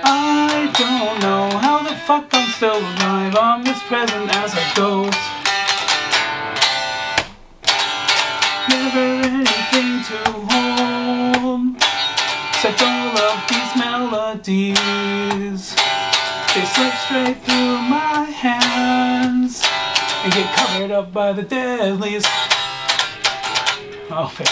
I don't know how the fuck I'm still alive. I'm as present as a ghost. Never anything to hold except all of these melodies. They slip straight through my hands and get covered up by the deadlies. Oh, fair.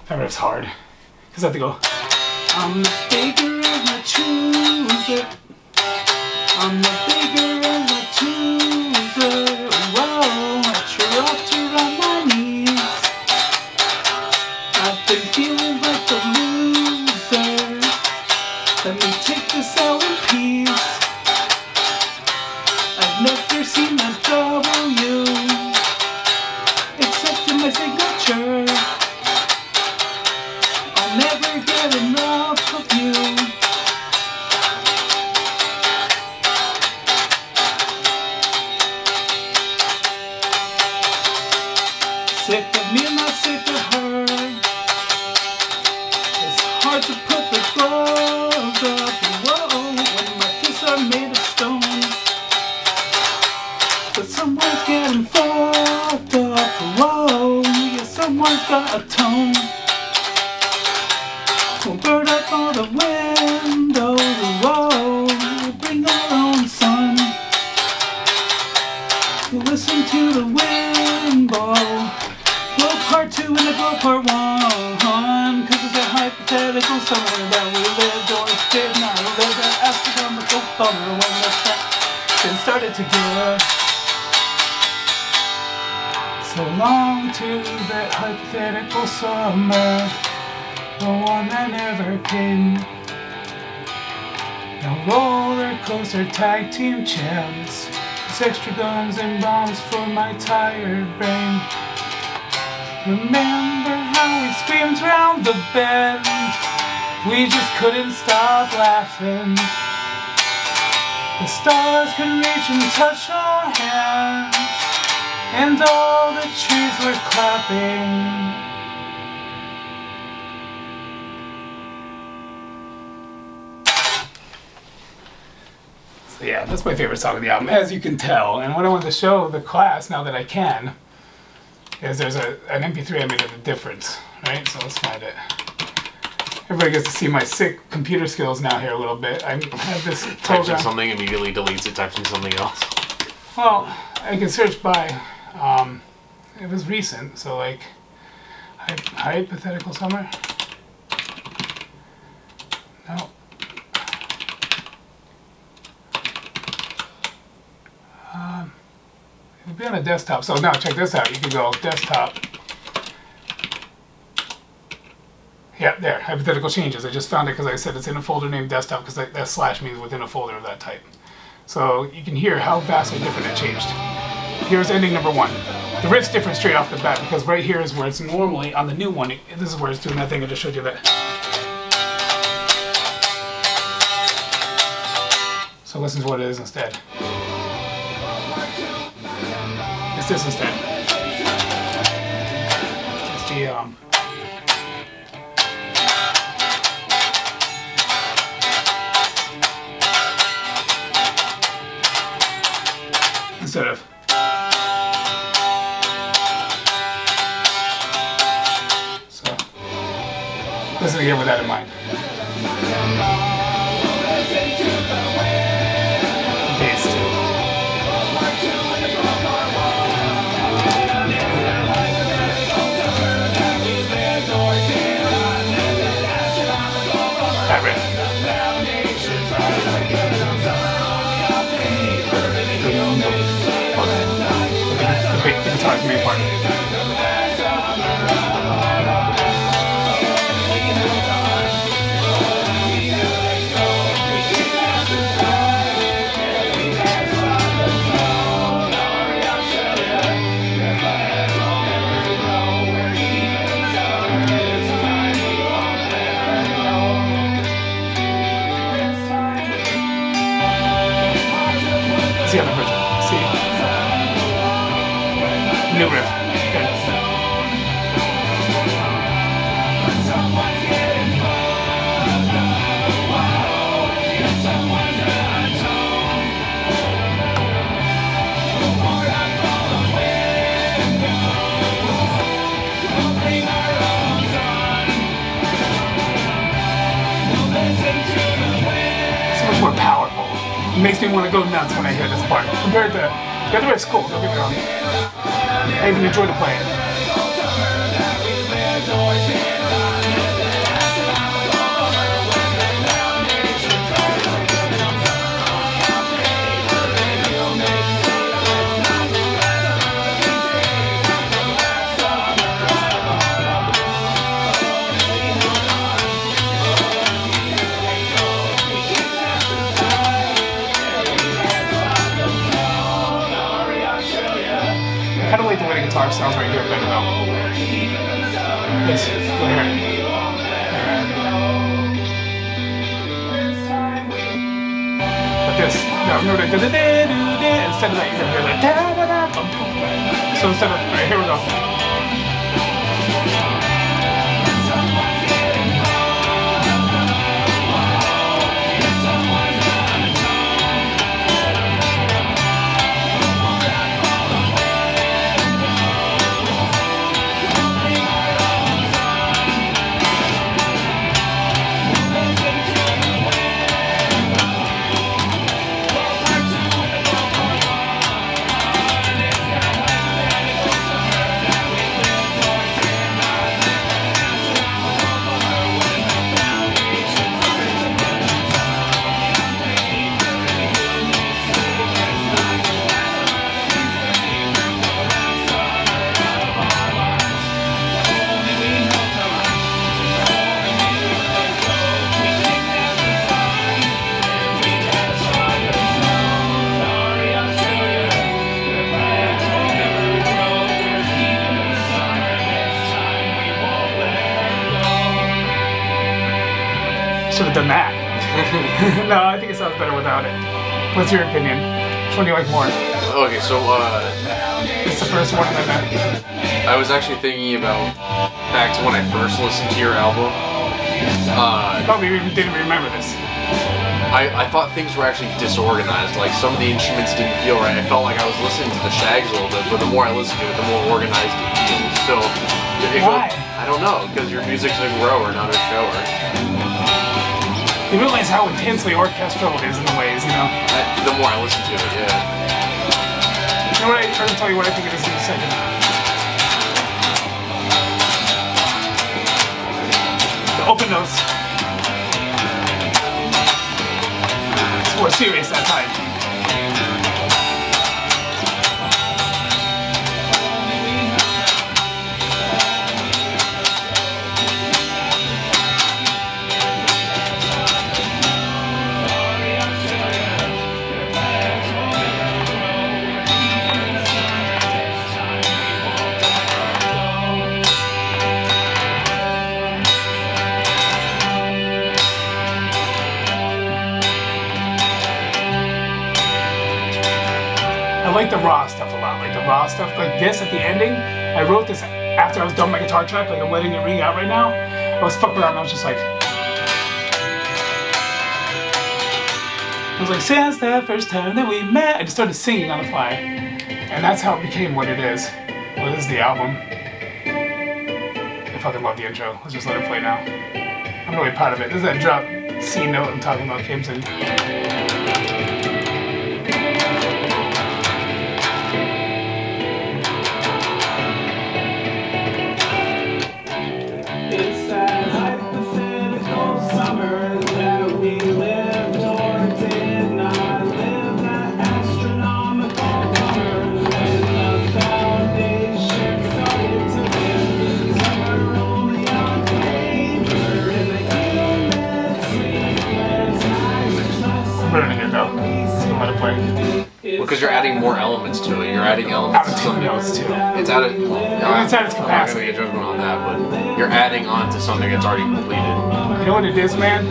That riff's hard. Because I have to go. I'm the baker and the chooser. I'm the baker and the chooser. Whoa, I sure ought to run my knees. I've been feeling like a loser. Let me take this out in peace. I've never seen a W except in my signature. I'll never get enough of you. Sick of me, not sick of her. It's hard to put the gloves up, whoa, when my fists are made of stone. But someone's getting fucked up, whoa, yeah, someone's got a tone. We'll burn up all the windows, whoa, we'll bring our own sun. We'll summer when the traction started to give. So long to that hypothetical summer, the one that never came. No roller coaster tag team champs, just extra guns and bombs for my tired brain. Remember how we screamed round the bend, we just couldn't stop laughing. The stars could reach and touch our hands, and all the trees were clapping. So yeah, that's my favorite song of the album, as you can tell. And what I wanted to show the class, now that I can, is there's an MP3 I made of the difference, right? So let's find it. Everybody gets to see my sick computer skills now here a little bit. I have this program. Types in something, immediately deletes it, types in something else. Well, I can search by, it was recent, so like, hypothetical summer? No. It would be on a desktop, so now check this out. You can go desktop. Yeah, there, hypothetical changes. I just found it because I said it's in a folder named desktop, because that slash means within a folder of that type. So you can hear how vastly different it changed. Here's ending number 1. The riff's different straight off the bat, because right here is where it's normally, on the new one, this is where it's doing that thing I just showed you that. So listen to what it is instead. It's this instead. It's the, instead of. So, listen again with that in mind. Paste. That riff. The guitar's main part. See the other version. See? New riff. Good. So much more powerful. It makes me want to go nuts when I hear this part. Compared to the other riff's cool, don't get me wrong. I even enjoy to play it. I kind of like the way the guitar sounds right here, but no. Yes, go ahead. But this, no, instead of that, you're going to hear that. So instead of, alright, here we go. Should have done that. No, I think it sounds better without it. What's your opinion? Which one do you like more? Okay, so It's the first one and then I was actually thinking about back to when I first listened to your album. I probably even didn't remember this. I thought things were actually disorganized. Like some of the instruments didn't feel right. I felt like I was listening to the Shags a little bit, but the more I listened to it, the more organized it feels. So, why? I don't know, because your music's a grower, not a shower. You realize how intensely orchestral it is in the ways, you know? The more I listen to it, yeah. You know what? I'm going to tell you what I think it is in a second. Open nose. It's more serious that time. I like the raw stuff a lot, like the raw stuff, like this at the ending. I wrote this after I was done my guitar track, like I'm letting it ring out right now. I was fucking around, I was just like... I was like, since the first time that we met, I just started singing on the fly. And that's how it became what it is. Well, this is the album. I fucking love the intro. Let's just let it play now. I'm really proud of it. This is that drop C note I'm talking about, Kimson. Because you're adding more elements to it. You're adding elements. Out of tune notes too. It's at its capacity. I'm not gonna get judgment on that, but you're adding on to something that's already completed. You know what it is, man?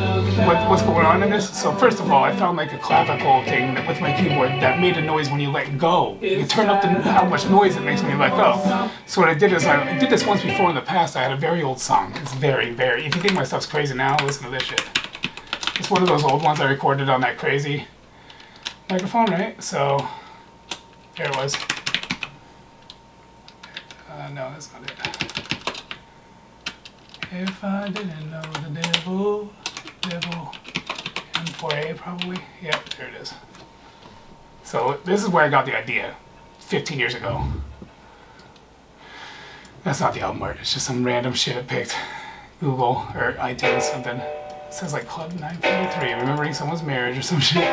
What's going on in this? So first of all, I found like a clavicle thing that with my keyboard that made a noise when you let go. You turn up how much noise it makes when you let go. So what I did is I did this once before in the past. I had a very old song. It's very, very. If you think my stuff's crazy now, listen to this shit. It's one of those old ones I recorded on that crazy microphone, right? So here it was. No, that's not it. If I didn't know the devil, M4A probably. Yep, there it is. So this is where I got the idea, 15 years ago. That's not the album art. It's just some random shit I picked, Google or iTunes something. It says like Club 943, remembering someone's marriage or some shit.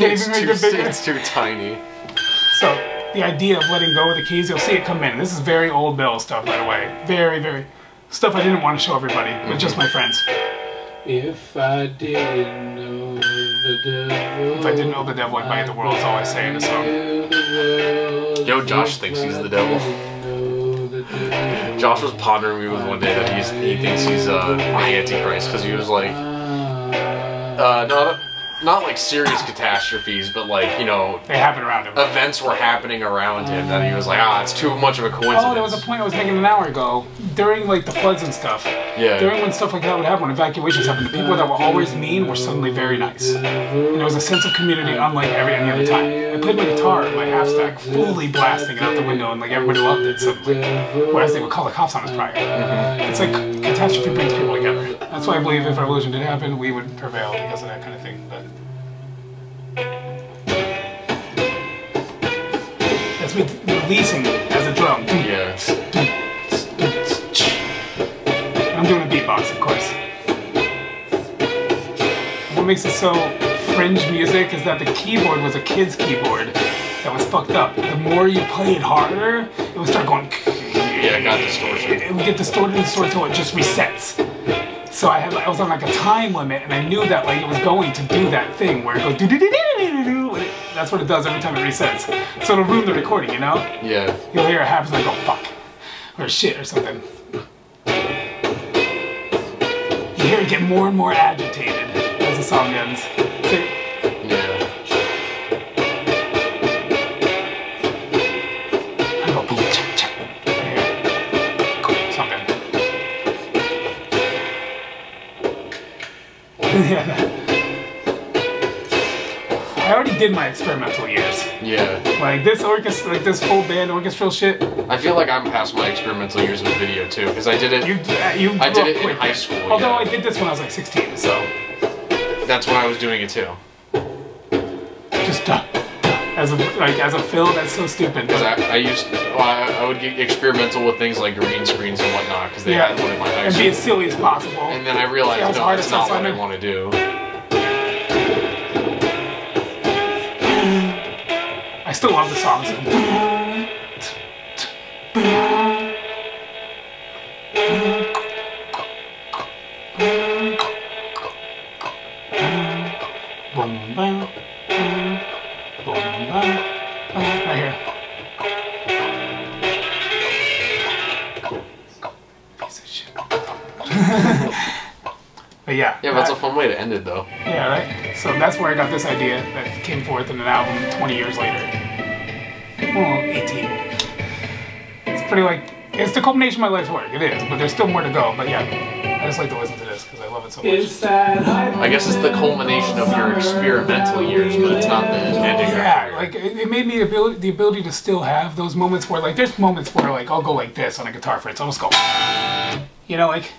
It's too tiny. So the idea of letting go of the keys, you'll see it come in. This is very old Bill stuff, by the way. Very, very stuff I didn't want to show everybody, but just my friends. If I didn't know the devil. If I didn't know the devil, I'd buy the world, is all I say in the song. Yo, Josh thinks he's the devil. Josh was pondering me with one day that he thinks he's the Antichrist, because he was like, not like serious catastrophes, but like, you know, they happen around him. Events were happening around him that he was like, it's too much of a coincidence. Oh, there was a point I was making an hour ago, during like the floods and stuff. Yeah. During when stuff like that would happen, when evacuations happened, the people that were always mean were suddenly very nice. And there was a sense of community unlike any other time. I played my guitar, my half stack, fully blasting it out the window, and like everybody loved it suddenly. Whereas they would call the cops on us prior. It's like catastrophe brings people together. That's why I believe if revolution did happen, we would prevail because of that kind of thing. But that's me releasing as a drum. Yeah. I'm doing a beatbox, of course. What makes it so fringe music is that the keyboard was a kid's keyboard that was fucked up. The more you play it harder, it would start going. Yeah, it got distortion. It would get distorted until it just resets. So I was on like a time limit, and I knew that like it was going to do that thing where it goes do-do-do-do-do-do-do. That's what it does every time it resets. So it'll ruin the recording, you know? Yeah. You'll hear it happen, like, oh fuck, or shit, or something. You hear it get more and more agitated as the song ends. See? Yeah. I go boom, chap, chap. Right here. Cool, something. Yeah. I already did my experimental years. Yeah. Like this orchestra, like this full band orchestral shit. I feel like I'm past my experimental years with video too, because I did it. I did it in high school. Although yeah. I did this when I was like 16, so. That's when I was doing it too. Just as a fill, that's so stupid. Because I would get experimental with things like green screens and whatnot, because they had one in my high and school. be as silly as possible. And then I realized, no, that's not what I want to do. I still love the songs. Boom, bam, boom, bam, right here. Piece of shit. But yeah. Yeah, but that's a fun way to end it though. Yeah, right? So that's where I got this idea that came forth in an album 20 years later. Well, 18. It's pretty like, it's the culmination of my life's work. It is, but there's still more to go. But yeah, I just like to listen to this because I love it so much. I guess it's the culmination of your experimental years, but it's not the end of your Yeah, career. like it made me the ability to still have those moments where like, there's moments where like I'll go like this on a guitar for it. So I'll just go, you know, like,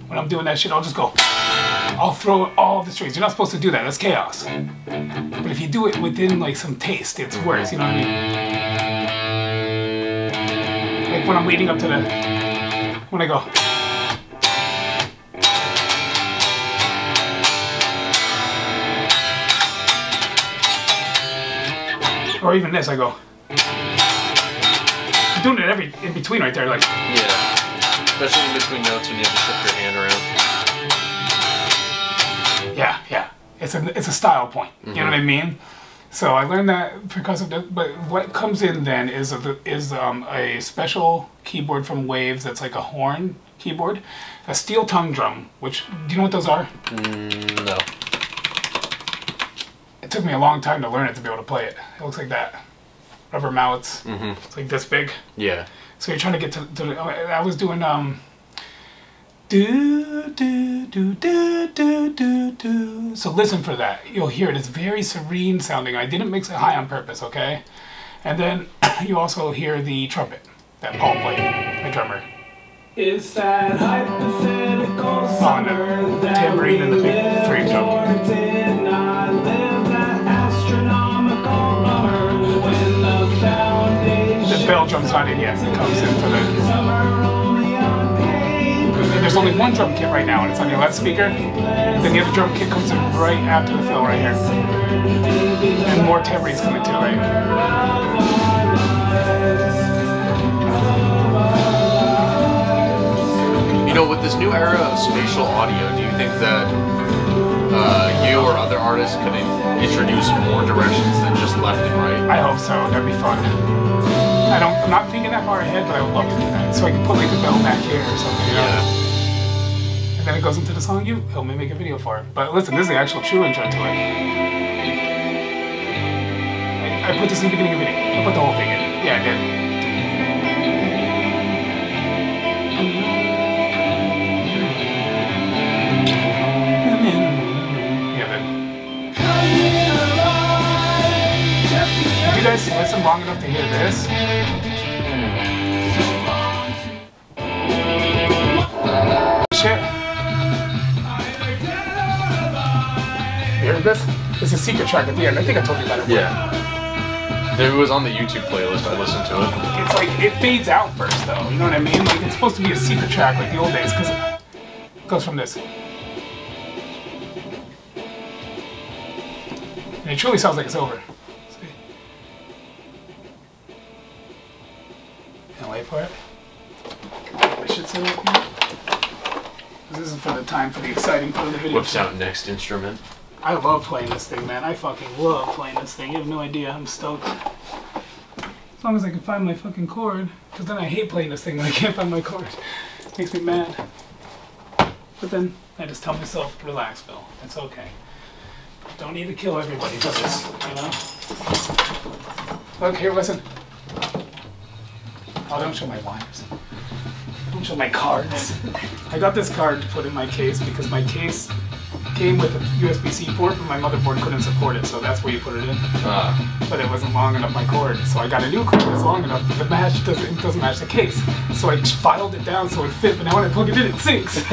when I'm doing that shit, I'll just go. I'll throw all the strings. You're not supposed to do that. That's chaos. But if you do it within like some taste, it's worse. You know what I mean? Like when I'm leading up to when I go. Or even this, I go. I'm doing it in between right there, like. Yeah. Especially in between notes when you have to shift your hand around. Yeah. It's a style point. You know what I mean? So I learned that percussive, but what comes in then is a special keyboard from Waves that's like a horn keyboard, a steel tongue drum. Which, do you know what those are? No. It took me a long time to learn it to be able to play it. It looks like that. Rubber mallets. It's like this big. Yeah. So you're trying to get to I was doing do do do do do do do. So listen for that. You'll hear it. It's very serene sounding. I didn't mix it high on purpose, okay? And then you also hear the trumpet that Paul played, the drummer. It's that hypothetical On the tambourine and the big frame drum. The bell drum's not in yet. It comes in for the. There's only one drum kit right now, and it's on your left speaker. Then the other drum kit comes in right after the fill, right here. And more tambourines coming too, right? You know, with this new era of spatial audio, do you think that you or other artists could introduce more directions than just left and right? I hope so. That'd be fun. I'm not thinking that far ahead, but I would love to do that. So I can put like the bell back here or something, you know? Yeah. And then it goes into the song, help me make a video for it. But listen, this is the actual true intro to it. I put this in the beginning of the video. I put the whole thing in. Yeah, I did. Yeah, then. If you guys listen long enough to hear this, shit. You heard this? It's a secret track at the end. I think I told you about it. Yeah. It was on the YouTube playlist. I listened to it. It's like, it fades out first though. You know what I mean? Like, it's supposed to be a secret track like the old days, because it goes from this. And it truly sounds like it's over. See? Can't wait for it. I should say that. This isn't for the time for the exciting part of the video. Whips out next instrument. I love playing this thing, man. I fucking love playing this thing. You have no idea. I'm stoked. As long as I can find my fucking chord. Because then I hate playing this thing when I can't find my chord. Makes me mad. But then I just tell myself, relax, Bill. It's okay. Don't need to kill everybody for this, you know? Look, here, listen. Oh, don't show my wires. Don't show my cards. I got this card to put in my case because my case came with a USB-C port, but my motherboard couldn't support it, so that's where you put it in. But it wasn't long enough, my cord. So I got a new cord that's long enough, but it doesn't match the case. So I filed it down so it fit, but now when I plug it in, it sinks.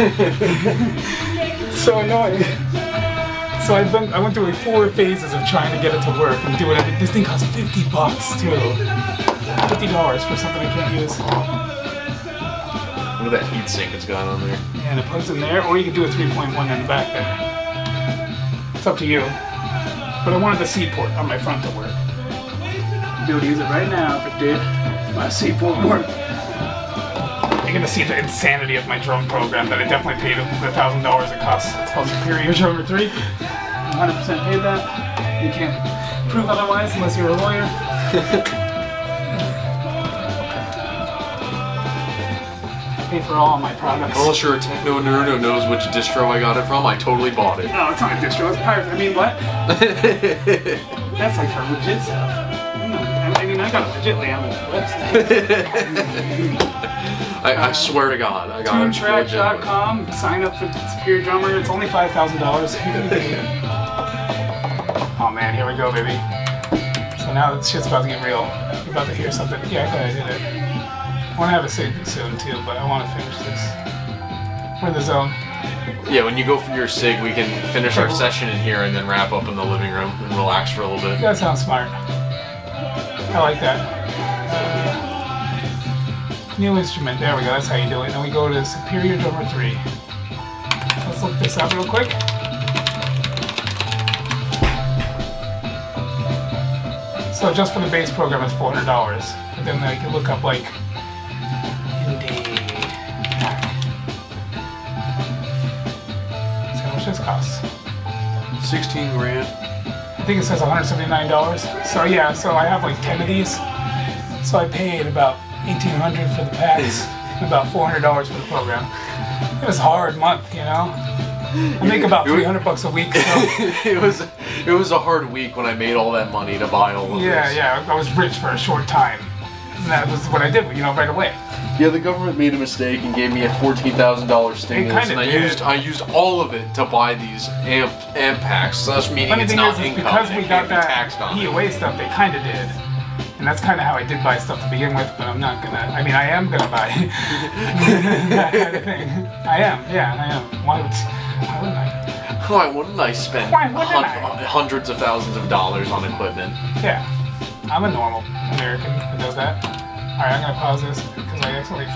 So annoying. So I went through like 4 phases of trying to get it to work and do it. This thing costs $50 too. $50 for something I can't use. Look at that heat sink it's got on there. Yeah, and it plugs in there, or you can do a 3.1 in the back there. It's up to you. But I wanted the C port on my front to work. Dude, use it right now if it did. My C port work. You're gonna see the insanity of my drum program that I definitely paid the $1,000 it costs. It's called Superior Drummer 3. 100% paid that. You can't prove otherwise unless you're a lawyer. Pay for all my products. Unless you're a techno nerd who knows which distro I got it from, I totally bought it. No, it's not a distro, it's pirate. I mean, what? That's like for legit stuff. I mean, I got it legitly on the website. I swear to God, I got it. TuneTrack.com, sign up for Superior Drummer, it's only $5,000. Oh man, here we go, baby. So now this shit's about to get real. You're about to hear something. Yeah, I thought I did it. I want to have a sig soon too, but I want to finish this. We're in the zone. Yeah, when you go for your sig, we can finish our session in here and then wrap up in the living room and relax for a little bit. That sounds smart. I like that. New instrument, there we go, that's how you do it. Then we go to Superior Drummer 3. Let's look this up real quick. So just for the bass program it's $400. But then you can look up like see how much this costs. 16 grand. I think it says $179. So yeah, so I have like 10 of these. So I paid about $1,800 for the packs, about $400 for the program. It was a hard month, you know. I make about $300 a week. So. it was a hard week when I made all that money to buy all of this. Yeah, I was rich for a short time. And that was what I did, you know, right away. Yeah, the government made a mistake and gave me a $14,000 stimulus, and I used all of it to buy these amp packs. So that's meaning it's not income. Because we got that taxed on POA stuff, they kind of did. And that's kind of how I did buy stuff to begin with, but I'm not gonna. I mean, I am gonna buy that kind of thing. I am. Why wouldn't I? Why wouldn't I spend hundreds of thousands of dollars on equipment? Yeah, I'm a normal American who does that. Alright, I'm gonna pause this because I accidentally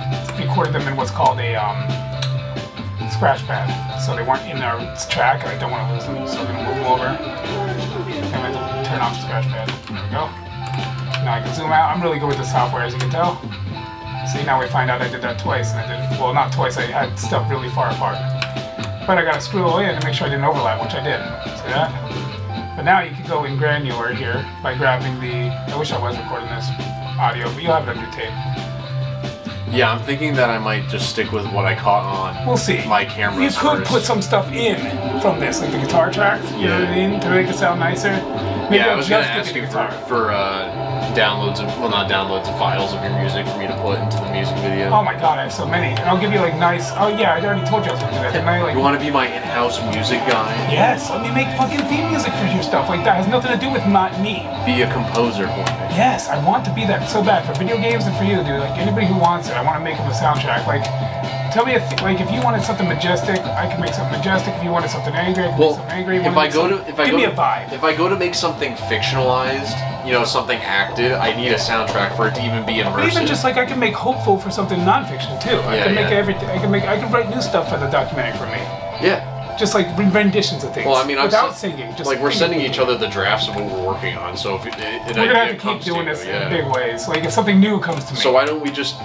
recorded them in what's called a scratch pad. So they weren't in our track and I don't want to lose them, so I'm gonna move them over. I'm gonna turn off the scratch pad. There we go. Now I can zoom out. I'm really good with the software, as you can tell. See, now we find out I did that twice, and I did, well, not twice, I had stuff really far apart. But I gotta screw it in to make sure I didn't overlap, which I did. See that? But now you can go in granular here by grabbing the, I wish I was recording this audio, but you'll have it on your tape. Yeah, I'm thinking that I might just stick with what I caught on we'll see. My cameras You could first. put some stuff in from this, like the guitar tracks, you know what I mean, to make it sound nicer. Maybe yeah, I was going to ask you for downloads of, well, not downloads of files of your music for me to put into the music video. Oh my god, I have so many. And I'll give you like nice, oh yeah, I already told you I was going to do that, didn't I? Like, you want to be my in-house music guy? Yes, let me make fucking theme music for your stuff. Like that has nothing to do with not me. Be a composer for me. Yes, I want to be that so bad for video games and for you, dude. Like anybody who wants it, I want to make them a soundtrack. Like, tell me like if you wanted something majestic, I can make something majestic. If you wanted something angry, I can make something angry. Give me a vibe. If I go to make something fictionalized, you know, something acted, I need a soundtrack for it to even be immersive. But even just like I can make hopeful for something non-fiction too. I can make everything. I can write new stuff for the documentary for me. Yeah. Just like renditions of things. Well, I mean, without singing. Just like we're sending each other the drafts of what we're working on. So if we're gonna have to keep doing this in big ways. Like if something new comes to me. So why don't we just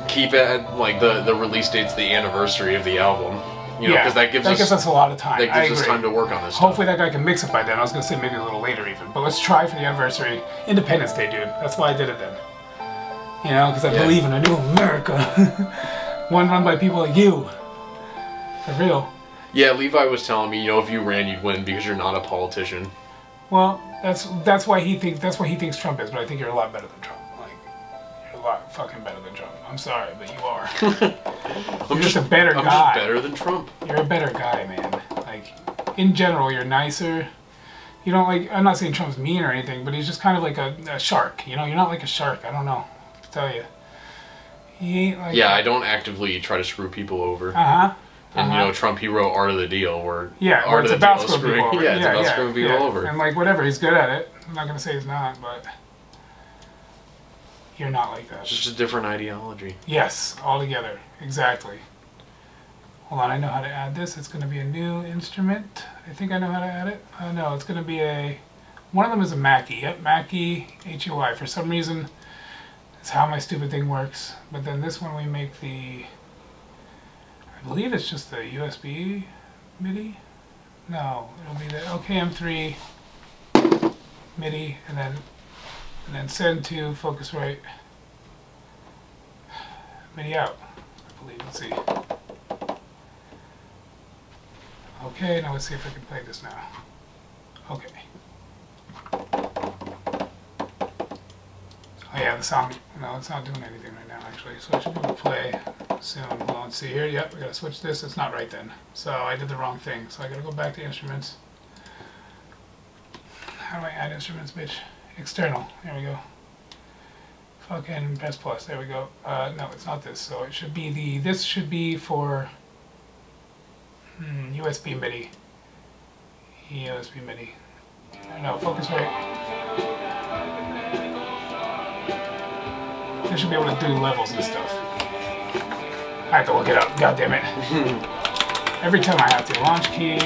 keep it at like the release date's the anniversary of the album? You know, because that gives us a lot of time. That gives us time to work on this. Hopefully that guy can mix it by then. I was gonna say maybe a little later even, but let's try for the anniversary. Independence Day, dude. That's why I did it then. You know, because I believe in a new America, one run by people like you. For real. Yeah, Levi was telling me, you know, if you ran, you'd win because you're not a politician. Well, that's why he thinks Trump is, but I think you're a lot better than Trump. Like, you're a lot fucking better than Trump. I'm sorry, but you are. You're just a better guy. I'm just better than Trump. You're a better guy, man. Like, in general, you're nicer. You don't like. I'm not saying Trump's mean or anything, but he's just kind of like a shark. You know, you're not like a shark. I don't know. To tell you, he ain't like. Yeah, I don't actively try to screw people over. And you know, Trump, he wrote Art of the Deal, where Art of the Deal is screwing people over. Yeah, it's about screwing people over. And like whatever, he's good at it. I'm not gonna say he's not, but you're not like that. It's just a different ideology. Yes, altogether, exactly. Hold on, I know how to add this. It's gonna be a new instrument. I think I know how to add it. No, it's gonna be one of them is a Mackie. Yep, Mackie HUI. For some reason, that's how my stupid thing works. But then this one we make I believe it's just the USB MIDI. No, it'll be the LKM3 MIDI, and then send to Focusrite MIDI out. I believe. Let's see. Okay, now let's see if I can play this now. Okay. Oh yeah, the sound. No, it's not doing anything right now actually. So I should be able to play soon. Well, let's see here. Yep, we gotta switch this. It's not right then. So I did the wrong thing. So I gotta go back to instruments. How do I add instruments, bitch? External. There we go. Fucking Best Plus. There we go. No, it's not this. So it should be this should be for USB MIDI. USB MIDI. No, Focusrite. I should be able to do levels and stuff. I have to look it up. God damn it. Every time I have to. Launch key.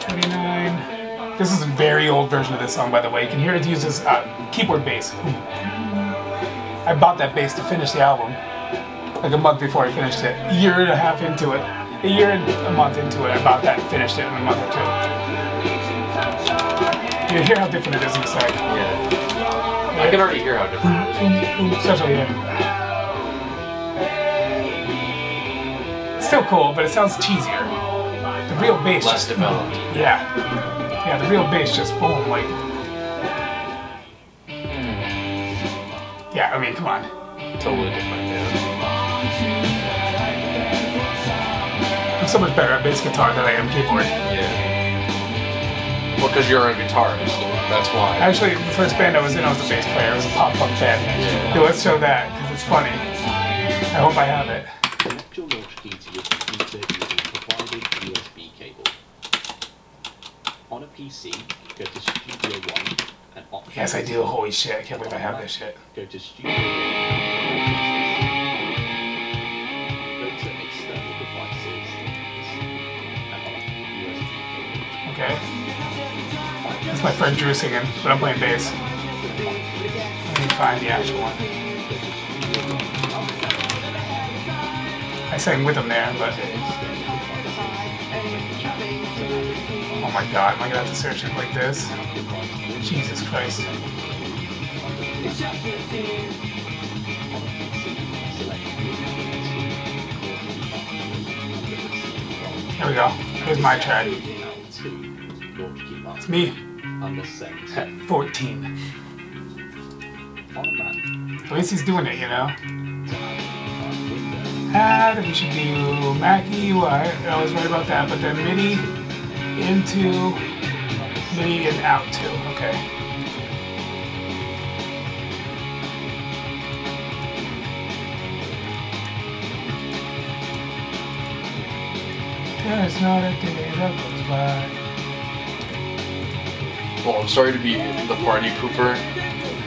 39. This is a very old version of this song, by the way. You can hear it uses keyboard bass. I bought that bass to finish the album. Like a month before I finished it. A year and a half into it. A year and a month into it. I bought that and finished it in a month or two. You hear how different it is inside. Yeah. I can already hear how different it is. Especially here. It's still cool, but it sounds cheesier. The real bass less developed. Yeah, the real bass just boom, like. Yeah, I mean, come on. Totally different, yeah. I'm so much better at bass guitar than I am keyboard. Yeah. Well, because you're a guitarist. That's why. Actually, the first band I was in, I was a bass player. It was a pop punk band. Yeah. So let's show that, because it's funny. I hope I have it. Connect your launch key to your computer using provided USB cable. On a PC, go to Studio One and options. Yes, I do. Holy shit, I can't believe I have this shit. Go to Studio One. Go to external devices and USB cable. Okay. That's my friend Drew singing, but I'm playing bass. Let me find the actual one. I sang with him there, but... Oh my god, am I gonna have to search it like this? Jesus Christ. Here we go. Here's my track. It's me. 14. At least he's doing it, you know? We should do Mackie. Well, I was right about that, but then MIDI into MIDI and out too. Okay. There's not a day that goes by. Well, I'm sorry to be the party pooper,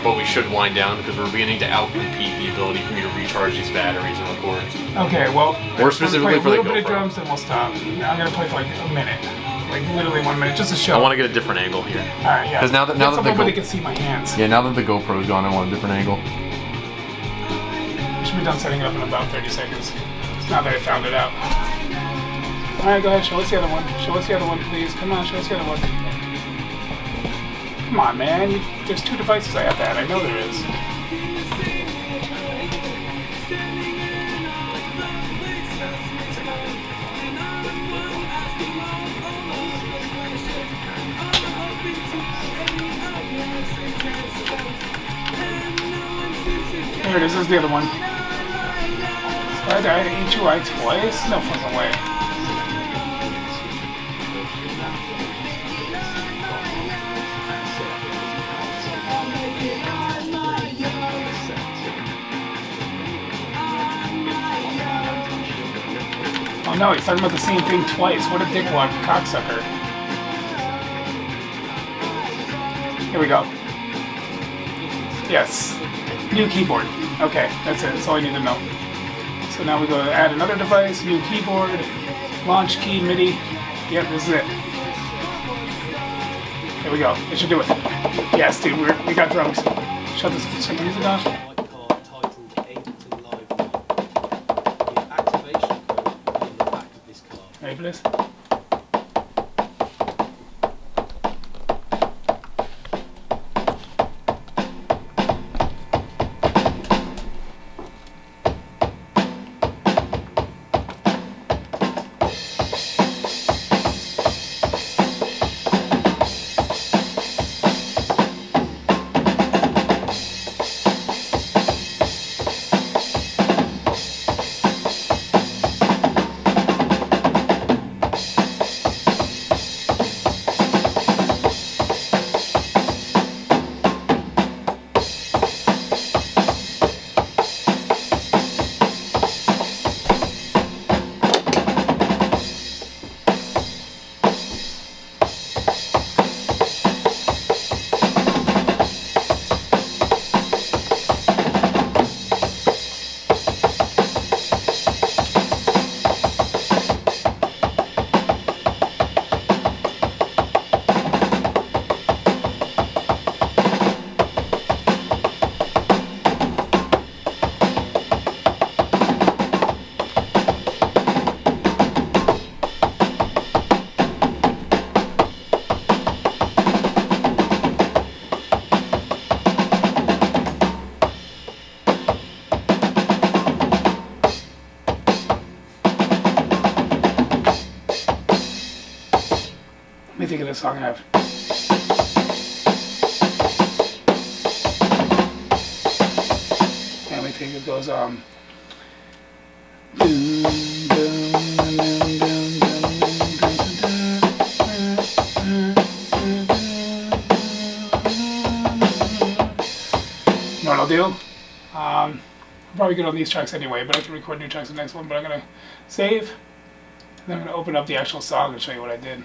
but we should wind down because we're beginning to outcompete the ability for me to recharge these batteries and record. Okay, well, more specifically for the GoPro. A little bit of drums, then we'll stop. I'm gonna play for like a minute, like literally 1 minute, just a show. I want to get a different angle here. All right, yeah. Because now that they can see my hands. Yeah, now that the GoPro's gone, I want a different angle. I should be done setting it up in about 30 seconds. Now that I found it out. All right, go ahead. Show us the other one. Show us the other one, please. Come on, show us the other one. Come on, man. There's 2 devices I have to add. I know there is. it is. This is the other one. So I died HUI twice? No fucking way. Oh no, he's talking about the same thing twice. What a dickwad cocksucker. Here we go. Yes. New keyboard. Okay, that's it. That's all I need to know. So now we go to add another device, new keyboard, launch key, MIDI. Yep, this is it. Here we go. It should do it. Yes, dude, we got drums. Shut the music off. Ready for this? Let me think of this song I have. Let me think it goes You know what I'll do? I'm probably good on these tracks anyway, but I can record new tracks in the next one. But I'm gonna save, and then I'm gonna open up the actual song and show you what I did.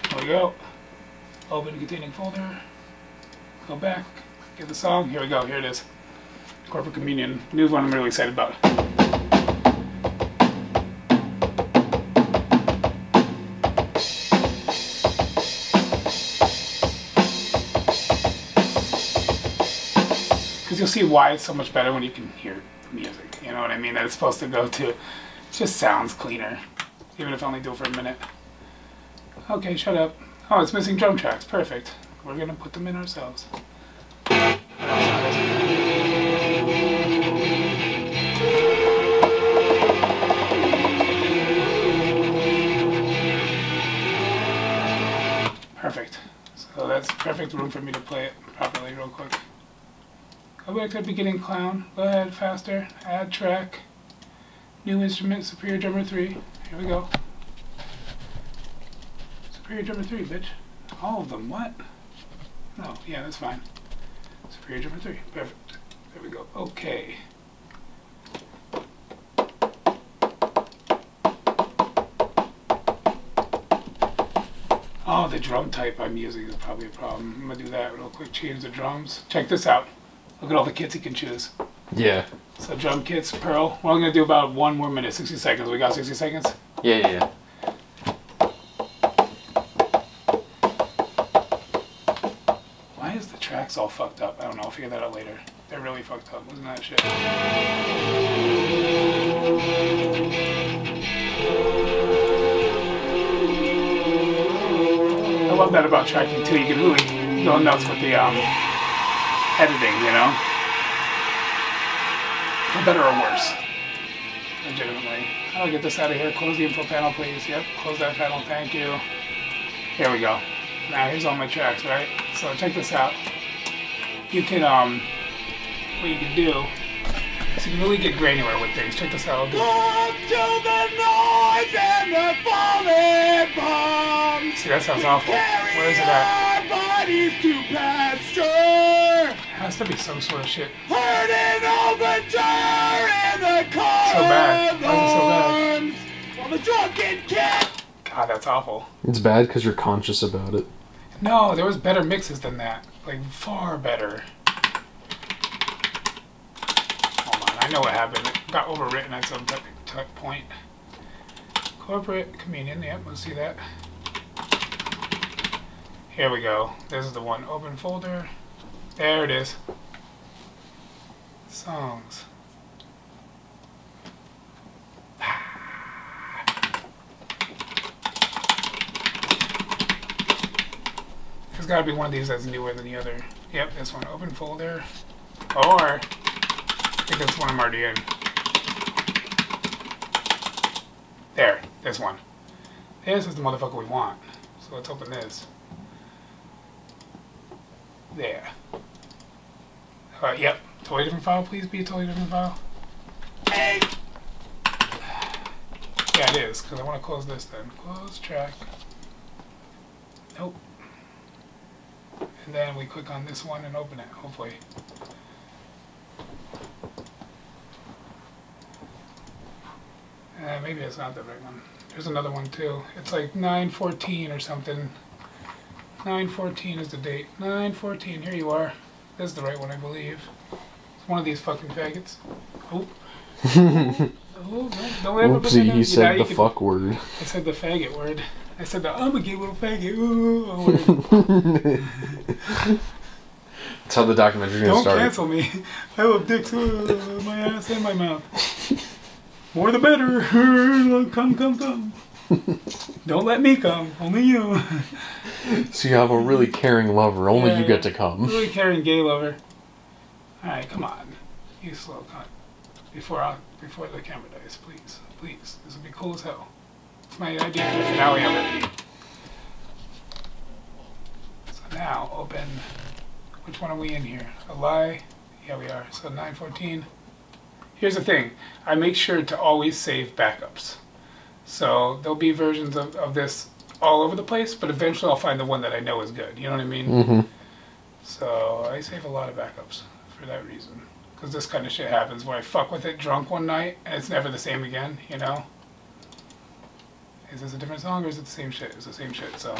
There we go. Open containing folder. Go back. Get the song. Here we go. Here it is. Corporate Communion. New one I'm really excited about. Because you'll see why it's so much better when you can hear the music. You know what I mean? That it's supposed to go to. It just sounds cleaner. Even if I only do it for a minute. Okay, shut up. Oh, it's missing drum tracks. Perfect. We're gonna put them in ourselves. Perfect. So that's perfect room for me to play it properly real quick. Go back to the beginning, clown. Go ahead, faster. Add track. New instrument, Superior Drummer 3. Here we go. Superior Drummer 3, bitch. All of them, what? No, yeah, that's fine. Superior Drummer 3, perfect. There we go, okay. Oh, the drum type I'm using is probably a problem. I'm gonna do that real quick, change the drums. Check this out. Look at all the kits you can choose. Yeah. So drum kits, Pearl. We're only gonna do about 1 more minute, 60 seconds. We got 60 seconds? Yeah. Tracks all fucked up. I don't know, I'll figure that out later. They're really fucked up, wasn't that shit? I love that about tracking too. You can really go nuts with the editing, you know? For better or worse. Legitimately. How do I get this out of here? Close the info panel, please. Yep, close that panel, thank you. Here we go. Now here's all my tracks, right? So check this out. you can what you can do is you can really get granular with things. Check this out. Look to the noise and the falling bombs. See, that sounds awful. Where is it at? Bodies to pasture. Has to be some sort of shit. Hurting overture in the car. So bad. Why is it so bad? While the drunken kid. God, that's awful. It's bad because you're conscious about it. No, there was better mixes than that. Like, far better. Hold on, I know what happened. It got overwritten at some point. Corporate communion, yep, we'll see that. Here we go. This is the one. Open folder. There it is. Songs. There's got to be one of these that's newer than the other. Yep, this one. Open folder. Or, I think that's one I'm already in. There, this one. This is the motherfucker we want. So let's open this. There. Yep. Totally different file. Please be a totally different file. Hey. Yeah, it is, because I want to close this then. Close track. Nope. And then we click on this one and open it, hopefully. Maybe it's not the right one. There's another one too. It's like 9/14 or something. 9/14 is the date. 9/14, here you are. This is the right one, I believe. It's one of these fucking faggots. Oh. Oh, don't ever put that Oopsie, down. he said the can, fuck word. I said the faggot word. I said the I'm a gay little faggot. Ooh, word. That's how the documentary's gonna Don't start. cancel me. I love dicks. My ass and my mouth. More the better. Come, come, come. Don't let me come. Only you. So you have a really caring lover. Only Yeah, you get to come. Really caring gay lover. Alright, come on. You slow cunt. Before the camera dies, please. Please. This would be cool as hell. It's my idea for the finale of it. So now, open... Which one are we in here? A lie? Yeah, we are. So 9/14. Here's the thing. I make sure to always save backups. So there'll be versions of this all over the place, but eventually I'll find the one that I know is good. You know what I mean? Mm-hmm. So I save a lot of backups for that reason. Because this kind of shit happens where I fuck with it drunk one night and it's never the same again, you know? Is this a different song or is it the same shit? It's the same shit, so...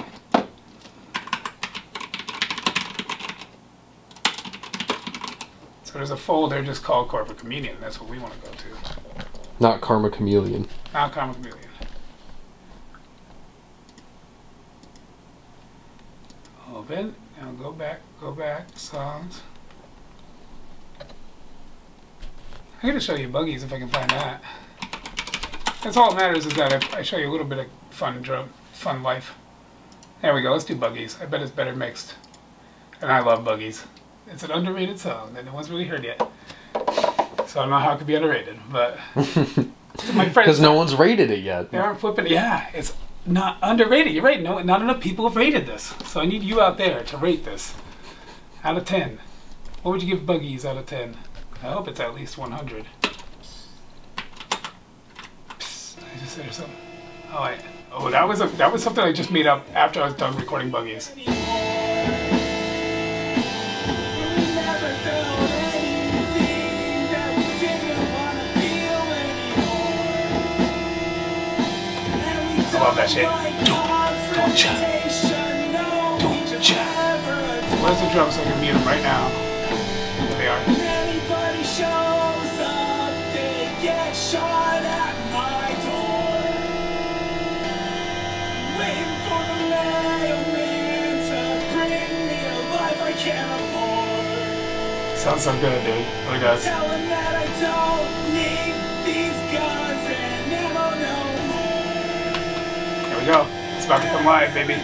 So there's a folder just called Corporate Comedian. That's what we want to go to. Not Karma Chameleon. Not Karma Chameleon. Open. Now go back. Songs. I'm going to show you Buggies if I can find that. That's all that matters is that I show you a little bit of fun life. There we go. Let's do Buggies. I bet it's better mixed. And I love Buggies. It's an underrated song that no one's really heard yet. So I don't know how it could be underrated, but my friends... Because no one's rated it yet. They aren't flipping it. Yeah, it's not underrated. You're right. No, not enough people have rated this. So I need you out there to rate this. Out of 10. What would you give Buggies out of 10? I hope it's at least 100. Psst, I just said something. Oh, that was something I just made up after I was done recording Buggies. I love that shit. Don't chat. Where's the drums so I can mute them right now? There they are. Anybody shows up, they get shot at my door. Waiting for the mailman to bring me a life I can't afford. Sounds so good, dude. It really does. Telling that I don't need these guns and ammo no more. There we go. It's about to come live, baby.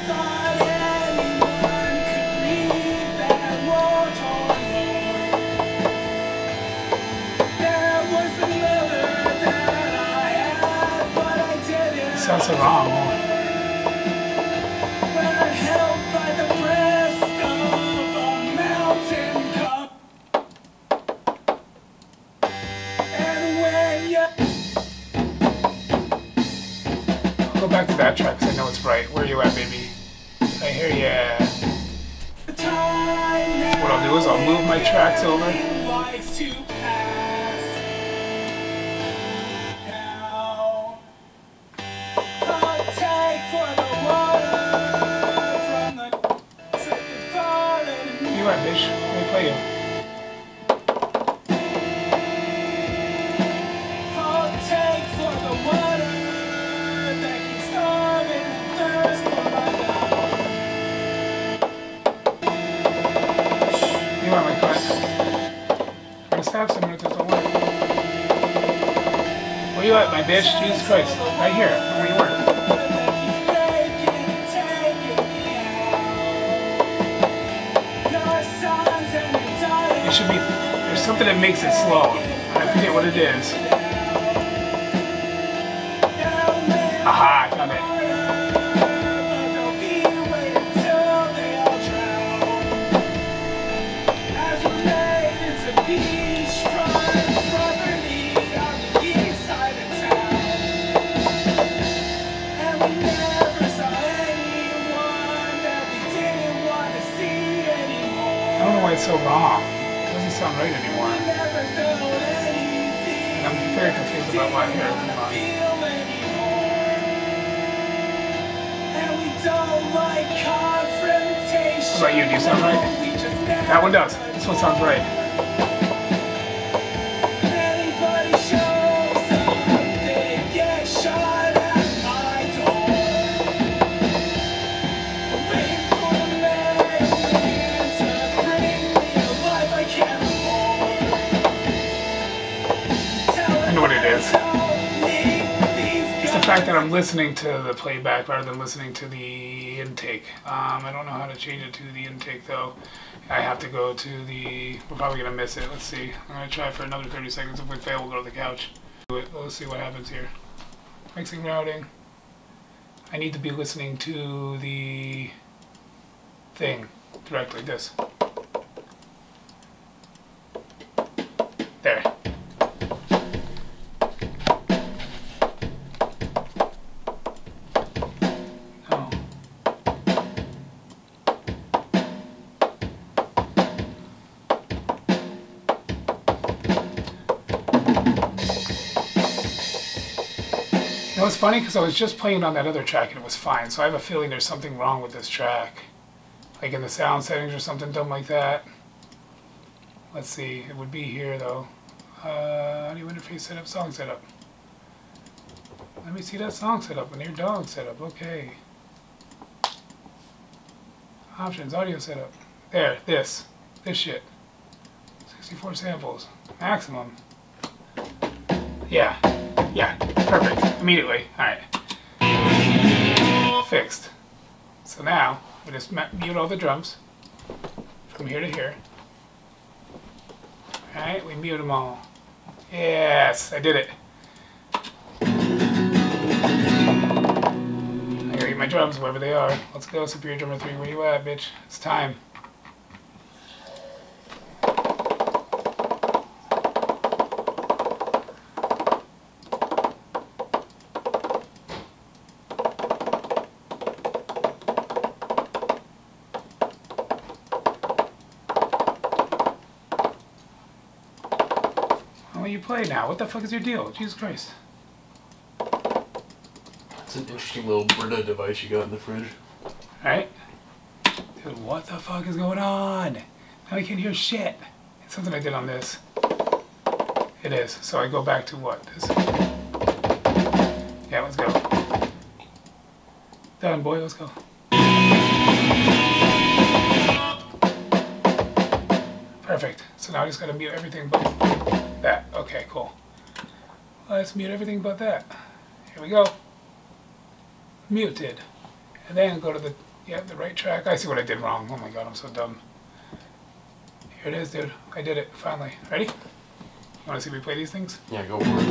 Sounds so wrong. What I'll do is I'll move my tracks over. You right, bitch. Let me play you. You are my friend. I'm gonna stab someone if this don't work. Where you at, my bitch? Jesus Christ. Right here. Where you were. It should be, there's something that makes it slow. I forget what it is. Aha, I found it. I don't know why it's so wrong. It doesn't sound right anymore. And I'm very confused about why here. What about you? Do you sound right? That one does. This one sounds right. The fact that I'm listening to the playback rather than listening to the intake. I don't know how to change it to the intake though. I have to go to the, we're probably going to miss it. Let's see. I'm going to try for another 30 seconds. If we fail, we'll go to the couch. Let's see what happens here. Mixing routing. I need to be listening to the thing directly. This. There. It was funny because I was just playing on that other track and it was fine, so I have a feeling there's something wrong with this track. Like in the sound settings or something dumb like that. Let's see, it would be here though. Audio interface setup, song setup. Let me see that song setup and your dog setup, okay. Options, audio setup. There, this shit. 64 samples, maximum. Yeah, perfect. Immediately. Alright. Fixed. So now, we just mute all the drums from here to here. Alright, we mute them all. Yes, I did it. I gotta get my drums wherever they are. Let's go, Superior Drummer 3. Where you at, bitch? It's time. You play now. What the fuck is your deal? Jesus Christ. It's an interesting little Brita device you got in the fridge. Alright? Dude, what the fuck is going on? Now I can't hear shit. It's something I did on this. It is. So I go back to what? This. Yeah, let's go. Done, boy. Let's go. Perfect. So now I just gotta mute everything but that. Okay, cool. Let's mute everything but that. Here we go. Muted. And then go to the right track. I see what I did wrong. Oh my god, I'm so dumb. Here it is, dude. I did it, finally. Ready? You wanna see me play these things? Yeah, go for it.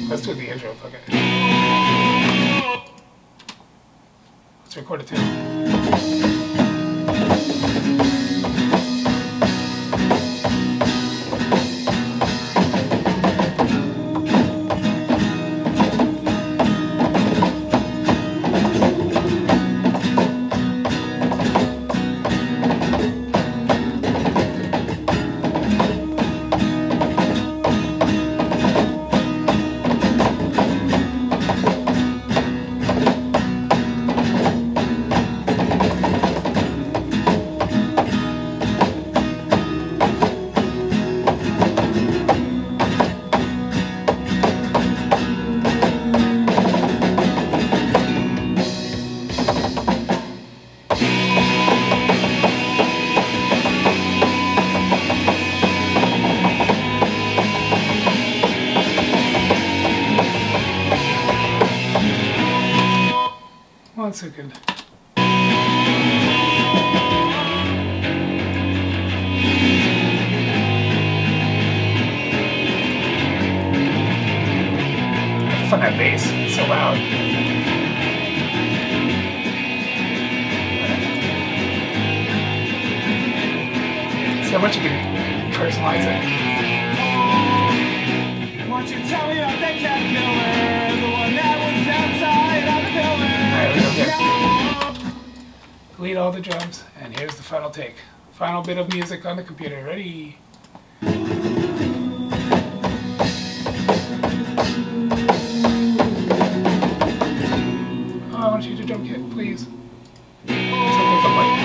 Let's do the intro, fuck it. Let's record it too. out. See how much you can personalize it. Won't you tell me about that cat killer, the one that was outside on the pillar? Alright, we go again. Delete all the drums, and here's the final take. Final bit of music on the computer. Ready? Oh, I want you to drum kit, please. Something from like.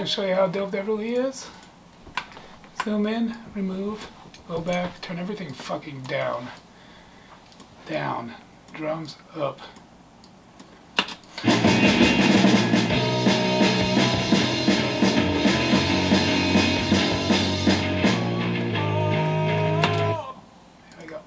Show you how dope that really is. Zoom in, remove, go back, turn everything fucking down. Down, drums up. Here we go.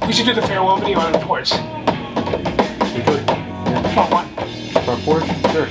We should do the farewell video on the porch. We could. Yeah. Front one. Front porch? Sure.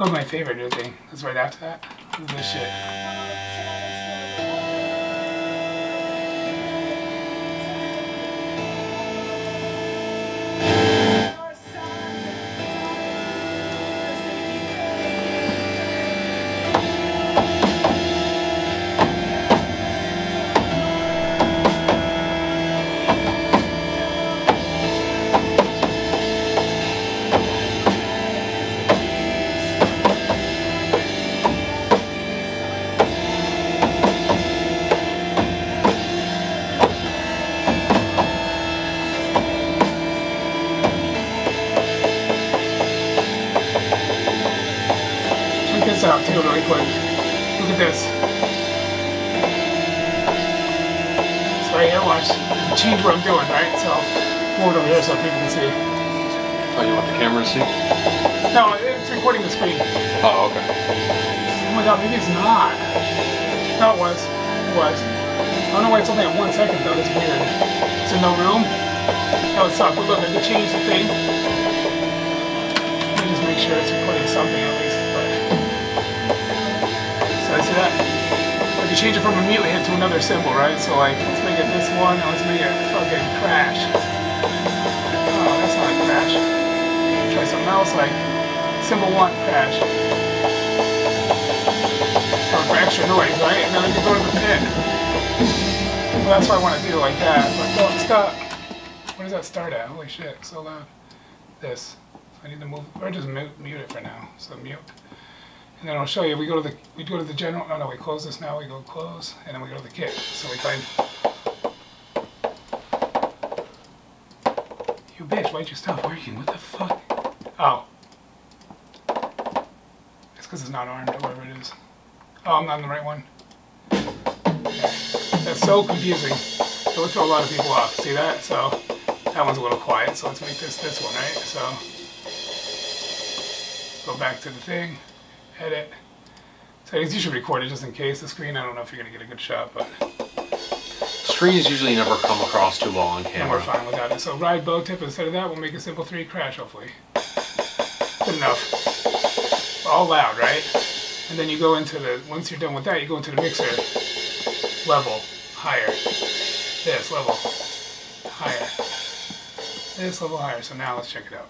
What's my favorite new thing? That's right after that. What's this shit? This out too really quick. Look at this. So right here, watch. Change what I'm doing, right? So forward over here so people can see. Oh, you want the camera to see? No, it's recording the screen. Oh, okay. Oh my god, maybe it's not. No, it was. It was. I don't know why it's only at 1 second though. That's weird. It's in no room. That would suck. But look, I can change the thing. Let me just make sure it's recording something at least. See that? I can change it from immediately hit to another symbol, right? So like, let's make it this one, and let's make it fucking crash. Oh, that's not a crash. Try something else like symbol 1, crash. For extra noise, right? And then I can go to the pin. Well, that's what I want to do like that. But don't stop. Where does that start at? Holy shit, so loud. This. So I need to move, or just mute it for now. So mute. And then I'll show you, we go to the general, oh no, we close this now, we go close, and then we go to the kit. So we find, you bitch, why'd you stop working? What the fuck? Oh. It's because it's not armed or whatever it is. Oh, I'm not on the right one. Okay. That's so confusing. It would throw a lot of people off. See that? So, that one's a little quiet, so let's make this one, right? So, go back to the thing. Edit. So you should record it just in case. The screen, I don't know if you're going to get a good shot, but... Screens usually never come across too well on camera. And we're fine without it. So ride bow tip, instead of that, we'll make a simple 3 crash, hopefully. Good enough. All loud, right? And then you go into the, once you're done with that, you go into the mixer. Level. Higher. This, level. Higher. This, level, higher. So now let's check it out.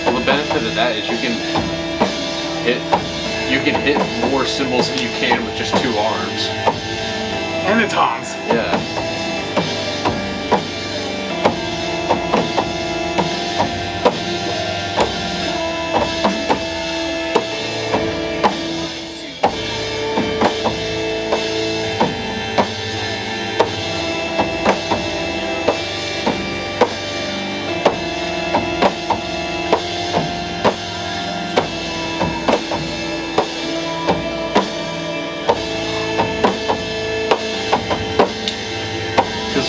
Well, the benefit of that is you can hit more cymbals than you can with just 2 arms. And the toms. Yeah.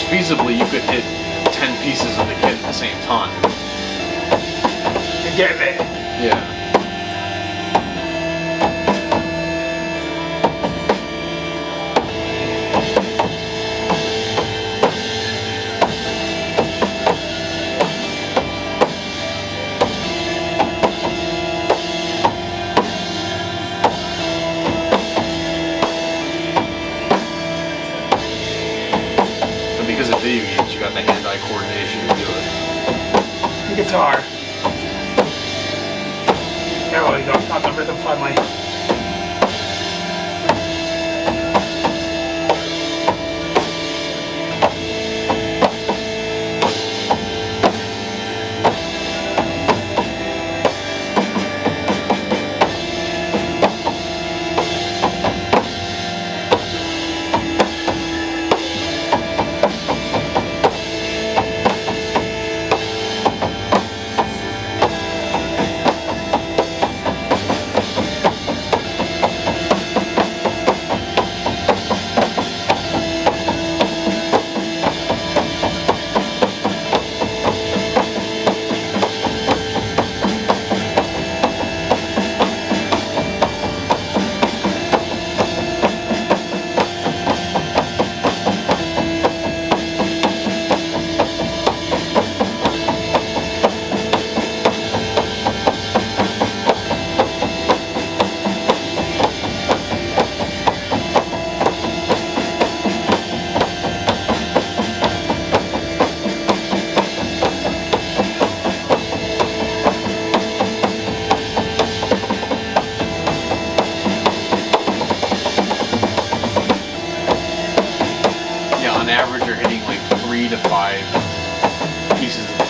Feasibly, you could hit 10 pieces of the kit at the same time. You get it? Yeah. Because of video games, you got the hand-eye coordination to do it. The guitar. There we go, got the rhythm finally.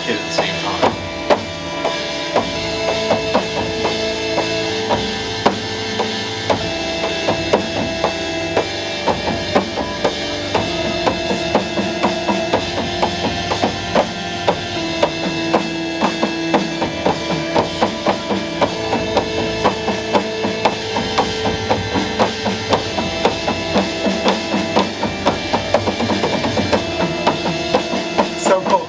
hit at the same time. So cool.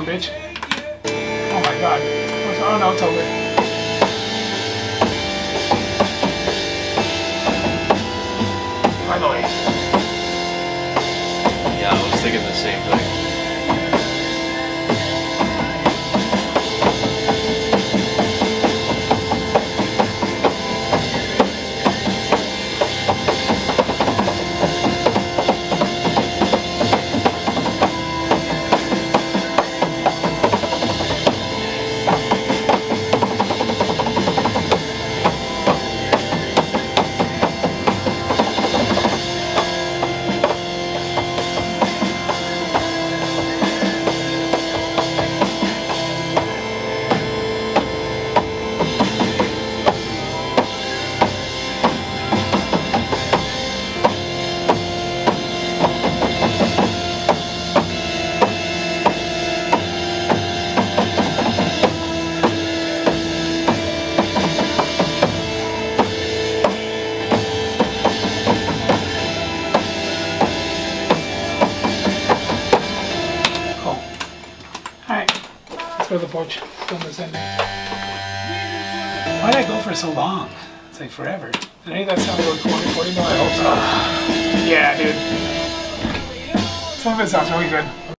bitch. Oh my god. Oh no, it's over. Finally. Yeah, I was thinking the same thing. to the porch. Film this ending. Why did I go for so long? It's like forever. Did any of that sound like 40 minutes? I hope so. Yeah, dude. Some of it sounds really good.